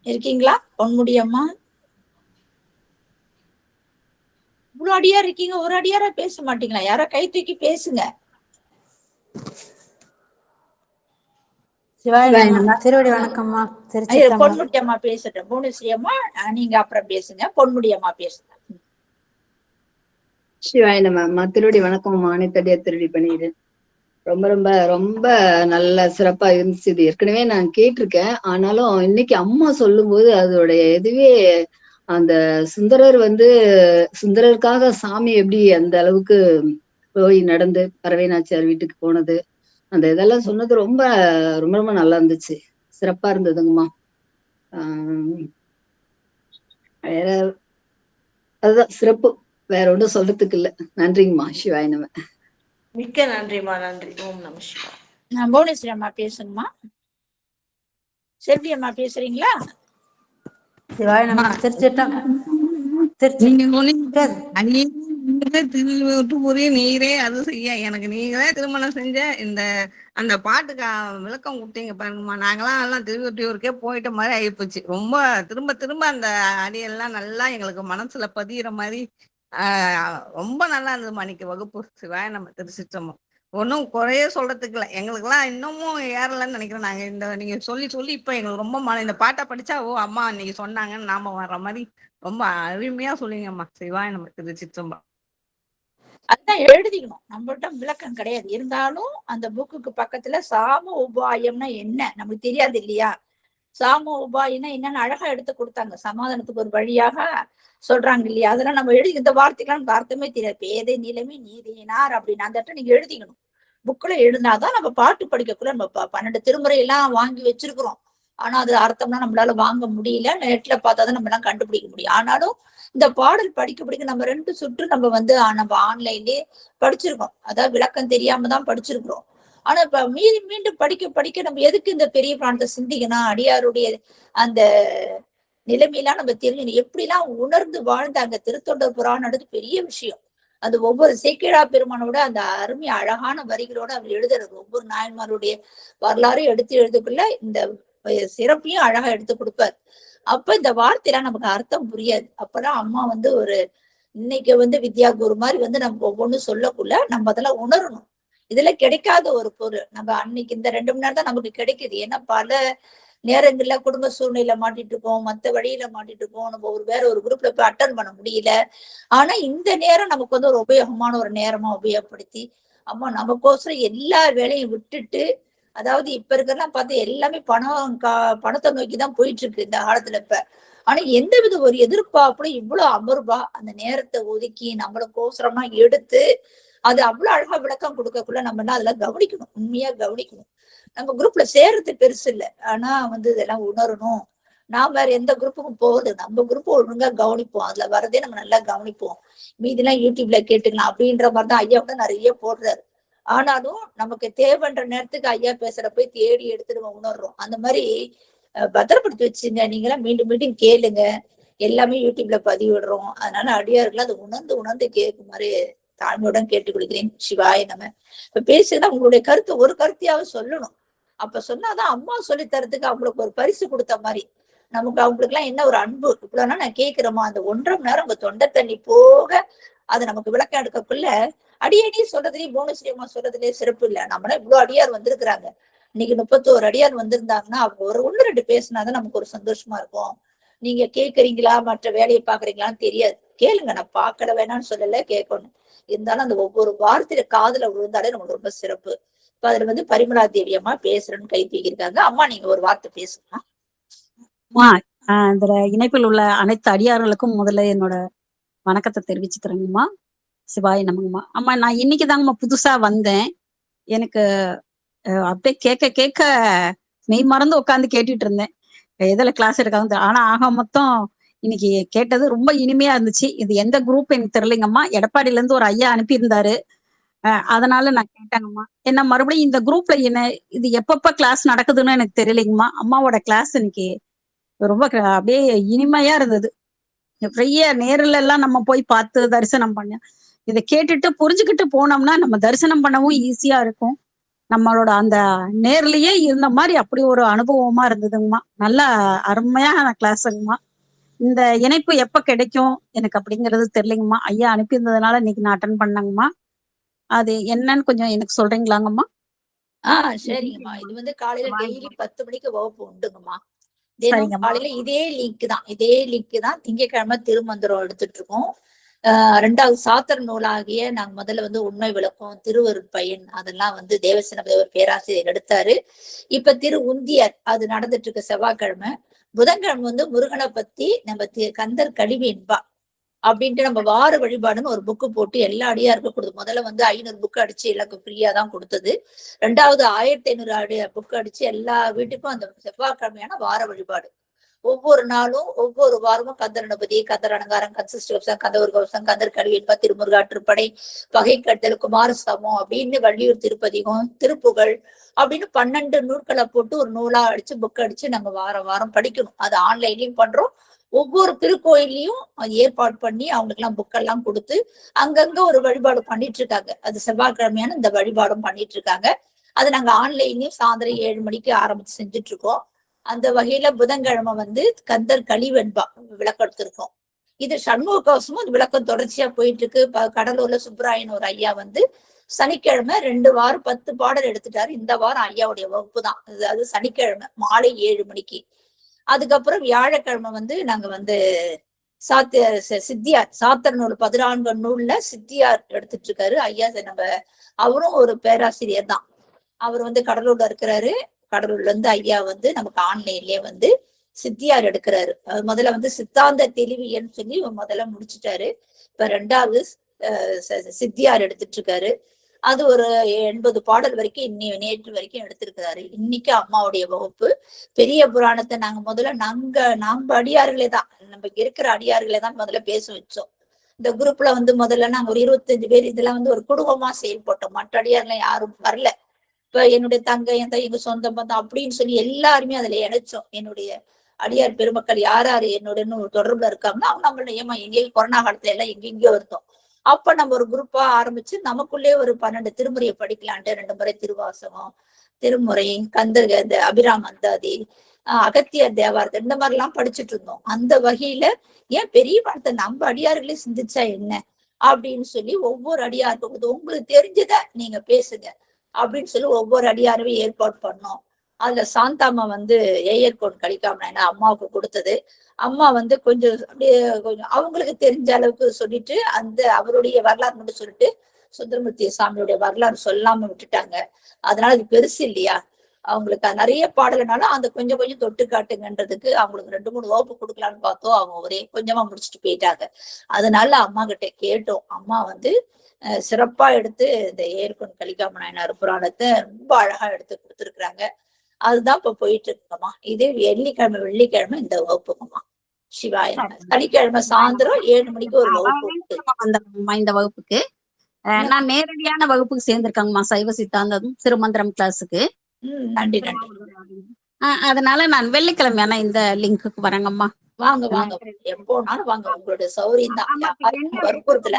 இருக்கீங்களா பொன்முடியம்மா? இவ்வளவு அடியார் இருக்கீங்க, ஒரு அடியாரா பேச மாட்டீங்களா? யாரா கை தூக்கி பேசுங்க. திருவடி வணக்கம்மா. பொன்முடியம்மா பேசட்டும். புவனேஸ்வரியம்மா நீங்க அப்புறம் பேசுங்க. பொன்முடியம்மா பேசுங்க. சிவாய நம்ம திருவடி வணக்கம். அனைத்தடியா திருடி பண்ணிடு. ரொம்ப ரொம்ப ரொம்ப நல்ல சிறப்பா இருந்துச்சு. இது ஏற்கனவே நான் கேட்டிருக்கேன். ஆனாலும் இன்னைக்கு அம்மா சொல்லும் போது அதோடைய இதுவே, அந்த சுந்தரர் வந்து சுந்தரருக்காக சாமி எப்படி அந்த அளவுக்கு போய் நடந்து பறவை நாச்சியார் வீட்டுக்கு போனது, அந்த இதெல்லாம் சொன்னது ரொம்ப ரொம்ப ரொம்ப நல்லா இருந்துச்சு. சிறப்பா இருந்ததுங்கம்மா. வேற அதுதான் சிறப்பு, வேற ஒன்றும் சொல்றதுக்கு இல்ல. நன்றிங்கம்மா. சிவாய நம. மிக்க நன்றிமா, நன்றி. ஓம் நம சிவாய. நான் புவனேஸ்வரி அம்மா பேசுங்கம்மா. செல்வி அம்மா பேசுறீங்களா? ஒரே நீரே அது செய்ய எனக்கு நீங்களே திருமணம் செஞ்ச இந்த அந்த பாட்டுக்கு விளக்கம் கொடுத்தீங்க பாருங்கம்மா. நாங்களாம் எல்லாம் திருவொற்றியூருக்கே போயிட்ட மாதிரி ஆயிப்போச்சு. ரொம்ப திரும்ப திரும்ப அந்த அடியெல்லாம் நல்லா எங்களுக்கு மனசுல பதிகிற மாதிரி ரொம்ப நல்லா இருந்ததுமா இன்னைக்கு வகுப்பு. சிவாய நம்ம திருச்சிற்றம்பலம். ஒன்றும் குறைய சொல்றதுக்கு இல்லை, எங்களுக்கெல்லாம் இன்னமும் ஏறலன்னு நினைக்கிறேன். நாங்க இந்த நீங்க சொல்லி சொல்லி இப்ப எங்களுக்கு ரொம்ப இந்த பாட்டை படிச்சா ஓ அம்மா இன்னைக்கு சொன்னாங்கன்னு நாம வர்ற மாதிரி ரொம்ப அருமையா சொல்லுங்கம்மா. சிவாய நம்ம திருச்சிற்றம்பலம். அதான் எழுதிக்கணும், நம்மள்ட்ட விளக்கம் கிடையாது. இருந்தாலும் அந்த புக்குக்கு பக்கத்துல சாம உபாயம்னா என்ன நமக்கு தெரியாது இல்லையா? சாம உபாயம்னா என்னன்னு அழகா எடுத்து கொடுத்தாங்க. சமாதானத்துக்கு ஒரு வழியாக சொல்றாங்க இல்லையா? அதெல்லாம் நம்ம எழுதி, இந்த வார்த்தைக்கெல்லாம் நமக்கு அர்த்தமே தெரியாது. பேதை நிலைமை நீதியினார் அப்படின்னு அந்த இடத்துல நீங்க எழுதிக்கணும். புக்ல எழுதினாதான் நம்ம பாட்டு படிக்கக்குள்ள நம்ம 12 திருமுறை எல்லாம் வாங்கி வச்சிருக்கிறோம். ஆனா அது அர்த்தம்னா நம்மளால வாங்க முடியல. நெட்ல பார்த்தாதான் நம்ம எல்லாம் கண்டுபிடிக்க முடியும். ஆனாலும் இந்த பாடல் படிக்க நம்ம 2 சுற்று நம்ம நம்ம ஆன்லைன்லயே படிச்சிருக்கோம். அதாவது விளக்கம் தெரியாம தான் படிச்சிருக்கிறோம். ஆனா இப்ப மீண்டும் படிக்க நம்ம எதுக்கு இந்த பெரிய பிராணத்தை சிந்திக்கணும்? அடியாருடைய அந்த நிலைமையெல்லாம் நம்ம தெரிஞ்சு எப்படிலாம் உணர்ந்து வாழ்ந்தாங்க. திருத்தொண்டர் புராணம் பெரிய விஷயம். அது ஒவ்வொரு சேக்கிழா பெருமானோட அந்த அருமை அழகான வரிகளோட அவர் எழுதுறது, ஒவ்வொரு நாயன்மாருடைய வரலாறையும் எடுத்து எழுதுக்குள்ள இந்த சிறப்பையும் அழகா எடுத்து கொடுப்பார். அப்ப இந்த வார்த்தையெல்லாம் நமக்கு அர்த்தம் புரியாது. அப்பதான் அம்மா ஒரு இன்னைக்கு வித்யா குரு மாதிரி நம்ம ஒவ்வொன்றும் சொல்லக்குள்ள நம்ம அதெல்லாம் உணரணும். இதுல கிடைக்காத ஒரு பொருள் நம்ம அன்னைக்கு இந்த 2 மணி நேரம் தான் நமக்கு கிடைக்குது. ஏன்னா பல நேரங்கள்ல குடும்ப சூழ்நிலை மாட்டிட்டு இருக்கோம், மத்த வழியில மாட்டிட்டு இருக்கோம், நம்ம வேற ஒரு குரூப்ல போய் அட்டன் பண்ண முடியல. ஆனா இந்த நேரம் நமக்கு ஒரு உபயோகமான ஒரு நேரமா உபயோகப்படுத்தி அம்மா நமக்கோசரம் எல்லா வேலையும் விட்டுட்டு, அதாவது இப்ப இருக்கிறலாம் பார்த்து எல்லாமே பணத்தை நோக்கிதான் போயிட்டு இருக்கு இந்த காலத்துல. இப்ப ஆனா எந்த வித ஒரு எதிர்பார்ப்புல இவ்வளவு அமர்வா அந்த நேரத்தை ஒதுக்கி நம்மளுக்கோசரமா எடுத்து அது அவ்வளவு அழகா விளக்கம் கொடுக்கக்குள்ள நம்ம அதெல்லாம் கவனிக்கணும், உண்மையா கவனிக்கணும். நம்ம குரூப்ல சேர்றது பெருசு இல்லை, ஆனா இதெல்லாம் உணரணும். நான் வேற எந்த குரூப்புக்கும் போகுது, நம்ம குரூப் ஒழுங்கா கவனிப்போம், அதுல வரதே நம்ம நல்லா கவனிப்போம், மீதிலாம் யூடியூப்ல கேட்டுக்கலாம் அப்படின்ற மாதிரிதான் ஐயா நிறைய போடுறாரு. ஆனாலும் நமக்கு தேவைன்ற நேரத்துக்கு ஐயா பேசுற போய் தேடி எடுத்து நம்ம உணர்றோம். அந்த மாதிரி பத்திரப்படுத்தி வச்சுங்க. நீங்களாம் மீண்டும் மீண்டும் கேளுங்க, எல்லாமே யூடியூப்ல பதிவிடுறோம். அதனால அடியார்கள் அதை உணர்ந்து கேட்குமாறு தாழ்மையுடன் கேட்டுக்கொள்கிறேன். சிவாய நம. இப்ப பேசுனா உங்களுடைய கருத்து ஒரு கருத்தையாவது சொல்லணும். அப்ப சொன்னாதான் அம்மா சொல்லி தரதுக்கு அவங்களுக்கு ஒரு பரிசு கொடுத்த மாதிரி. நமக்கு அவங்களுக்கு எல்லாம் என்ன ஒரு அன்பு. இவ்வளவுனா நான் கேட்கிறோமா, அந்த 1.5 மணி நேரம் உங்க தொண்டை தண்ணி போக அது நமக்கு விளக்கம் எடுக்கக்குள்ள அடியடி சொல்றதுலயும் போனஸ்ரீமா சொல்றதுலயே சிறப்பு இல்ல. நம்மளா இவ்வளவு அடியார் வந்திருக்கிறாங்க. இன்னைக்கு 31 அடியார் வந்திருந்தாங்கன்னா அவங்க ஒரு 1-2 பேசினாதான் நமக்கு ஒரு சந்தோஷமா இருக்கும். நீங்க கேக்குறீங்களா மற்ற வேலையை பாக்குறீங்களான்னு தெரியாது. கேளுங்க, நான் பார்க்கல வேணாம்னு சொல்லல, கேட்கணும். இருந்தாலும் அந்த ஒவ்வொரு வார்த்தையில காதுல விழுந்தாலே நமக்கு ரொம்ப சிறப்பு. இப்ப அதுல பரிமளா தேவி அம்மா பேசுறேன்னு கை தூக்கியிருக்காங்க. அம்மா நீங்க ஒரு வார்த்தை பேசுங்க. இதுல இணைப்பில் உள்ள அனைத்து அடியார்களுக்கும் முதல்ல என்னோட வணக்கத்தை தெரிவிச்சுக்கிறேங்கம்மா. சிவாய நமங்கம்மா. அம்மா நான் இன்னைக்கு தாங்கம்மா புதுசா வந்தேன். எனக்கு அப்படியே கேட்க கேட்க மெய் மறந்து உட்காந்து கேட்டுட்டு இருந்தேன் எதுல கிளாஸ் எடுக்காது. ஆனா ஆக மொத்தம் இன்னைக்கு கேட்டது ரொம்ப இனிமையா இருந்துச்சு. இது எந்த குரூப் எனக்கு தெரியலைங்கம்மா. எடப்பாடியில இருந்து ஒரு ஐயா அனுப்பியிருந்தாரு. அதனால நான் கேட்டேங்கம்மா. என்ன மறுபடியும் இந்த குரூப்ல என்ன இது எப்பப்ப கிளாஸ் நடக்குதுன்னு எனக்கு தெரியலைங்கம்மா. அம்மாவோட கிளாஸ் இன்னைக்கு ரொம்ப அப்படியே இனிமையா இருந்தது. நிறைய நேரில் எல்லாம் நம்ம போய் பார்த்து தரிசனம் பண்ண இதை கேட்டுட்டு புரிஞ்சுக்கிட்டு போனோம்னா நம்ம தரிசனம் பண்ணவும் ஈஸியா இருக்கும். நம்மளோட அந்த நேர்லயே இருந்த மாதிரி அப்படி ஒரு அனுபவமா இருந்ததுங்கம்மா. நல்லா அருமையான கிளாஸுங்கம்மா. இந்த இணைப்பு எப்ப கிடைக்கும் எனக்கு அப்படிங்கிறது தெரியலைங்கம்மா. ஐயா அனுப்பியிருந்ததுனால இன்னைக்கு நான் அட்டன் பண்ணேங்கம்மா. அது என்னன்னு கொஞ்சம் எனக்கு சொல்றீங்களாங்கம்மா? சரிங்கம்மா. இது காலையில டெய்லி 10 மணிக்கு வகுப்பு உண்டுங்கம்மா. தினம் காலையில இதே லிங்க் தான் திங்கட்கிழமை திருமந்திரம் எடுத்துட்டு இருக்கோம். 2வது சாத்திர நூலாகிய நாங்க முதல்ல உண்மை விளக்கம், திருவருட்பயன் அதெல்லாம் தேவசேன பேராசிரியர் எடுத்தாரு. இப்ப திரு உந்தியர் அது நடந்துட்டு இருக்கு செவ்வாய்க்கிழமை. புதன்கிழமை முருகனை பத்தி நம்ம கந்தர் கழிவென்பா அப்படின்ட்டு நம்ம வார வழிபாடுன்னு ஒரு புக்கு போட்டு எல்லா அடியாருக்கும் கொடுத்து முதல்ல 500 புக்கு அடிச்சு எல்லாருக்கும் ஃப்ரீயா தான் கொடுத்தது. 2வது 1500 புக்கு அடிச்சு எல்லா வீட்டுக்கும் அந்த செவ்வாய்க்கிழமையான வார வழிபாடு. ஒவ்வொரு நாளும் ஒவ்வொரு வாரமும் கந்தரணபதி, கந்தர் அலங்காரம், கந்தர் கந்தவர் கவசம், கந்தர் கழிவென்பா, திருமுருகாற்றுப்படை, பகை கட்டல், குமாரஸ்தமம் அப்படின்னு வள்ளியூர் திருப்பதிகம், திருப்புகழ் அப்படின்னு 12 நூல்களை போட்டு ஒரு நூலா அடிச்சு புக் அடிச்சு நாங்க வாரம் படிக்கணும். அது ஆன்லைன்லயும் பண்றோம். ஒவ்வொரு திருக்கோயிலையும் ஏற்பாடு பண்ணி அவங்களுக்கு எல்லாம் புக்கெல்லாம் கொடுத்து அங்கங்க ஒரு வழிபாடு பண்ணிட்டு இருக்காங்க. அது செவ்வாய்க்கிழமையான இந்த வழிபாடும் பண்ணிட்டு இருக்காங்க. அது நாங்க ஆன்லைன்லயும் சாயந்தரம் 7 மணிக்கு ஆரம்பிச்சு செஞ்சுட்டு இருக்கோம். அந்த வகையில புதன்கிழமை கந்தர் கழிவென்பா விளக்கம் எடுத்திருக்கோம். இது சண்முக கவசமும் அந்த விளக்கம் தொடர்ச்சியா போயிட்டு இருக்கு. கடலூர்ல சுப்ராயன் ஒரு ஐயா சனிக்கிழமை 2 வாரம் 10 பாடல் எடுத்துட்டாரு. இந்த வாரம் ஐயாவுடைய வகுப்பு தான். அது சனிக்கிழமை மாலை 7 மணிக்கு. அதுக்கப்புறம் வியாழக்கிழமை நாங்க சித்தியார் சாத்திர நூல் 14 நூல்ல சித்தியார் எடுத்துட்டு இருக்காரு ஐயா. நம்ம அவரும் ஒரு பேராசிரியர் தான். அவர் கடலூர்ல இருக்கிறாரு. கடலூர்ல இருந்து ஐயா நமக்கு ஆன்லைன்லயே சித்தியார் எடுக்கிறாரு. முதல்ல சித்தாந்த தெளிவியன்னு சொல்லி முதல்ல முடிச்சுட்டாரு. இப்ப 2வது சித்தியார் எடுத்துட்டு இருக்காரு. அது ஒரு 80 பாடல் வரைக்கும் நேற்று வரைக்கும் எடுத்திருக்கிறாரு. இன்னைக்கு அம்மாவுடைய வகுப்பு. பெரிய புராணத்தை நாங்க முதல்ல நம்ம அடியார்களே தான், நம்ம இருக்கிற அடியார்களே தான் முதல்ல பேச வச்சோம். இந்த குரூப்ல முதல்ல நாங்க ஒரு 25 பேர் இதெல்லாம் ஒரு குடும்பமா செயல்பட்டோம். மற்ற அடியார்கள் யாரும் வரல. இப்ப என்னுடைய தங்கை, எங்க சொந்த பந்தம் அப்படின்னு சொல்லி எல்லாருமே அதுல இணைச்சோம். என்னுடைய அடியார் பெருமக்கள் யார் என்னோட தொடர்புல இருக்காங்கன்னா அவங்க நம்மள எங்கேயும் கொரோனா காலத்துல எல்லாம் எங்கெங்கயோ இருந்தோம். அப்ப நம்ம ஒரு குரூப்பா ஆரம்பிச்சு நமக்குள்ளே ஒரு 12 திருமுறையை படிக்கலான்ட்டு 2 முறை திருவாசகம், திருமுறை, கந்தர், இந்த அபிராம அந்தாதி, அகத்தியர் தேவாரத்தை இந்த மாதிரி எல்லாம் படிச்சுட்டு இருந்தோம். அந்த வகையில ஏன் பெரிய படத்தை நம்ம அடியார்களே சிந்திச்சா என்ன அப்படின்னு சொல்லி ஒவ்வொரு அடியாருக்கும் உங்களுக்கு தெரிஞ்சத நீங்க பேசுங்க அப்படின்னு சொல்லி ஒவ்வொரு அடியாருமே ஏற்பாடு பண்ணோம். அதுல சாந்தாமா ஏயர்கோன் கலிக்காம அம்மாவுக்கு கொடுத்தது. அம்மா கொஞ்சம் அப்படியே கொஞ்சம் அவங்களுக்கு தெரிஞ்ச அளவுக்கு சொல்லிட்டு அவருடைய வரலாறு மட்டும் சொல்லிட்டு சுந்தரமூர்த்தி சாமியுடைய வரலாறு சொல்லாம விட்டுட்டாங்க. அதனால அது பெருசு இல்லையா. அவங்களுக்கு நிறைய பாடலைனாலும் அந்த கொஞ்சம் கொஞ்சம் தொட்டு காட்டுங்கன்றதுக்கு அவங்களுக்கு 2-3 வகுப்பு கொடுக்கலான்னு பார்த்தோம். அவங்க ஒரே கொஞ்சமா முடிச்சுட்டு போயிட்டாங்க. அதனால அம்மா கிட்ட கேட்டோம். அம்மா சிறப்பா எடுத்து இந்த ஏர்கொன் கலிக்காம நாயனார் புராணத்தை ரொம்ப அழகா எடுத்து கொடுத்துருக்குறாங்க. அதுதான் இப்ப போயிட்டு இருக்குங்கம்மா. இதே வெள்ளிக்கிழமை இந்த வகுப்புங்கம்மா. சிவாய. சனிக்கிழமை சாயந்தரம் 7 மணிக்கு ஒரு வகுப்பு இந்த வகுப்புக்கு நான் நேரடியான வகுப்புக்கு சேர்ந்திருக்காங்கம்மா. சைவ சித்தாந்தம் திருமந்திரம் கிளாஸுக்கு. நன்றி. அதனால நான் வெள்ளிக்கிழமையான இந்த லிங்க்குக்கு வரேங்கம்மா. வாங்க எப்போனாலும் வாங்க. உங்களுடைய சௌரியம் தான். வற்புறுத்தல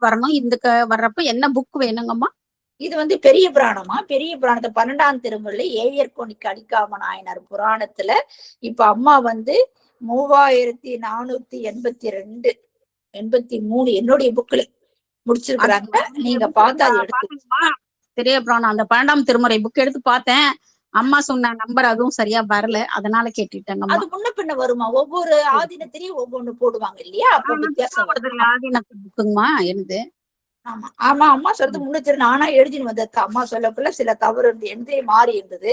வரணும். இதுக்கு வர்றப்ப என்ன புக் வேணுங்கம்மா? இது வந்து பெரிய புராணமா, பெரிய புராணத்தை 12ஆம் திருமுறையில ஏயர்கோணிக்கு அடிக்காம நாயனார் புராணத்துல இப்ப அம்மா வந்து 3482 83 என்னுடைய புக்ல முடிச்சிருக்கிறாங்க. நீங்க பார்த்து அதை எடுத்து பெரிய புராணம் அந்த 12ஆம் திருமுறை புக் எடுத்து பார்த்தேன். அம்மா சொன்ன நம்பர் அதுவும் சரியா வரல, அதனால கேட்டுட்டேங்கம்மா. அது முன்ன பின்ன வருமா? ஒவ்வொரு ஆதீனத்திலயும் ஒவ்வொன்னு போடுவாங்க இல்லையா? அப்ப வித்தியாசம் வரும். ஆதீனத்து புக்குங்கம்மா எழுது. ஆமா ஆமா, அம்மா சொல்றது முன்னூத்தி நானா எழுதின்னு வந்தது. அம்மா சொல்லக்குள்ள சில தவறு இருந்து எந்தே மாறி இருந்தது.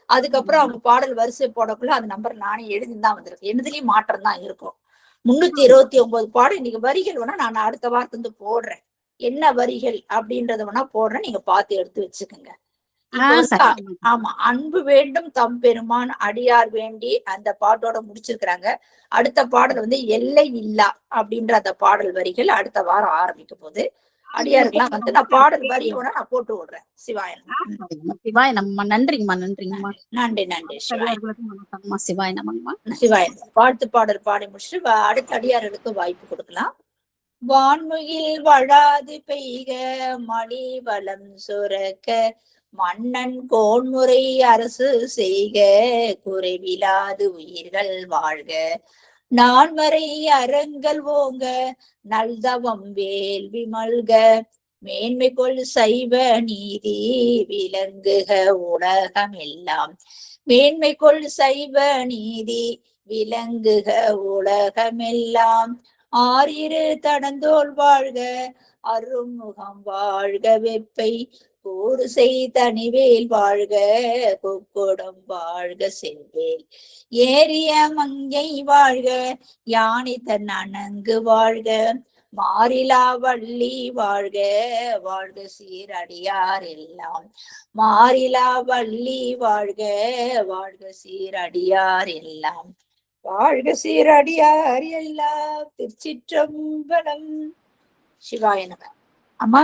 அதுக்கப்புறம் அவங்க பாடல் வரிசை போடக்குள்ள அந்த நம்பர் நானே எழுதின்னு தான் வந்திருக்கு. எழுதுலயும் மாற்றம் தான் இருக்கும். 329 பாடல். இன்னைக்கு வரிகள் வேணா நான் அடுத்த வாரத்துல இருந்து போடுறேன். என்ன வரிகள் அப்படின்றத வேணா போடுறேன், நீங்க பார்த்து எடுத்து வச்சுக்கோங்க. ஆமா, அன்பு வேண்டும் தம் பெருமான் அடியார் வேண்டி அந்த பாட்டோட முடிச்சிருக்கிறாங்க. அடுத்த பாடல் வந்து எல்லை இல்லா அப்படின்ற அந்த பாடல் வரிகள் அடுத்த வாரம் ஆரம்பிக்க போகுது. அடியாருக்கெல்லாம் வந்து நான் பாடல் வரியோட நான் போட்டு விடுறேன். சிவாய நம. நன்றிங்கம்மா, நன்றிங்கம்மா. நன்றி நன்றி. சிவாய நமங்கம்மா. சிவாய வாழ்த்து பாடல் பாடி முடிச்சுட்டு அடுத்த அடியார்களுக்கு வாய்ப்பு கொடுக்கலாம். வான்முகில் வழாது பெய்க மணி வளம் சுரக்க மன்னன் கோன்முறை அரசு செய்க குறைவிலாது உயிர்கள் வாழ்க நான்மறை அறங்கள் ஓங்க நல்தவம் வேள்வி மல்க மேன்மை கொள் சைவ நீதி விளங்குக உலகம் எல்லாம் மேன்மை கொள் சைவ நீதி விளங்குக உலகமெல்லாம் ஆறிரு தடந்தோள் வாழ்க அருமுகம் வாழ்க வெப்பை கூறு செய் தனிவேல் வாழ்க கொக்கொடம் வாழ்க செல்வேல் ஏரிய மங்கை வாழ்க யானை தன் அணங்கு வாழ்க மாறிலா வள்ளி வாழ்க வாழ்க சீரடியார் எல்லாம் மாறிலா வள்ளி வாழ்க வாழ்க சீரடியார் எல்லாம் வாழ்க சீரடியார் எல்லாம். திருச்சிற்றம்பலம். சிவாய நம. அம்மா